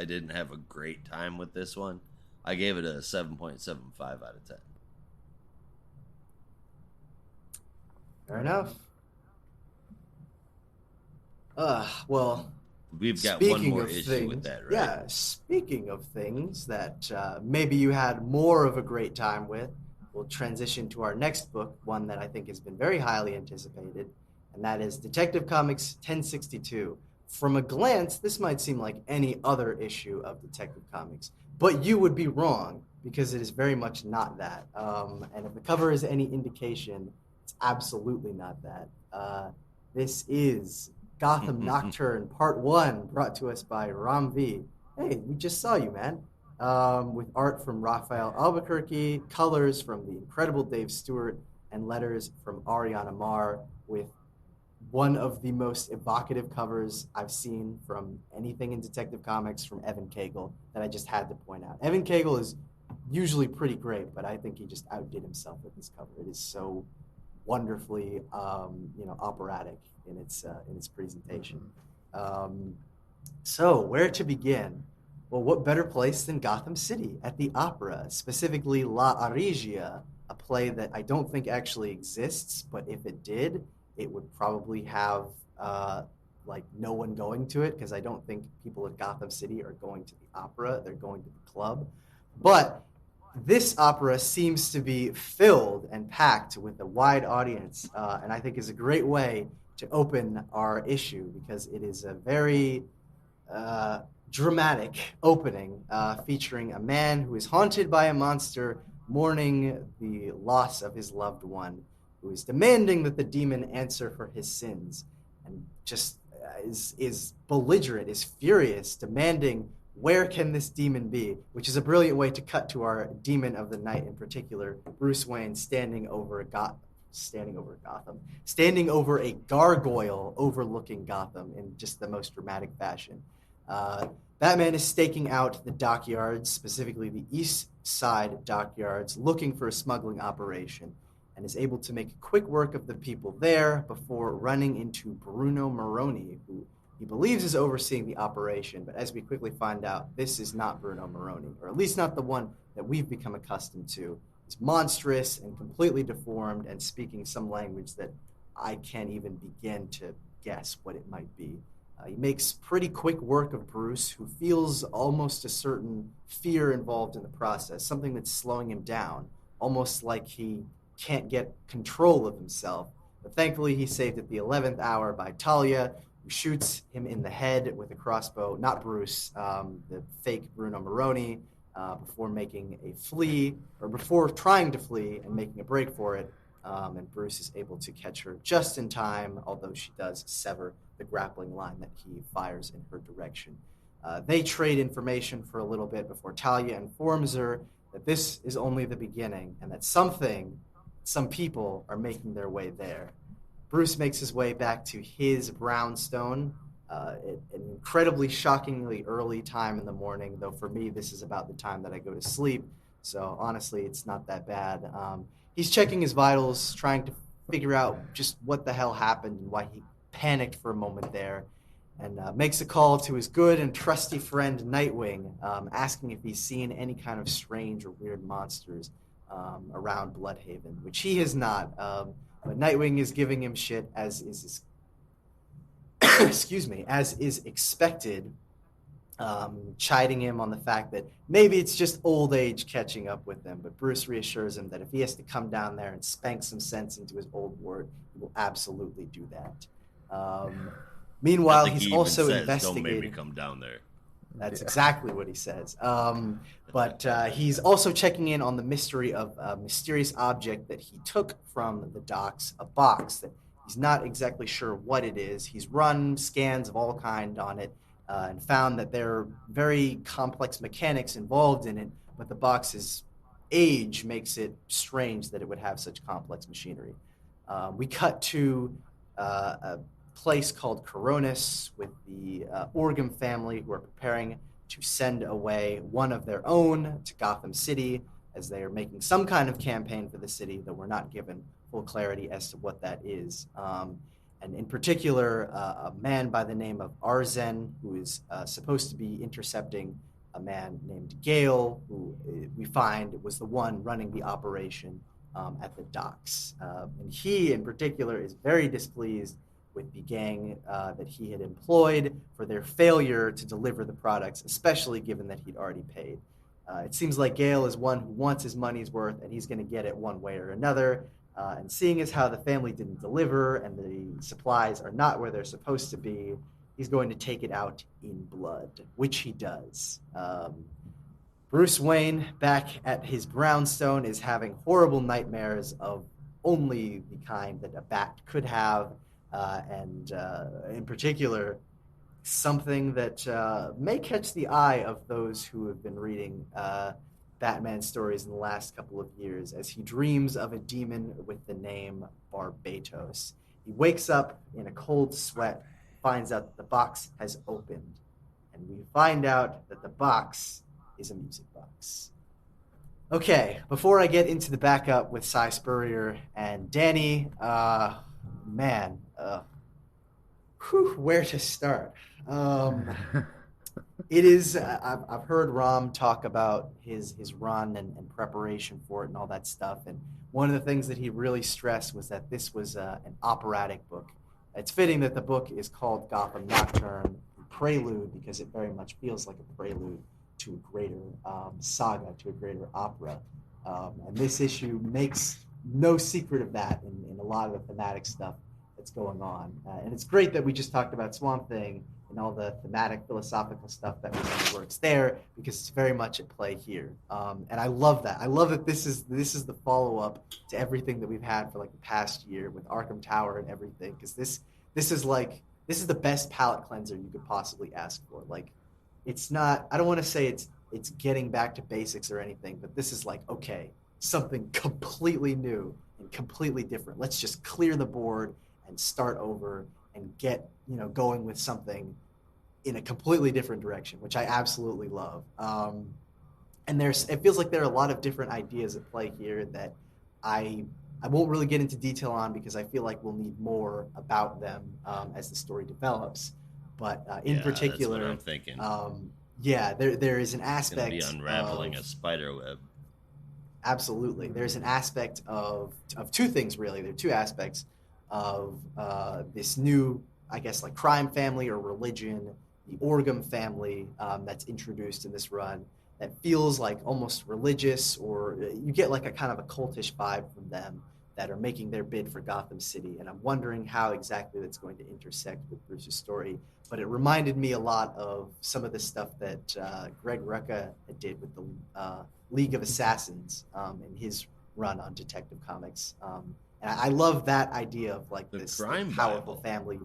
didn't have a great time with this one. I gave it a 7.75 out of 10. Fair enough. Well, We've got one speaking more of issue things, with that, right? yeah, speaking of things that maybe you had more of a great time with, we'll transition to our next book, one that I think has been very highly anticipated, and that is Detective Comics 1062. From a glance, this might seem like any other issue of Detective Comics, but you would be wrong because it is very much not that. And if the cover is any indication, it's absolutely not that. This is Gotham Nocturne Part 1, brought to us by Ram V. Hey, we just saw you, man. With art from Raphael Albuquerque, colors from the incredible Dave Stewart, and letters from Ariana Marr, with one of the most evocative covers I've seen from anything in Detective Comics from Evan Cagle that I just had to point out. Evan Cagle is usually pretty great, but I think he just outdid himself with this cover. It is so wonderfully, operatic in its presentation. So where to begin? Well, what better place than Gotham City at the Opera, specifically La Arigia, a play that I don't think actually exists, but if it did, it would probably have no one going to it, because I don't think people at Gotham City are going to the opera. They're going to the club. But this opera seems to be filled and packed with a wide audience, and I think is a great way to open our issue, because it is a very dramatic opening featuring a man who is haunted by a monster, mourning the loss of his loved one, who is demanding that the demon answer for his sins, and just is belligerent, is furious, demanding, where can this demon be? Which is a brilliant way to cut to our demon of the night, in particular, Bruce Wayne standing over a gargoyle overlooking Gotham in just the most dramatic fashion. Batman is staking out the dockyards, specifically the east side dockyards, looking for a smuggling operation, and is able to make quick work of the people there before running into Bruno Maroni, who he believes is overseeing the operation. But as we quickly find out, this is not Bruno Maroni, or at least not the one that we've become accustomed to. He's monstrous and completely deformed, and speaking some language that I can't even begin to guess what it might be. He makes pretty quick work of Bruce, who feels almost a certain fear involved in the process, something that's slowing him down, almost like he can't get control of himself. But thankfully, he's saved at the 11th hour by Talia, who shoots him in the head with a crossbow. Not Bruce, the fake Bruno Maroni, before trying to flee and making a break for it. And Bruce is able to catch her just in time, although she does sever the grappling line that he fires in her direction. They trade information for a little bit before Talia informs her that this is only the beginning, and that some people are making their way there. Bruce makes his way back to his brownstone at an incredibly shockingly early time in the morning, though for me this is about the time that I go to sleep, so honestly it's not that bad. He's checking his vitals, trying to figure out just what the hell happened and why he panicked for a moment there, and makes a call to his good and trusty friend Nightwing, asking if he's seen any kind of strange or weird monsters around Bloodhaven, which he has not. But Nightwing is giving him shit, as is his excuse me, as is expected, chiding him on the fact that maybe it's just old age catching up with him. But Bruce reassures him that if he has to come down there and spank some sense into his old ward, he will absolutely do that. I Meanwhile, think he's he even also says, investigating. "Don't make me come down there." That's exactly what he says. But he's also checking in on the mystery of a mysterious object that he took from the docks, a box that he's not exactly sure what it is. He's run scans of all kind on it and found that there are very complex mechanics involved in it, but the box's age makes it strange that it would have such complex machinery. We cut to a place called Coronis with the Orgum family who are preparing to send away one of their own to Gotham City as they are making some kind of campaign for the city, though we're not given full clarity as to what that is. And in particular, a man by the name of Arzen, who is supposed to be intercepting a man named Gale, who we find was the one running the operation at the docks. And he, in particular, is very displeased with the gang that he had employed for their failure to deliver the products, especially given that he'd already paid. It seems like Gale is one who wants his money's worth, and he's going to get it one way or another. And seeing as how the family didn't deliver and the supplies are not where they're supposed to be, he's going to take it out in blood, which he does. Bruce Wayne, back at his brownstone, is having horrible nightmares of only the kind that a bat could have, and in particular, something that may catch the eye of those who have been reading Batman stories in the last couple of years, as he dreams of a demon with the name Barbatos. He wakes up in a cold sweat, finds out that the box has opened, and we find out that the box is a music box. Okay, before I get into the backup with Cy Spurrier and Danny, where to start? It is. I've heard Ram talk about his run and preparation for it and all that stuff. And one of the things that he really stressed was that this was an operatic book. It's fitting that the book is called Gotham Nocturne Prelude, because it very much feels like a prelude to a greater saga, to a greater opera. And this issue makes no secret of that in a lot of the thematic stuff that's going on. And it's great that we just talked about Swamp Thing and all the thematic philosophical stuff that was in the works there, because it's very much at play here. And I love that. I love that this is the follow-up to everything that we've had for like the past year with Arkham Tower and everything, because this is the best palate cleanser you could possibly ask for. Like, it's not, I don't want to say it's getting back to basics or anything, but this is like, okay, something completely new and completely different. Let's just clear the board and start over and get, going with something in a completely different direction, which I absolutely love. And it feels like there are a lot of different ideas at play here that I won't really get into detail on, because I feel like we'll need more about them as the story develops. But in particular, that's what I'm thinking. There is an aspect. It's going to be unraveling a spider web. Absolutely, there's an aspect of two things really. There are two aspects of this new, I guess, like crime family or religion, the Orgum family that's introduced in this run, that feels like almost religious, or you get like a kind of a cultish vibe from them, that are making their bid for Gotham City. And I'm wondering how exactly that's going to intersect with Bruce's story. But it reminded me a lot of some of the stuff that Greg Rucka did with the League of Assassins in his run on Detective Comics. And I love that idea of like this powerful family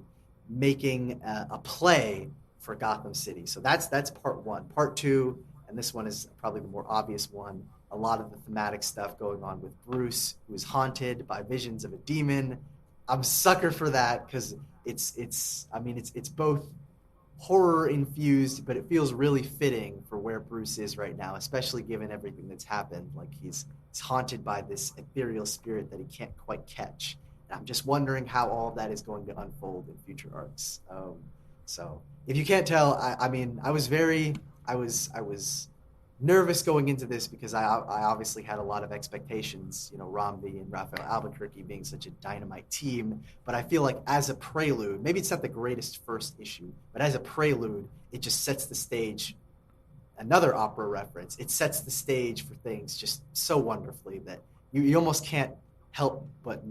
making a play for Gotham City. So that's part one. Part two, and this one is probably the more obvious one, a lot of the thematic stuff going on with Bruce, who is haunted by visions of a demon. I'm a sucker for that, because it's both horror infused, but it feels really fitting for where Bruce is right now, especially given everything that's happened. Like he's haunted by this ethereal spirit that he can't quite catch. And I'm just wondering how all of that is going to unfold in future arcs. So if you can't tell, I was nervous going into this because I obviously had a lot of expectations, Romney and Raphael Albuquerque being such a dynamite team. But I feel like as a prelude, maybe it's not the greatest first issue, but as a prelude, it just sets the stage. Another opera reference. It sets the stage for things just so wonderfully that you almost can't help but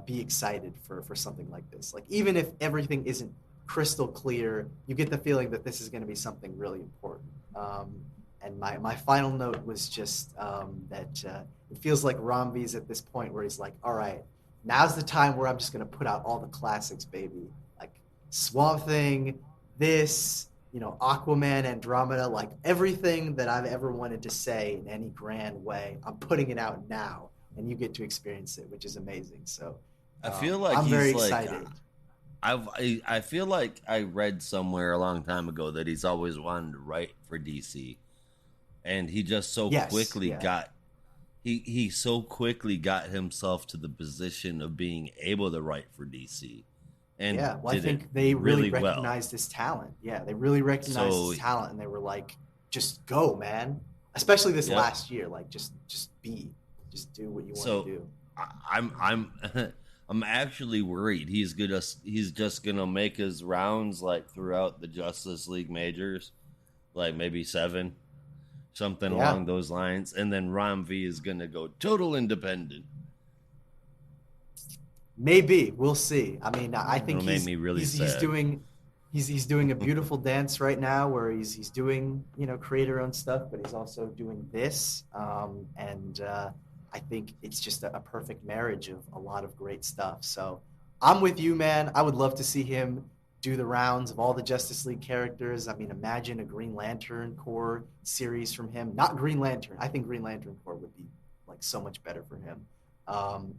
be excited for something like this. Like even if everything isn't crystal clear, you get the feeling that this is going to be something really important. And my final note was just that it feels like Romvi's at this point where he's like, all right, now's the time where I'm just going to put out all the classics, baby. Like Swamp Thing, this, Aquaman, Andromeda, like everything that I've ever wanted to say in any grand way, I'm putting it out now, and you get to experience it, which is amazing. So I feel like I'm he's very like, excited. I feel like I read somewhere a long time ago that he's always wanted to write for DC, and he just so Yes, quickly yeah. got he so quickly got himself to the position of being able to write for DC, and Yeah, well, I did think it they really well. recognized his talent. Yeah, they really recognized So- his talent, and they were like, "Just go, man!" Especially this Yep. last year, like just do what you want So to do. I'm I'm actually worried he's just gonna make his rounds like throughout the Justice League majors, like maybe 7, something Yeah. along those lines, and then Rom V is gonna go total independent. Maybe we'll see. I mean, I think It'll make me really he's sad. doing a beautiful dance right now, where he's doing creator owned stuff, but he's also doing this, and I think it's just a perfect marriage of a lot of great stuff. So I'm with you, man. I would love to see him do the rounds of all the Justice League characters. I mean, imagine a Green Lantern Corps series from him. Not Green Lantern. I think Green Lantern Corps would be like so much better for him.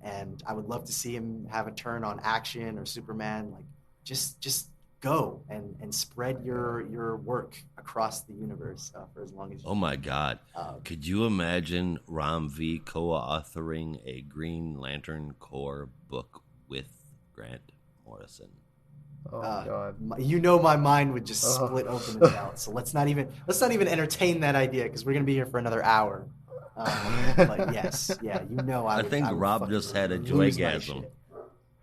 And I would love to see him have a turn on Action or Superman. Like, just go and spread your work across the universe for as long as you Oh my God! can. Could you imagine Rom V co-authoring a Green Lantern Corps book with Grant Morrison? Oh God. My mind would just split open and melt. So let's not even entertain that idea because we're gonna be here for another hour. But yes, yeah, I think Rob just had a joygasm.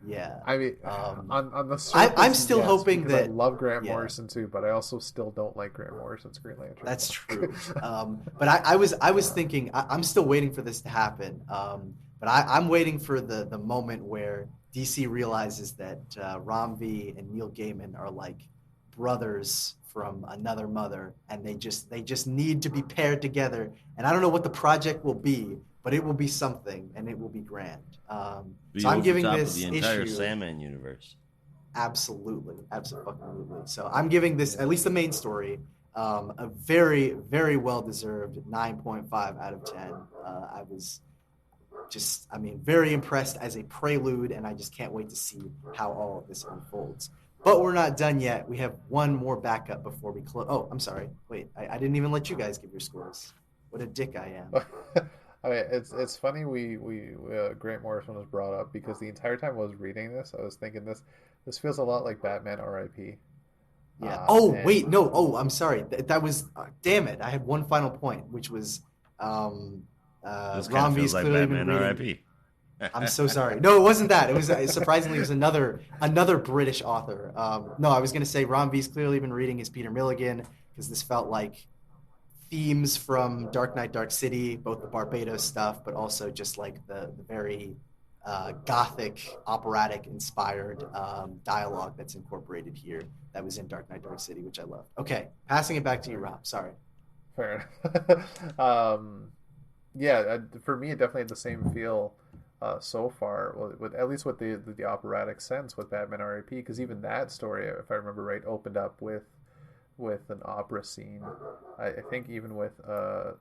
Yeah, I mean, Um, on the surface, I'm still yes, hoping because I that- love Grant yeah. Morrison too, but I also still don't like Grant Morrison's Green Lantern. That's true. But I was thinking I'm still waiting for this to happen. But I'm waiting for the moment where DC realizes that Ram V and Neil Gaiman are like brothers from another mother, and they just need to be paired together. And I don't know what the project will be, but it will be something, and it will be grand. Be So I'm over giving top this of the entire issue Sandman universe. absolutely. So I'm giving this, at least the main story, a very, very well-deserved 9.5 out of 10. I was very impressed as a prelude, and I just can't wait to see how all of this unfolds. But we're not done yet. We have one more backup before we close. Oh, I'm sorry. Wait, I didn't even let you guys give your scores. What a dick I am. I mean, it's funny we Grant Morrison was brought up because the entire time I was reading this, I was thinking this feels a lot like Batman R.I.P. Yeah. And- Wait, no. Oh, I'm sorry. That was damn it. I had one final point, which was This kind of Ram V's feels like clearly Batman been reading. R.I.P. I'm so sorry. No, it wasn't that. It was surprisingly it was another British author. No, I was going to say Ram V's clearly been reading his Peter Milligan because this felt like themes from Dark Knight, Dark City, both the Barbados stuff, but also just like the very gothic, operatic inspired dialogue that's incorporated here that was in Dark Knight, Dark City, which I love. Okay, passing it back to you, Rob. Sorry. Fair enough. Yeah, for me, it definitely had the same feel so far, with at least with the operatic sense with Batman R.I.P. Because even that story, if I remember right, opened up with an opera scene. I think even with a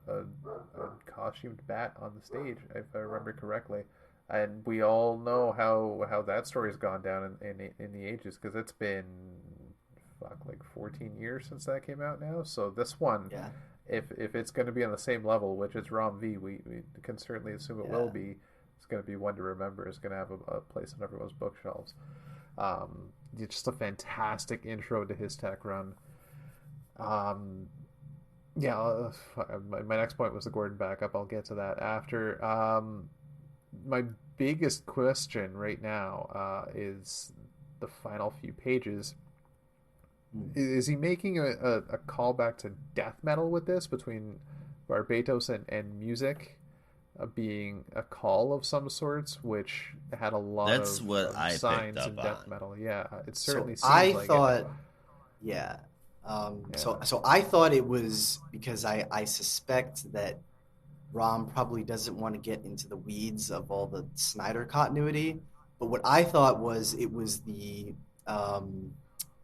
costumed bat on the stage, if I remember correctly. And we all know how that story's gone down in the ages because it's been like 14 years since that came out now. So this one, Yeah. if it's going to be on the same level, which is Rom V, we can certainly assume it will be. It's going to be one to remember. It's going to have a place on everyone's bookshelves. It's just a fantastic intro to his tech run. Yeah, my next point was the Gordon backup. I'll get to that after. My biggest question right now is the final few pages. Is he making a callback to death metal with this, between Barbatos and music being a call of some sorts, which had a lot That's of, what I picked signs up in death on. metal? Yeah, it So certainly seems I like thought, it. yeah. Yeah. So I thought it was because I suspect that Rom probably doesn't want to get into the weeds of all the Snyder continuity. But what I thought was it was the um,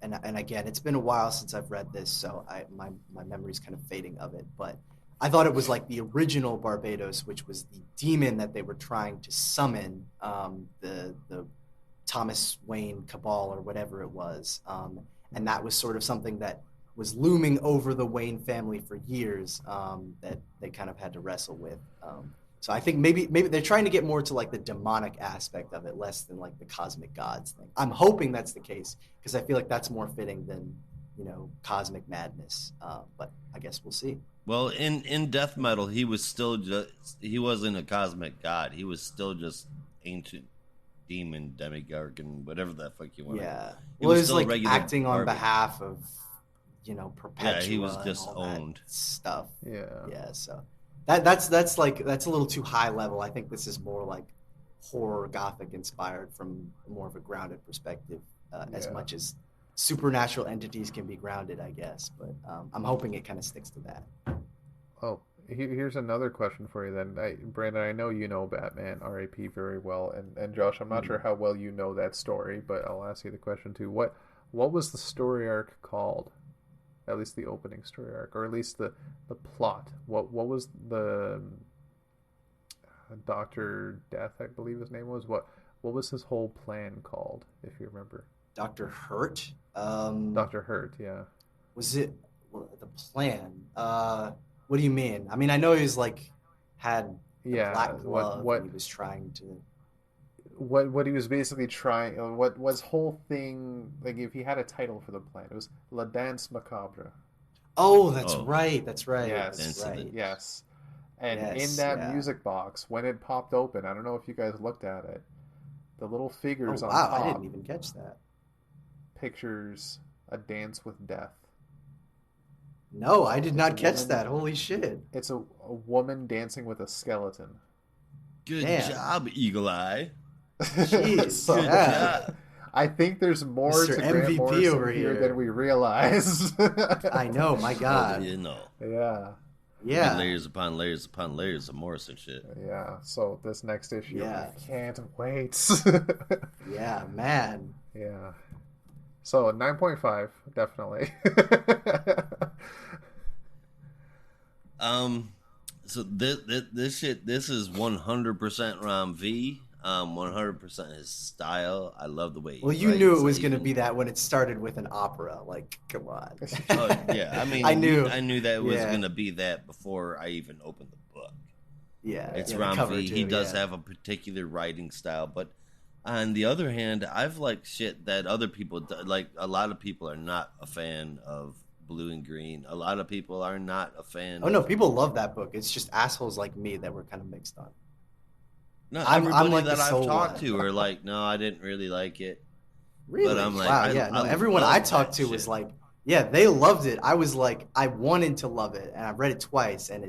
and again, it's been a while since I've read this, so my memory's kind of fading of it. But I thought it was like the original Barbados, which was the demon that they were trying to summon, the Thomas Wayne Cabal or whatever it was, and that was sort of something that was looming over the Wayne family for years, that they kind of had to wrestle with. So I think maybe they're trying to get more to like the demonic aspect of it, less than like the cosmic gods thing. I'm hoping that's the case because I feel like that's more fitting than cosmic madness. But I guess we'll see. Well, in death metal, he was still just, he wasn't a cosmic god. He was still just ancient demon, demigorgon, whatever the fuck you want. Yeah. He Well, it was was still like regular acting on garbage. behalf of Yeah, he was Perpetua and just all owned. that stuff. Yeah. Yeah, so that's like that's a little too high level. I think this is more like horror gothic inspired from more of a grounded perspective, as Yeah. much as supernatural entities can be grounded, I guess. But I'm hoping it kind of sticks to that. Oh, here's another question for you then. Brandon, I know you know Batman, R.A.P. very well, and Josh, I'm not sure how well you know that story, but I'll ask you the question too. What was the story arc called? At least the opening story arc, or at least the plot. What was the Doctor Death, I believe his name was. What was his whole plan called, if you remember? Dr. Hurt, Doctor Hurt, yeah. was it the plan? What do you mean? I mean, I know he was like had the Yeah, black what glove what and he was trying to. what he was basically trying, what was whole thing, like, if he had a title for the plan, it was La Danse Macabre. Oh, that's Oh, right. That's right. Yes, That's right. yes. And in Yes, that yeah. music box, when it popped open, I don't know if you guys looked at it, the little Oh figures on wow, I didn't top even catch that. pictures a dance with death. No, I did It's a not catch woman. that. Holy shit. It's a woman dancing with a skeleton. Good Damn. job, Eagle Eye. Jeez, So, Good yeah. job. I think there's more Mr. to Grant MVP Morrison over here here. than we realize. I know, my Oh, God. you know. Yeah, Be Yeah. layers upon layers upon layers of Morrison shit. yeah. So this next issue, Yeah. I can't wait. Yeah, man. Yeah. So 9.5, definitely. So this shit, this is 100% Rom V. 100% his style. I love the way he Well, you writes. knew it was I going to even- be that when it started with an opera. Like, come on. Oh, yeah, I mean, I knew. I knew that it was Yeah. gonna be that before I even opened the book. Yeah. It's yeah, the Rom cover V. too, He does yeah. have a particular writing style, but on the other hand, I've liked shit that other people like. A lot of people are not a fan of Blue and Green. A lot of people are not a fan. Oh no, of, people love that book. It's just assholes like me that were kind of mixed on. not I'm everybody like that the I've sole talked one. to are like, no, I didn't really like it. Really? I'm like, wow. I- Yeah. No. I Everyone love I that talked to was shit. like, yeah, they loved it. I was like, I wanted to love it, and I read it twice, and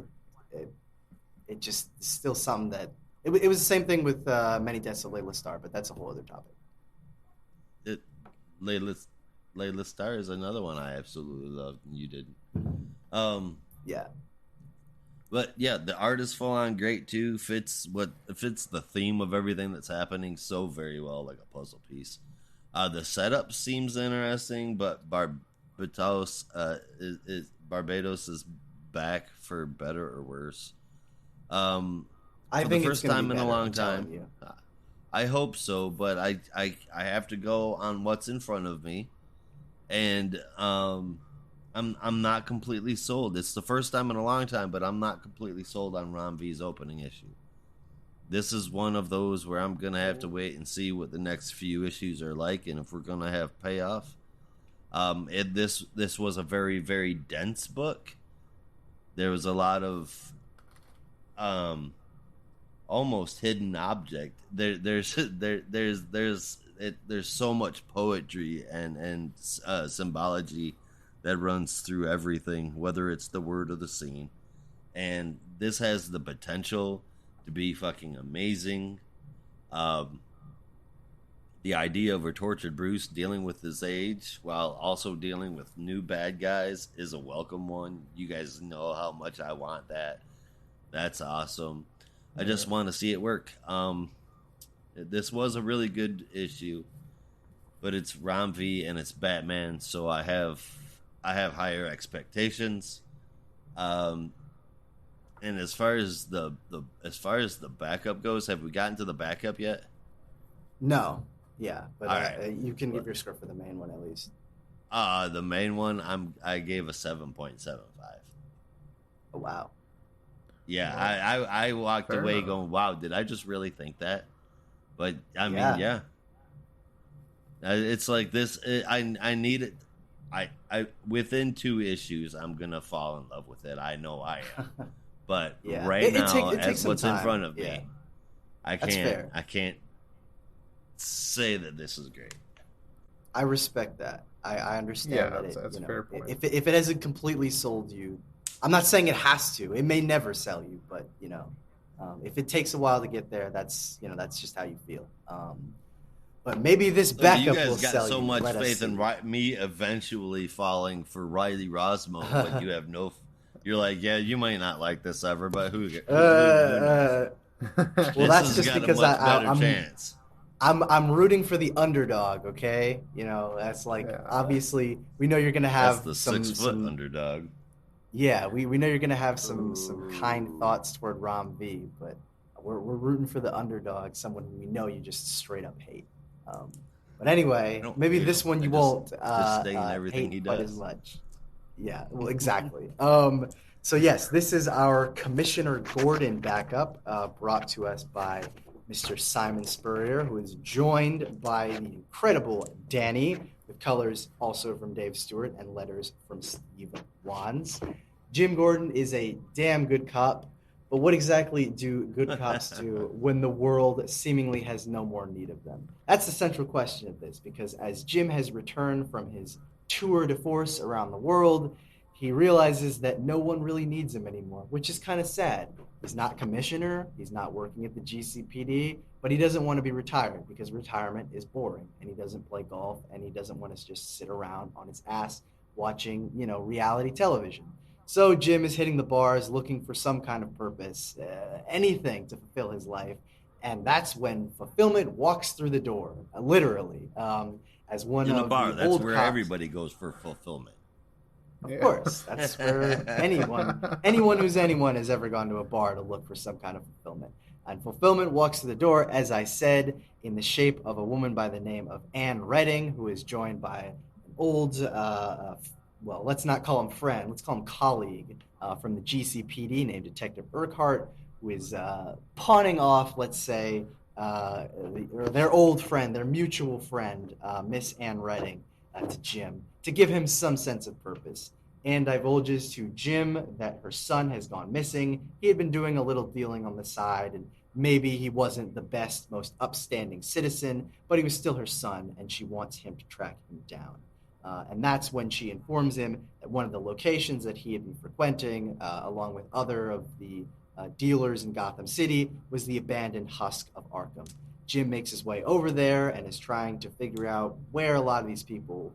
it just is still something that it was the same thing with Many Deaths of Layla Starr, but that's a whole other topic. It, Layla Starr is another one I absolutely loved, and you didn't. Yeah. But yeah, the art is full on great too. Fits the theme of everything that's happening so very well, like a puzzle piece. The setup seems interesting, but Barbados is back for better or worse. I For think the it's first gonna be time in a better, long I'm telling time. you. I hope so, but I have to go on what's in front of me, and I'm not completely sold. It's the first time in a long time, but I'm not completely sold on Ron V's opening issue. This is one of those where I'm gonna have to wait and see what the next few issues are like, and if we're gonna have payoff. This was a very, very dense book, there was a lot of almost hidden object. There's so much poetry and symbology that runs through everything, whether it's the word or the scene. And this has the potential to be fucking amazing. The idea of a tortured Bruce dealing with his age while also dealing with new bad guys is a welcome one. You guys know how much I want that. That's awesome. I just want to see it work. This was a really good issue, but it's Ram V and it's Batman, so I have higher expectations. And as far as the backup goes, have we gotten to the backup yet? No. Yeah, but right. You can give your score for the main one at least. The main one I gave a 7.75. Oh, wow. Yeah, I walked Fair away enough. going, wow, did I just really think that? But I mean, yeah. It's like this. I need it. I within 2 issues, I'm gonna fall in love with it. I know I am. But Yeah. right now, it takes as some what's in time. front of Yeah. me, I That's fair. can't say that this is great. I respect that. I understand Yeah, that. that's a fair point. If it hasn't completely sold you, I'm not saying it has to. It may never sell you, but if it takes a while to get there, that's just how you feel. But maybe this So backup you will guys got sell so you. much Let us faith in see. me eventually falling for Riley Rosmo, but you have no. You're like, yeah, you might not like this ever, but who knows? Well, This that's has just got because a much better I'm chance. I'm rooting for the underdog. Okay, that's like Yeah. obviously we know you're gonna That's have the some 6-foot underdog. Yeah, we know you're gonna have some kind thoughts toward Rom V, but we're rooting for the underdog, someone who we know you just straight up hate. But I anyway, don't maybe hate this him. one I you just won't disdain everything hate he quite as does. much. Yeah, well, exactly. So yes, this is our Commissioner Gordon backup, brought to us by Mr. Simon Spurrier, who is joined by the incredible Danny, with colors also from Dave Stewart and letters from Steve Wands. Jim Gordon is a damn good cop, but what exactly do good cops do when the world seemingly has no more need of them? That's the central question of this, because as Jim has returned from his tour de force around the world, he realizes that no one really needs him anymore, which is kind of sad. He's not commissioner, he's not working at the GCPD, but he doesn't want to be retired because retirement is boring, and he doesn't play golf, and he doesn't want to just sit around on his ass watching, reality television. So Jim is hitting the bars looking for some kind of purpose, anything to fulfill his life. And that's when fulfillment walks through the door, literally, as one In a of bar, the that's old where cops. everybody goes for fulfillment. Of course, that's where anyone who's anyone has ever gone to a bar to look for some kind of fulfillment. And fulfillment walks through the door, as I said, in the shape of a woman by the name of Anne Redding, who is joined by an old, well, let's not call him friend, let's call him colleague from the GCPD named Detective Urquhart, who is pawning off, let's say, their old friend, their mutual friend, Miss Anne Redding, to Jim, to give him some sense of purpose. Anne divulges to Jim that her son has gone missing. He had been doing a little dealing on the side, and maybe he wasn't the best, most upstanding citizen, but he was still her son, and she wants him to track him down. And that's when she informs him that one of the locations that he had been frequenting, along with other of the dealers in Gotham City, was the abandoned husk of Arkham. Jim makes his way over there and is trying to figure out where a lot of these people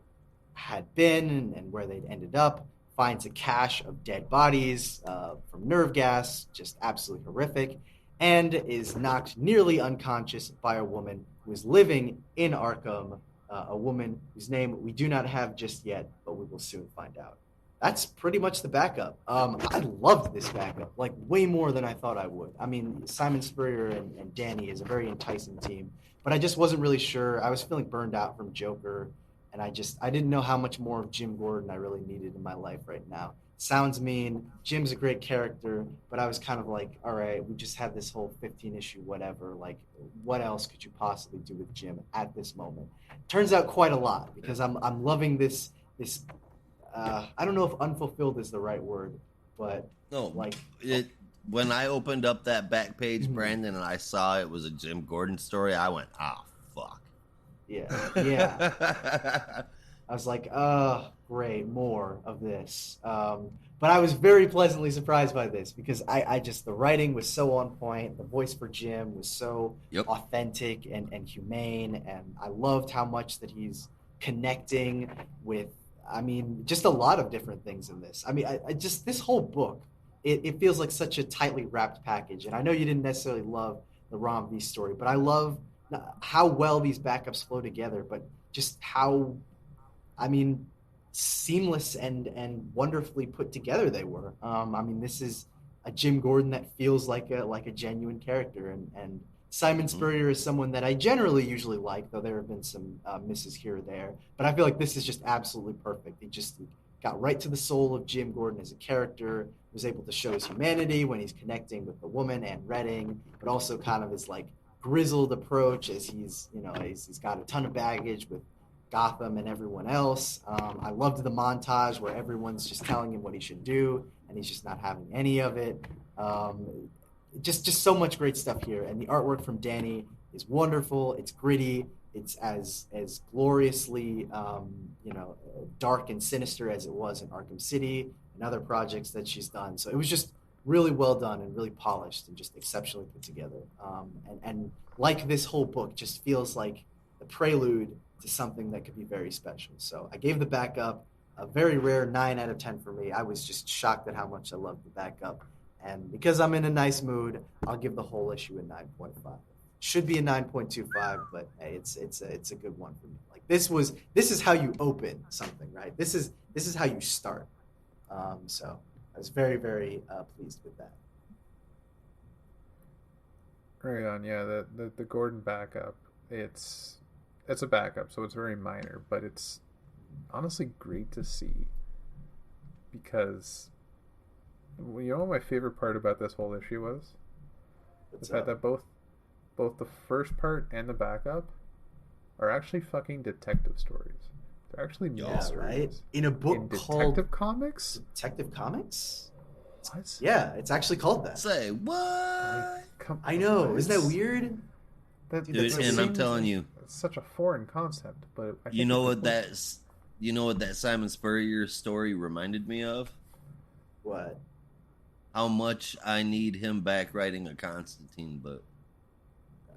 had been and where they'd ended up. Finds a cache of dead bodies from nerve gas, just absolutely horrific, and is knocked nearly unconscious by a woman who is living in Arkham, a woman whose name we do not have just yet, but we will soon find out. That's pretty much the backup. I loved this backup, like way more than I thought I would. I mean, Simon Spurrier and Danny is a very enticing team, but I just wasn't really sure. I was feeling burned out from Joker, and I didn't know how much more of Jim Gordon I really needed in my life right now. Sounds mean. Jim's a great character, but I was kind of like, all right, we just had this whole 15 issue whatever. Like, what else could you possibly do with Jim at this moment? Turns out quite a lot, because I'm loving this. I don't know if unfulfilled is the right word, but No, like when I opened up that back page, Mhm. Brandon, and I saw it was a Jim Gordon story, I went, "Ah, fuck." yeah. I was like, oh, great, more of this. But I was very pleasantly surprised by this because I just, the writing was so on point. The voice for Jim was so Yep. authentic and humane. And I loved how much that he's connecting with, I mean, just a lot of different things in this. I mean, I just, this whole book, it feels like such a tightly wrapped package. And I know you didn't necessarily love the Rom V story, but I love how well these backups flow together, but just how, I mean, seamless and wonderfully put together they were. I mean, this is a Jim Gordon that feels like a genuine character, and Simon Spurrier is someone that I generally usually like, though there have been some misses here or there. But I feel like this is just absolutely perfect. He just got right to the soul of Jim Gordon as a character, was able to show his humanity when he's connecting with the woman and Redding, but also kind of his like grizzled approach as he's got a ton of baggage with Gotham and everyone else. I loved the montage where everyone's just telling him what he should do, and he's just not having any of it. Just so much great stuff here, and the artwork from Danny is wonderful. It's gritty. It's as gloriously dark and sinister as it was in Arkham City and other projects that she's done. So it was just really well done and really polished and just exceptionally put together. And like this whole book just feels like the prelude to something that could be very special. So I gave the backup a very rare 9 out of 10 for me. I was just shocked at how much I loved the backup. And because I'm in a nice mood, I'll give the whole issue a 9.5. Should be a 9.25, but hey, it's a good one for me. Like this is how you open something, right? This is how you start. So I was very, very pleased with that. Right on, yeah. The Gordon backup, it's a backup, so it's very minor, but it's honestly great to see because you know what my favorite part about this whole issue was? The fact that both the first part and the backup are actually fucking detective stories. They're actually mysteries. Right? In a book in called Detective Comics? Detective Comics? What? Yeah, it's actually called that. Say what? I know. Isn't that weird? Dude, and I'm telling you, it's such a foreign concept, but I think you know what that Simon Spurrier story reminded me of? What? How much I need him back writing a Constantine book.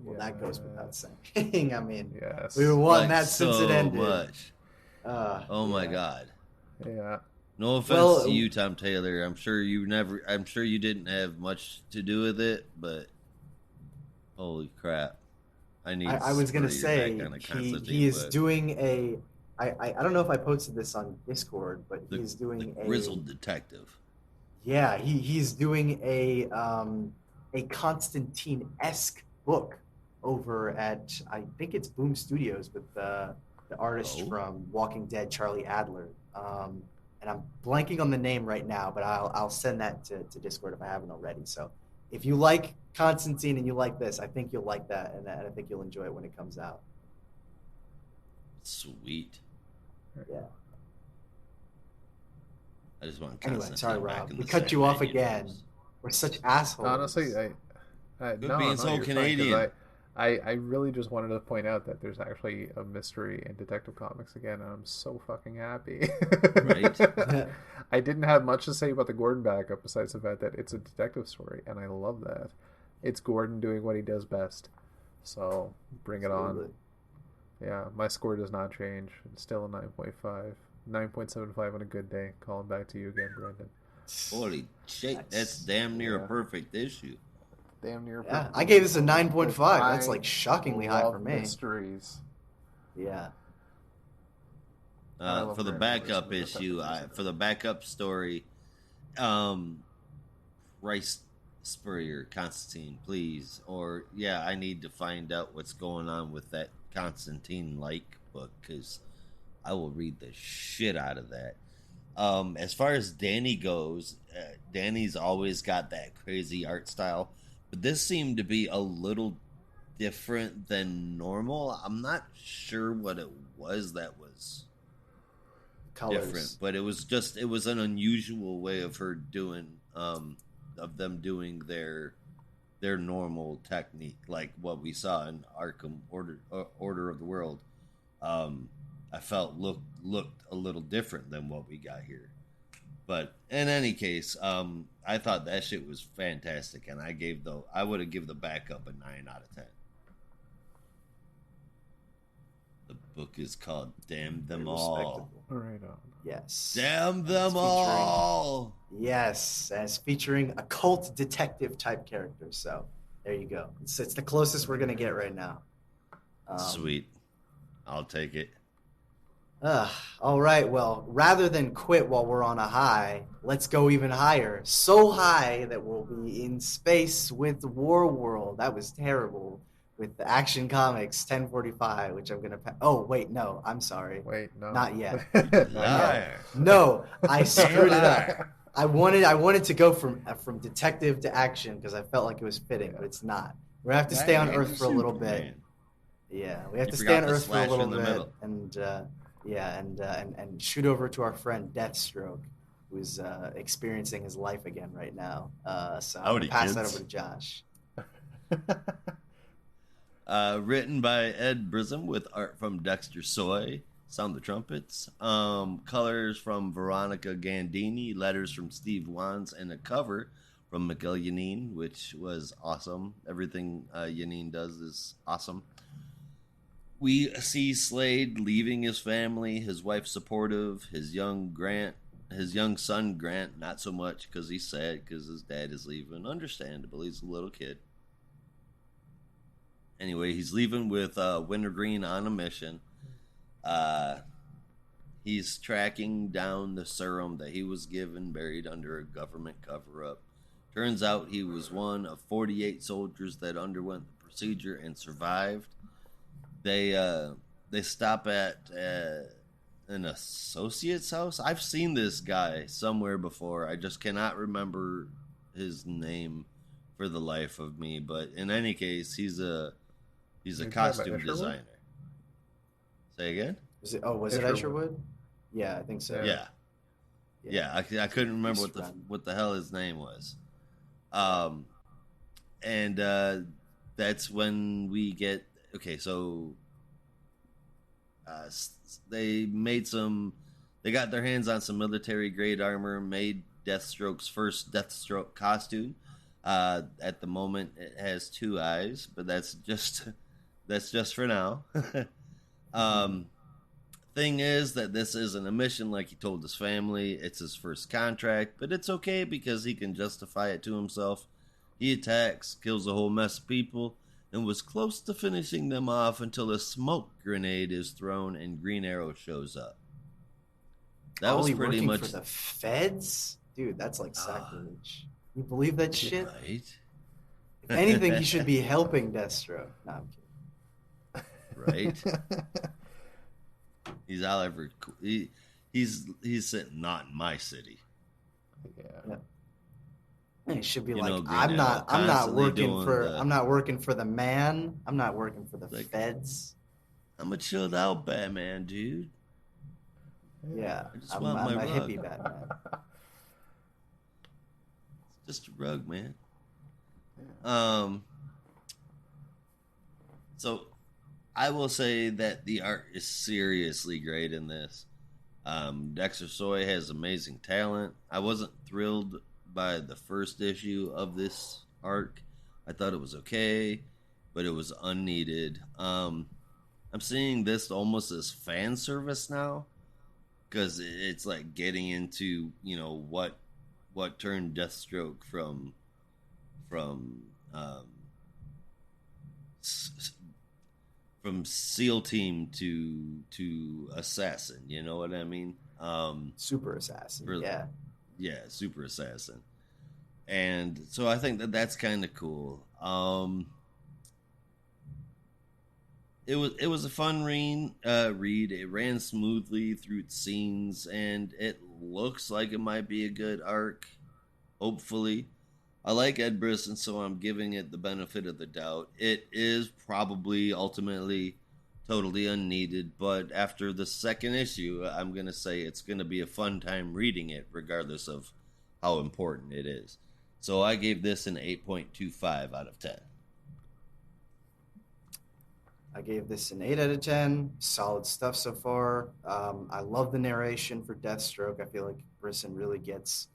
Well, that goes without saying. I mean, yes. we were wanting like that since it ended. Much. Oh my god. Yeah. No offense to you, Tom Taylor. I'm sure you didn't have much to do with it, but holy crap. I was gonna say he is doing a I don't know if I posted this on Discord, but he's doing a grizzled detective. Yeah, he's doing a Constantine-esque book over at, I think it's Boom Studios, with the artist from Walking Dead, Charlie Adler. And I'm blanking on the name right now, but I'll send that to Discord if I haven't already. So if you like Constantine and you like this, I think you'll like that, and I think you'll enjoy it when it comes out. Sweet. Yeah. I just want Anyway, sorry, Rob. We cut you off again. We're such assholes. Honestly, being so Canadian. I really just wanted to point out that there's actually a mystery in Detective Comics again, and I'm so fucking happy. Right? I didn't have much to say about the Gordon backup besides the fact that it's a detective story, and I love that. It's Gordon doing what he does best. So, bring it on. Yeah, my score does not change. It's still a 9.5. 9.75 on a good day. Calling back to you again, Brendan. Holy shit, that's damn near a perfect issue. Damn near. Yeah, I gave this a 9.5. That's like shockingly high for me. Mysteries. Yeah. For the backup issue, for the backup story, Rice Spurrier, Constantine, please. Or, yeah, I need to find out what's going on with that Constantine-like book, because I will read the shit out of that. As far as Danny goes, Danny's always got that crazy art style, but this seemed to be a little different than normal. I'm not sure what it was that was Colors. different, but it was an unusual way of her doing of them doing their normal technique, like what we saw in Arkham Order of the World. I felt looked a little different than what we got here. But in any case, I thought that shit was fantastic, and I would have given the backup a 9 out of 10. The book is called "Damn Them All." Right on. Yes. Damn them all. Yes, as featuring a cult detective type character. So there you go. It's the closest we're gonna get right now. Sweet, I'll take it. All right. Well, rather than quit while we're on a high, let's go even higher. So high that we'll be in space with War World. That was terrible. With the Action Comics 1045, which I'm gonna. Oh wait, no, I'm sorry. Wait, no, Not yet. Liar. No, I screwed it up. I wanted to go from detective to action because I felt like it was fitting, but it's not. We have to stay on Earth for a little bit. Yeah, we have to stay on Earth for a little bit, and shoot over to our friend Deathstroke, who's experiencing his life again right now. So I'm gonna pass that over to Josh. Written by Ed Brism with art from Dexter Soy. Sound the trumpets. Colors from Veronica Gandini. Letters from Steve Wands. And a cover from Miguel Yanin, which was awesome. Everything Yanin does is awesome. We see Slade leaving his family, his wife supportive, his young son Grant, not so much because he's sad because his dad is leaving. Understandable, he's a little kid. Anyway, he's leaving with Wintergreen on a mission. He's tracking down the serum that he was given, buried under a government cover-up. Turns out he was one of 48 soldiers that underwent the procedure and survived. They stop at an associate's house. I've seen this guy somewhere before. I just cannot remember his name for the life of me. But in any case, he's a costume designer. Say again? Was it Escherwood? Yeah, I think so. Yeah. I couldn't remember what the hell his name was. And that's when we get so they got their hands on some military grade armor, made Deathstroke's first Deathstroke costume. At the moment, it has 2 eyes, but that's just for now. Thing is that this isn't a mission like he told his family. It's his first contract, but it's okay because he can justify it to himself. He attacks, kills a whole mess of people, and was close to finishing them off until a smoke grenade is thrown and Green Arrow shows up. That was pretty much for the feds, dude. That's like sacrilege. You believe that shit? Right? If anything, he should be helping Deathstroke. No, I'm kidding. Right? He's all ever. He's sitting not in my city. Yeah. He should be I'm not working for the man. I'm not working for the feds. I'm a chilled out Batman, dude. Yeah, I'm a rug. Hippie Batman. It's just a rug, man. Yeah. So I will say that the art is seriously great in this. Dexter Soy has amazing talent. I wasn't thrilled by the first issue of this arc. I thought it was okay, but it was unneeded. I'm seeing this almost as fan service now, because it's like getting into what turned Deathstroke from SEAL team to assassin. You know what I mean? Super assassin. Yeah, super assassin. And so I think that's kind of cool. It was a fun read. It ran smoothly through its scenes, and it looks like it might be a good arc. Hopefully, I like Ed Brisson, so I'm giving it the benefit of the doubt. It is probably ultimately totally unneeded. But after the second issue, I'm gonna say it's gonna be a fun time reading it, regardless of how important it is. So I gave this an 8.25 out of 10. I gave this an 8 out of 10. Solid stuff so far. I love the narration for Deathstroke. I feel like Brisson really gets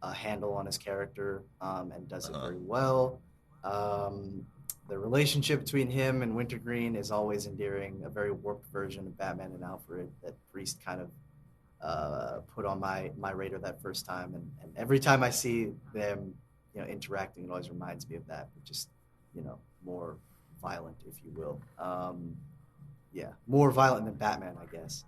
a handle on his character and does it very well. The relationship between him and Wintergreen is always endearing, a very warped version of Batman and Alfred that Priest kind of put on my radar that first time. And every time I see them, interacting, it always reminds me of that, but just, more violent, if you will. More violent than Batman, I guess.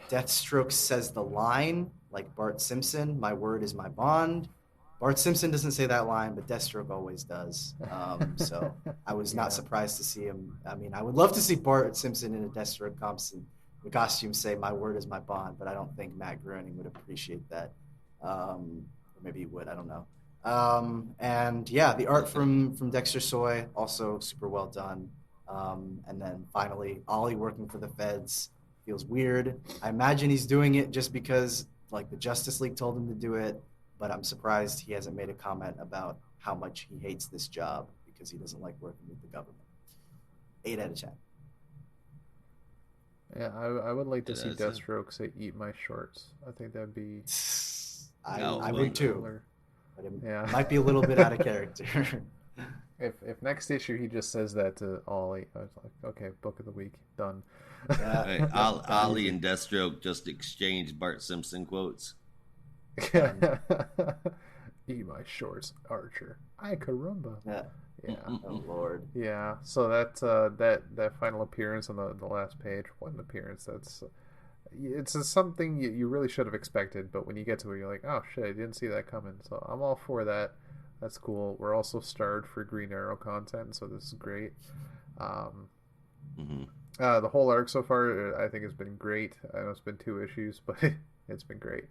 Deathstroke says the line, like Bart Simpson, "My word is my bond." Bart Simpson doesn't say that line, but Deathstroke always does. So I was not surprised to see him. I mean, I would love to see Bart Simpson in a Deathstroke costume say, "My word is my bond," but I don't think Matt Groening would appreciate that. Or maybe he would, I don't know. The art from Dexter Soy, also super well done. And then finally, Ollie working for the feds feels weird. I imagine he's doing it just because like the Justice League told him to do it, but I'm surprised he hasn't made a comment about how much he hates this job because he doesn't like working with the government. 8 out of 10. Yeah, I would like to see Deathstroke say, "Eat my shorts." I think that'd be... I would too. But it might be a little bit out of character. If next issue he just says that to Ollie, I was like, okay, book of the week, done. Hey, Ollie and Deathstroke just exchanged Bart Simpson quotes. Eat my shorts, Archer. Ay caramba. Yeah. Oh Lord. Yeah. So that final appearance on the last page, what an appearance! It's something you really should have expected, but when you get to it, you're like, oh shit, I didn't see that coming. So I'm all for that. That's cool. We're also starved for Green Arrow content, so this is great. The whole arc so far, I think, has been great. I know it's been 2 issues, but it's been great.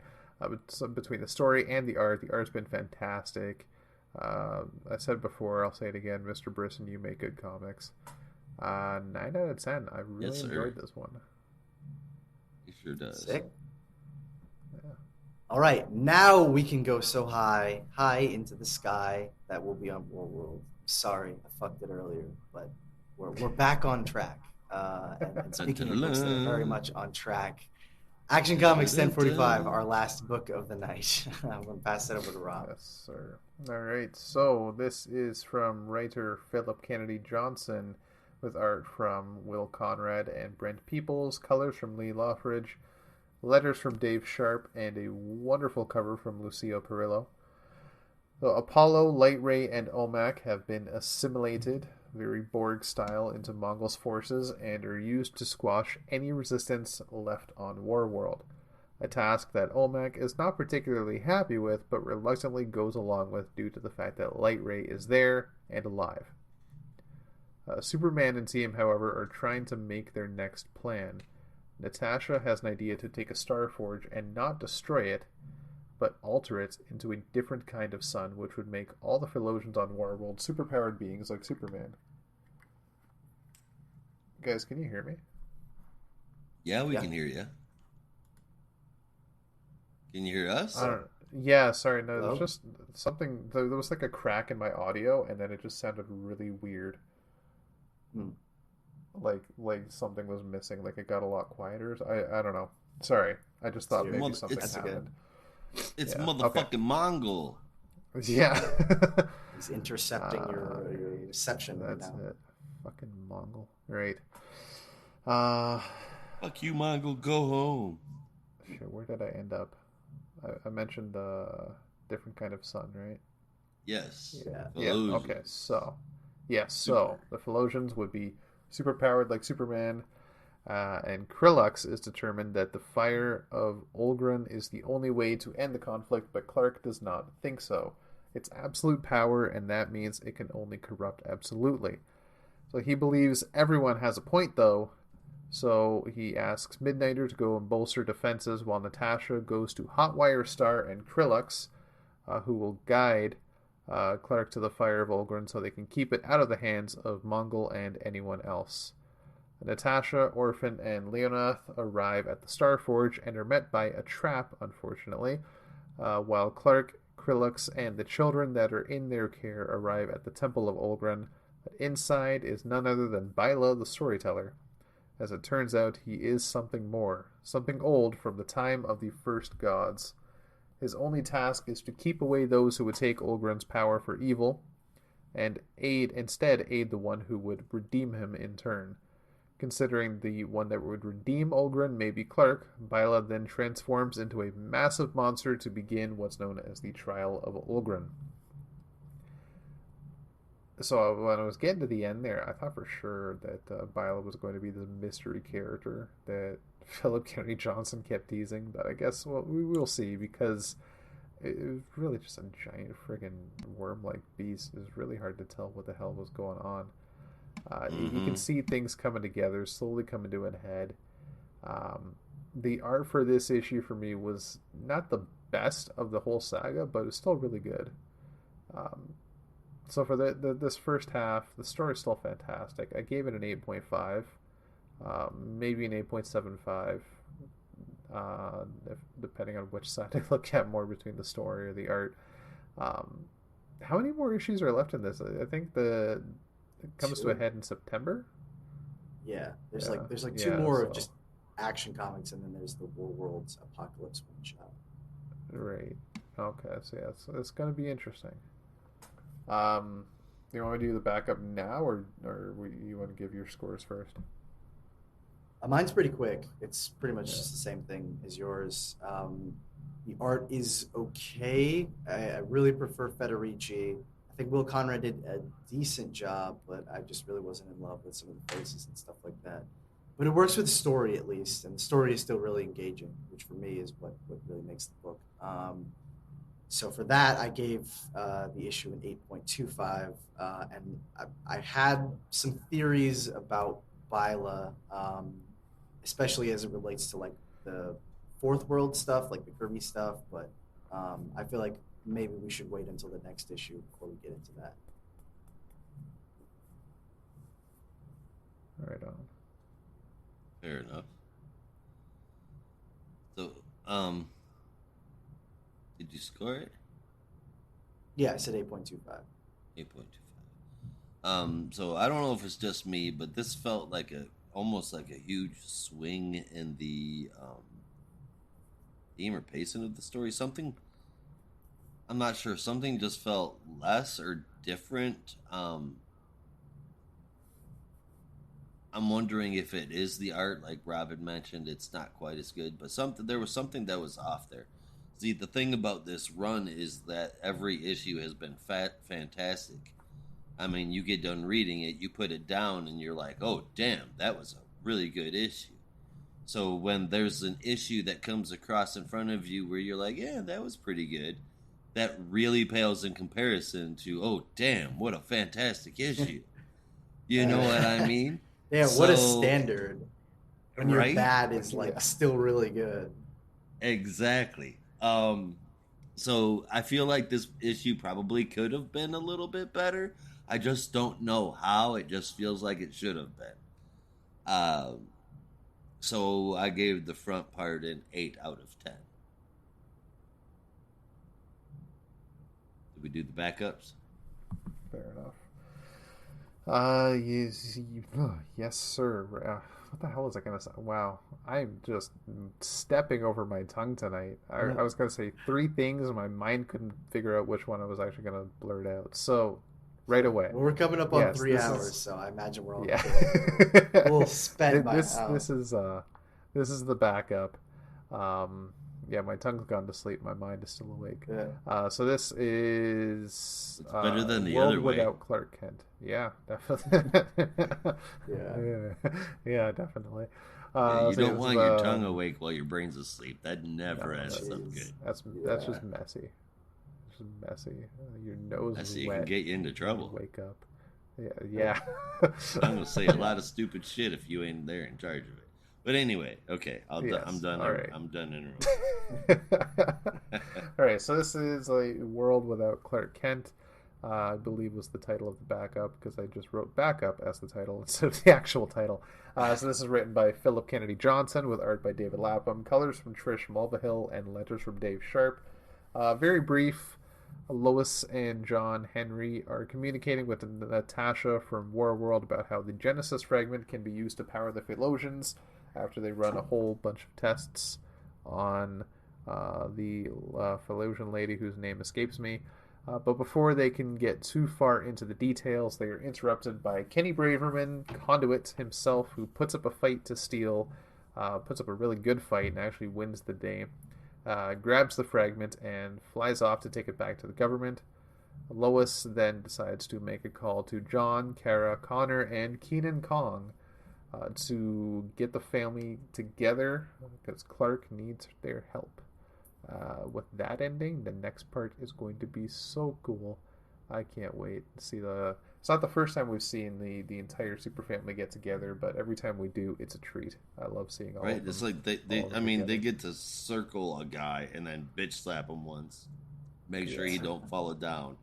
Between the story and the art's been fantastic. I said before, I'll say it again, Mr. Brisson, you make good comics. 9 out of 10. I really enjoyed this one. He sure does. Sick. Yeah. All right, now we can go so high into the sky that we'll be on Warworld. Sorry, I fucked it earlier, but we're back on track. And speaking of books that are very much on track, Action Comics 1045, our last book of the night. I'm going to pass that over to Rob. Yes, sir. All right, so this is from writer Philip Kennedy Johnson, with art from Will Conrad and Brent Peoples, colors from Lee Loffridge, letters from Dave Sharp, and a wonderful cover from Lucio Perillo. So Apollo, Lightray, and Omak have been assimilated, very Borg style, into Mongols' forces and are used to squash any resistance left on Warworld. A task that Omak is not particularly happy with, but reluctantly goes along with due to the fact that Lightray is there and alive. Superman and team, however, are trying to make their next plan. Natasha has an idea to take a Starforge and not destroy it, but alter it into a different kind of sun, which would make all the Philosians on Warworld superpowered beings like Superman. Guys, can you hear me? Yeah, we can hear you. Can you hear us? Yeah, sorry, no, there's just something, there was like a crack in my audio, and then it just sounded really weird. Like something was missing, like it got a lot quieter. I don't know. Sorry, I just thought maybe something happened. It's motherfucking Mongol. Yeah. He's intercepting your reception right That's now. it. Fucking Mongol. Right. Fuck you, Mongol. Go home. Shit, where did I end up? I mentioned the different kind of sun, right? Yes. Yeah. Okay. So, so the Philosians would be superpowered like Superman, and Krillux is determined that the fire of Olgren is the only way to end the conflict, but Clark does not think so. It's absolute power, and that means it can only corrupt absolutely. So he believes everyone has a point, though, so he asks Midnighter to go and bolster defenses while Natasha goes to hotwire Star and Krillux, who will guide Clark to the fire of Olgren so they can keep it out of the hands of Mongol and anyone else. Natasha, Orphan, and Leonath arrive at the Starforge and are met by a trap, unfortunately, while Clark, Krillux, and the children that are in their care arrive at the Temple of Olgren. But inside is none other than Byla the Storyteller. As it turns out, he is something more, something old from the time of the first gods. His only task is to keep away those who would take Olgren's power for evil, and instead aid the one who would redeem him in turn. Considering the one that would redeem Olgren may be Clark, Byla then transforms into a massive monster to begin what's known as the Trial of Olgren. So when I was getting to the end there, I thought for sure that Byla was going to be the mystery character that Philip Kennedy Johnson kept teasing, but I guess we will see, because it was really just a giant friggin' worm-like beast. It was really hard to tell what the hell was going on. You can see things coming together, slowly coming to a head. The art for this issue for me was not the best of the whole saga, but it's still really good. So for this first half, the story's still fantastic. I gave it an 8.5, maybe an 8.75, depending on which side I look at more, between the story or the art. How many more issues are left in this? I think it comes to a head in September. Yeah, there's like two more of just action comics, and then there's the War Worlds Apocalypse one shot. Right. Okay. So yeah, it's going to be interesting. Do you want to do the backup now, or you want to give your scores first? Mine's pretty quick. It's pretty much just the same thing as yours. The art is okay. I really prefer Federici. I think Will Conrad did a decent job, but I just really wasn't in love with some of the faces and stuff like that. But it works with the story, at least, and the story is still really engaging, which for me is what really makes the book. So for that, I gave the issue an 8.25, and I had some theories about Byla, especially as it relates to like the Fourth World stuff, like the Kirby stuff, but I feel like maybe we should wait until the next issue before we get into that. Right on. Fair enough. So, did you score it? Yeah, I said 8.25. 8.25. So I don't know if it's just me, but this felt like almost like a huge swing in the theme or pacing of the story. Something, I'm not sure. Something just felt less or different. I'm wondering if it is the art, like Robin mentioned. It's not quite as good, but there was something that was off there. See, the thing about this run is that every issue has been fantastic. I mean, you get done reading it, you put it down, and you're like, oh, damn, that was a really good issue. So when there's an issue that comes across in front of you where you're like, yeah, that was pretty good, that really pales in comparison to, oh, damn, what a fantastic issue. You know what I mean? Yeah, what a standard. When right? Your bad is like still really good. Exactly. So I feel like this issue probably could have been a little bit better. I just don't know how. It just feels like it should have been. So I gave the front part an 8 out of 10. Did we do the backups? Fair enough. Yes, sir. What the hell was I going to say? Wow. I'm just stepping over my tongue tonight. I was going to say 3 things, and my mind couldn't figure out which one I was actually going to blurt out. So, right away. Well, we're coming up on 3 hours, so I imagine we're all we'll spend by this is the backup. My tongue's gone to sleep. My mind is still awake. Yeah. So this is it's better than the World other way. Without Clark Kent. Yeah, definitely. Yeah, definitely. You don't want your tongue awake while your brain's asleep. That never ends up good. That's just messy. It's just messy. Your nose is messy wet. Can get you into trouble. Wake up. Yeah. I'm gonna say a lot of stupid shit if you ain't there in charge of it. But anyway, okay, I'm done. All right. I'm done in All right, so this is a World Without Clark Kent. I believe was the title of the backup, because I just wrote backup as the title instead of the actual title. So this is written by Philip Kennedy Johnson with art by David Lapham, colors from Trish Mulvihill, and letters from Dave Sharp. Very brief. Lois and John Henry are communicating with Natasha from Warworld about how the Genesis fragment can be used to power the Phalosians after they run a whole bunch of tests on the Phalosian lady whose name escapes me. But before they can get too far into the details, they are interrupted by Kenny Braverman, Conduit himself, who puts up a fight to steal, puts up a really good fight and actually wins the day. Grabs the fragment and flies off to take it back to the government. Lois then decides to make a call to John, Kara, Connor, and Keenan Kong to get the family together because Clark needs their help. With that ending, the next part is going to be so cool. I can't wait to see the... It's not the first time we've seen the entire super family get together, but every time we do, it's a treat. I love seeing all of them. It's like they get to circle a guy and then bitch slap him once. Make sure he don't fall down.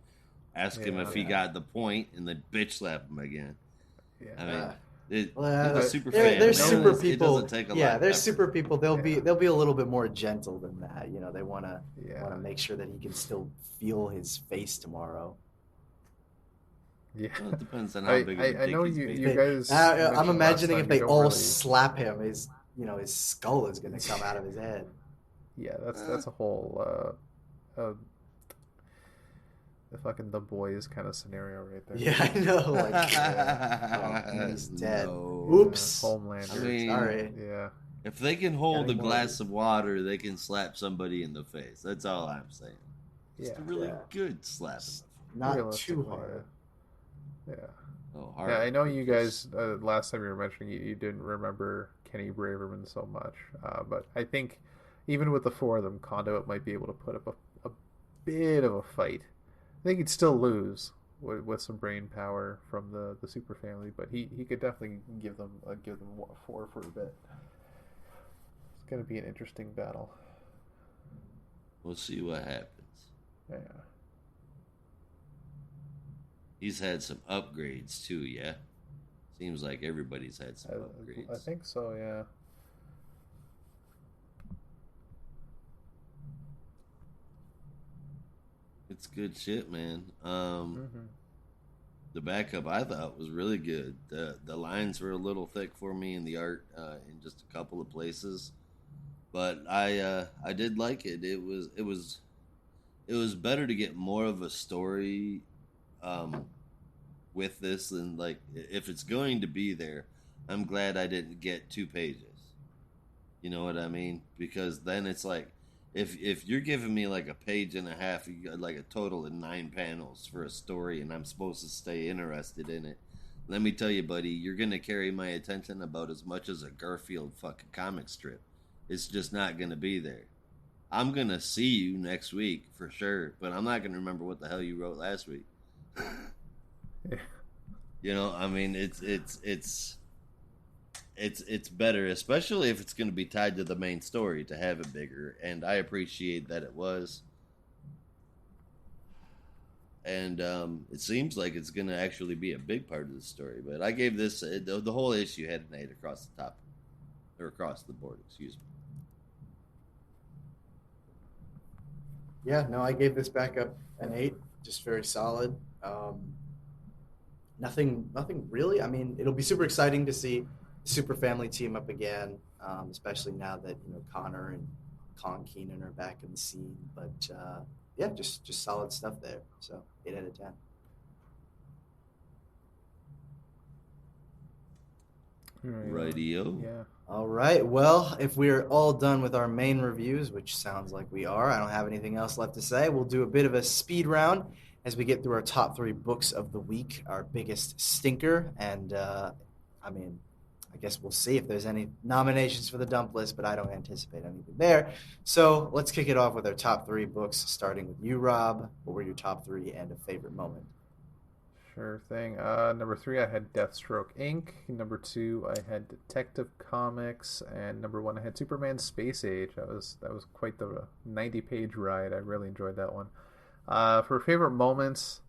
Ask him if he got the point, and then bitch slap him again. Yeah. I mean... There's super people. It doesn't take a lot of super effort. people. They'll be a little bit more gentle than that. You know, they want to make sure that he can still feel his face tomorrow. Yeah, well, it depends on how big. I know you guys. I'm imagining if they all really... slap him, his skull is going to come out of his head. Yeah, that's a whole the fucking The Boys kind of scenario right there. Yeah, I know. Like, he's dead. No. Oops. Homelander. I mean, sorry. Yeah. If they can hold a glass of water, they can slap somebody in the face. That's all I'm saying. Just a really good slap. Not too hard. Yeah. Oh, hard. Yeah, I know you guys. Last time you were mentioning you didn't remember Kenny Braverman so much, but I think even with the four of them, Conduit might be able to put up a bit of a fight. I think he'd still lose with some brain power from the super family, but he could definitely give them four for a bit. It's going to be an interesting battle. We'll see what happens. Yeah. He's had some upgrades too, yeah? Seems like everybody's had some upgrades. I think so, yeah. It's good shit, man. The backup I thought was really good. The lines were a little thick for me in the art in just a couple of places, but I did like it. It was better to get more of a story with this than, like, if it's going to be there, I'm glad I didn't get 2 pages. You know what I mean? Because then it's like, if you're giving me like a page and a half, you got like a total of 9 panels for a story, and I'm supposed to stay interested in it. Let me tell you, buddy, you're gonna carry my attention about as much as a Garfield fucking comic strip. It's just not gonna be there. I'm gonna see you next week for sure, but I'm not gonna remember what the hell you wrote last week. You know, I mean, it's better, especially if it's going to be tied to the main story, to have it bigger. And I appreciate that it was. And it seems like it's going to actually be a big part of the story. But I gave this the whole issue had an 8 across the top, or across the board. Excuse me. Yeah, no, I gave this back up an 8, just very solid. Nothing really. I mean, it'll be super exciting to see the Super Family team up again, especially now that Connor and Con Keenan are back in the scene. But yeah, just solid stuff there. So 8 out of 10. Radio. Yeah. All right. Well, if we're all done with our main reviews, which sounds like we are, I don't have anything else left to say. We'll do a bit of a speed round as we get through our top 3 books of the week, our biggest stinker. And, I mean, I guess we'll see if there's any nominations for the dump list, but I don't anticipate anything there. So let's kick it off with our top 3 books, starting with you, Rob. What were your top 3 and a favorite moment? Sure thing. Number 3, I had Deathstroke Inc. Number 2, I had Detective Comics, and number 1, I had Superman Space Age. That was quite the 90-page ride. I really enjoyed that one. For favorite moments,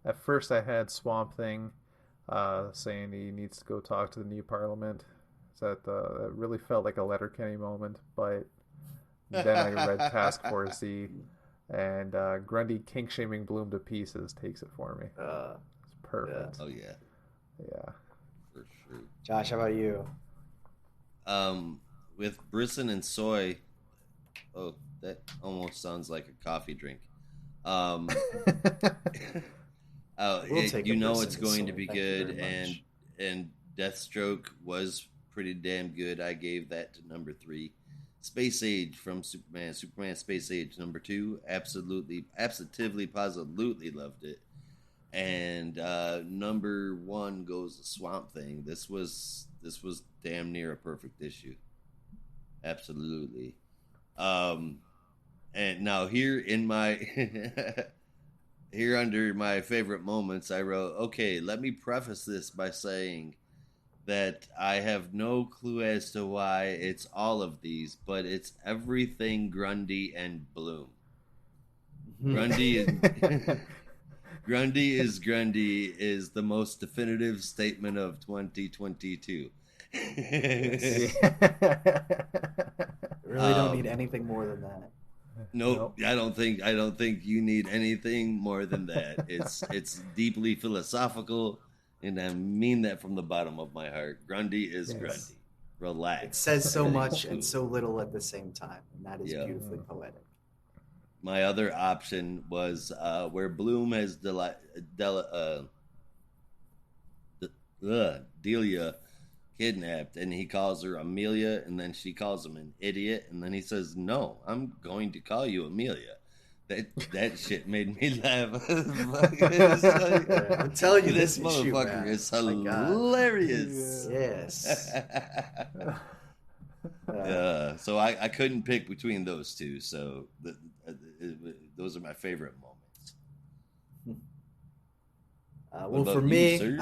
at first I had Swamp Thing. saying he needs to go talk to the new parliament. So that really felt like a Letterkenny moment. But then I read Task Force Z, and Grundy kink shaming Bloom to pieces takes it for me. It's perfect. Oh yeah, Yeah. for sure. Josh, how about you? With Brisson and Soy. Oh, that almost sounds like a coffee drink. We'll take you a know Brisson it's and going Soy. to be Thank you good, very much. and Deathstroke was pretty damn good. I gave that to number 3. Space Age from Superman Space Age number 2. Absolutely, positively loved it. And number 1 goes the Swamp Thing. This was damn near a perfect issue. Absolutely. And now here in my here under my favorite moments, I wrote, okay, let me preface this by saying that I have no clue as to why it's all of these, but it's everything Grundy and Bloom. Grundy is the most definitive statement of 2022. Really don't need anything more than that. Nope. I don't think you need anything more than that. It's deeply philosophical, and I mean that from the bottom of my heart. Grundy is Grundy. Relax. It says so much and so little at the same time, and that is beautifully poetic. My other option was where Bloom has Delia kidnapped, and he calls her Amelia, and then she calls him an idiot, and then he says, "No, I'm going to call you Amelia." That shit made me laugh. I'm telling you, this motherfucker is hilarious. Yes. So I couldn't pick between those two. So those are my favorite moments. Well, for me,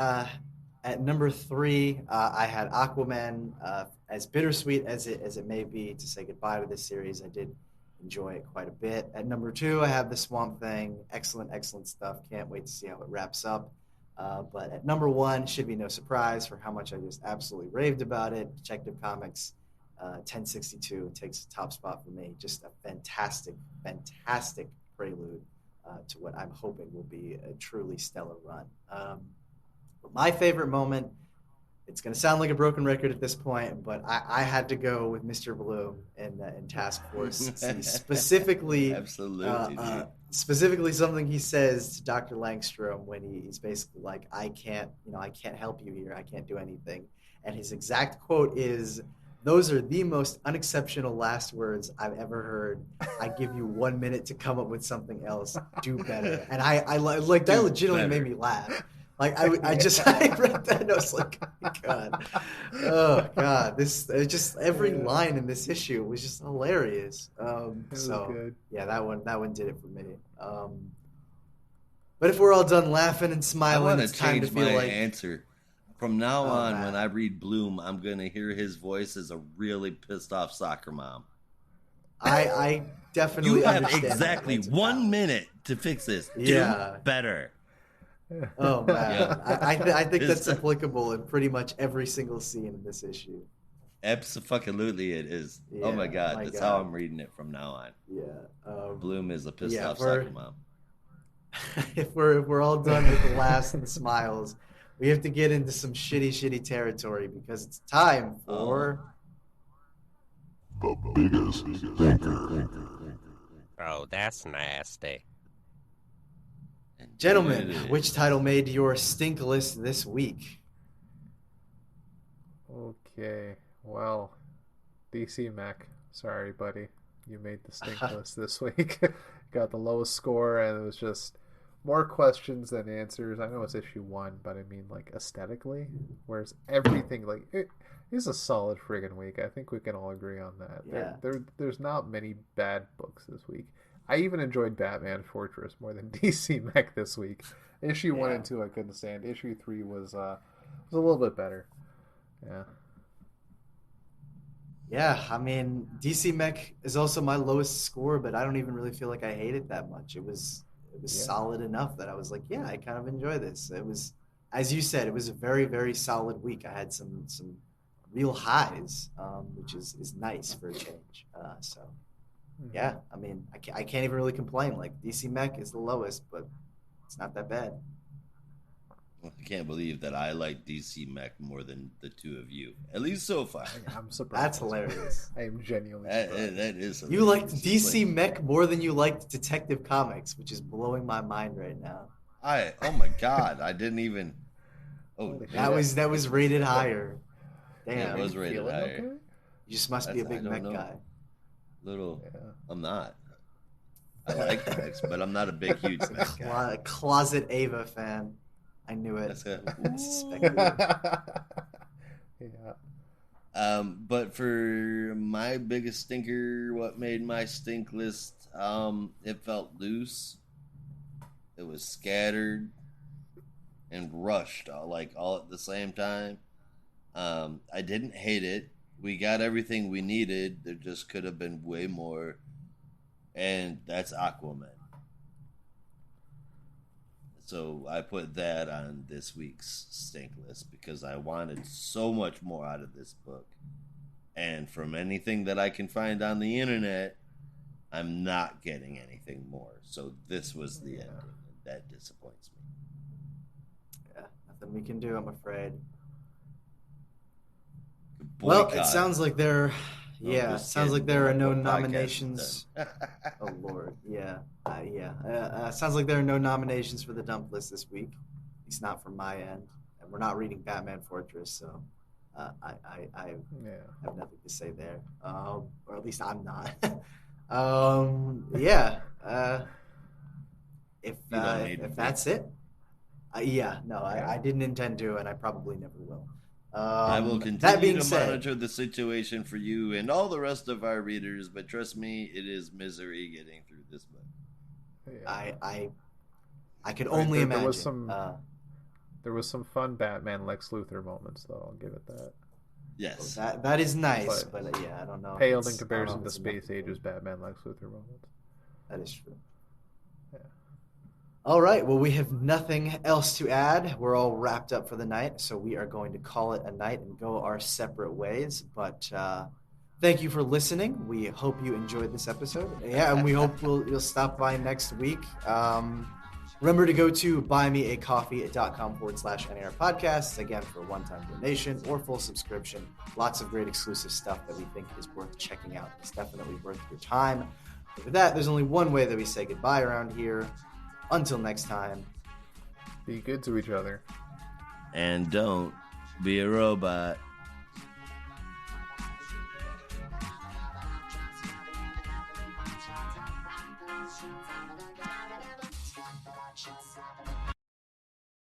at number 3, I had Aquaman. As bittersweet as it may be to say goodbye to this series, I did enjoy it quite a bit. At number 2, I have the Swamp Thing. Excellent stuff. Can't wait to see how it wraps up. But at number 1, should be no surprise for how much I just absolutely raved about it. Detective Comics 1062 takes the top spot for me. Just a fantastic prelude to what I'm hoping will be a truly stellar run. But my favorite moment, it's going to sound like a broken record at this point, but I had to go with Mr. Bloom in Task Force. Specifically, specifically something he says to Dr. Langstrom when he's basically like, I can't help you here. I can't do anything. And his exact quote is, "Those are the most unexceptional last words I've ever heard. I give you 1 minute to come up with something else. Do better." And I like that legitimately made me laugh. Like I read that and I was like, oh god, every line in this issue was just hilarious. Good. Yeah, that one did it for me. But if we're all done laughing and smiling, it's time to feel like answer. From now on, when I read Bloom, I'm gonna hear his voice as a really pissed off soccer mom. I definitely. You have exactly 1 minute to fix this. Do better. Oh man, yeah. I think that's applicable in pretty much every single scene in this issue. Absolutely, it is. Yeah, oh my god, that's how I'm reading it from now on. Yeah, Bloom is a pissed off soccer mom. If we're all done with the laughs and smiles, we have to get into some shitty territory because it's time for the biggest thinker. Oh, that's nasty. Gentlemen, which title made your stink list this week? Okay, well, DC Mech. Sorry, buddy. You made the stink list this week. Got the lowest score, and it was just more questions than answers. I know it's issue 1, but I mean, like, aesthetically, whereas everything, like, it is a solid friggin' week. I think we can all agree on that. Yeah. There's not many bad books this week. I even enjoyed Batman Fortress more than DC Mech this week. Issue 1 and 2 I couldn't stand. Issue 3 was a little bit better. Yeah. Yeah, I mean, DC Mech is also my lowest score, but I don't even really feel like I hate it that much. It was solid enough that I was like, yeah, I kind of enjoy this. It was as you said, it was a very, very solid week. I had some real highs, which is nice for a change. So yeah, I mean, I can't even really complain. Like DC Mech is the lowest, but it's not that bad. I can't believe that I like DC Mech more than the two of you, at least so far. I'm surprised. That's hilarious. I am genuinely surprised. That is. Hilarious. You liked DC Mech more than you liked Detective Comics, which is blowing my mind right now. Oh my god, I didn't even. Oh, That was rated higher. Damn, yeah, it was rated Feeling higher. okay? you just must be a I big don't Mech know. guy. Yeah. I'm not. I like mechs, but I'm not a big, huge mech guy. Closet Ava fan. I knew it. That's good. I suspected it. Yeah. But for my biggest stinker, what made my stink list? It felt loose. It was scattered and rushed, all at the same time. I didn't hate it. We got everything we needed. There just could have been way more, and that's Aquaman. So I put that on this week's stink list because I wanted so much more out of this book. And from anything that I can find on the internet, I'm not getting anything more. So this was the ending. That disappoints me. Yeah, nothing we can do, I'm afraid. Boycott. Well, it sounds like there. Yeah, it just sounds like kidding. there are no What podcast is nominations. that? Oh Lord, yeah. Sounds like there are no nominations for the dump list this week. At least not from my end. And we're not reading Batman Fortress, so I have nothing to say there. Or at least I'm not. If that's it, I didn't intend to, and I probably never will. I will that continue being to said, monitor the situation for you and all the rest of our readers, but trust me, it is misery getting through this book. Yeah. I could only imagine. There was some fun Batman Lex Luthor moments, though. I'll give it that. Yes, that is nice, but yeah, I don't know. Paled in comparison to Space Age's Batman Lex Luthor moments. That is true. Yeah. All right. Well, we have nothing else to add. We're all wrapped up for the night, so we are going to call it a night and go our separate ways. But thank you for listening. We hope you enjoyed this episode. Yeah, and we hope you'll stop by next week. Remember to go to buymeacoffee.com/NAR podcasts, again, for a one-time donation or full subscription. Lots of great exclusive stuff that we think is worth checking out. It's definitely worth your time. But with that, there's only one way that we say goodbye around here. Until next time. Be good to each other. and don't be a robot.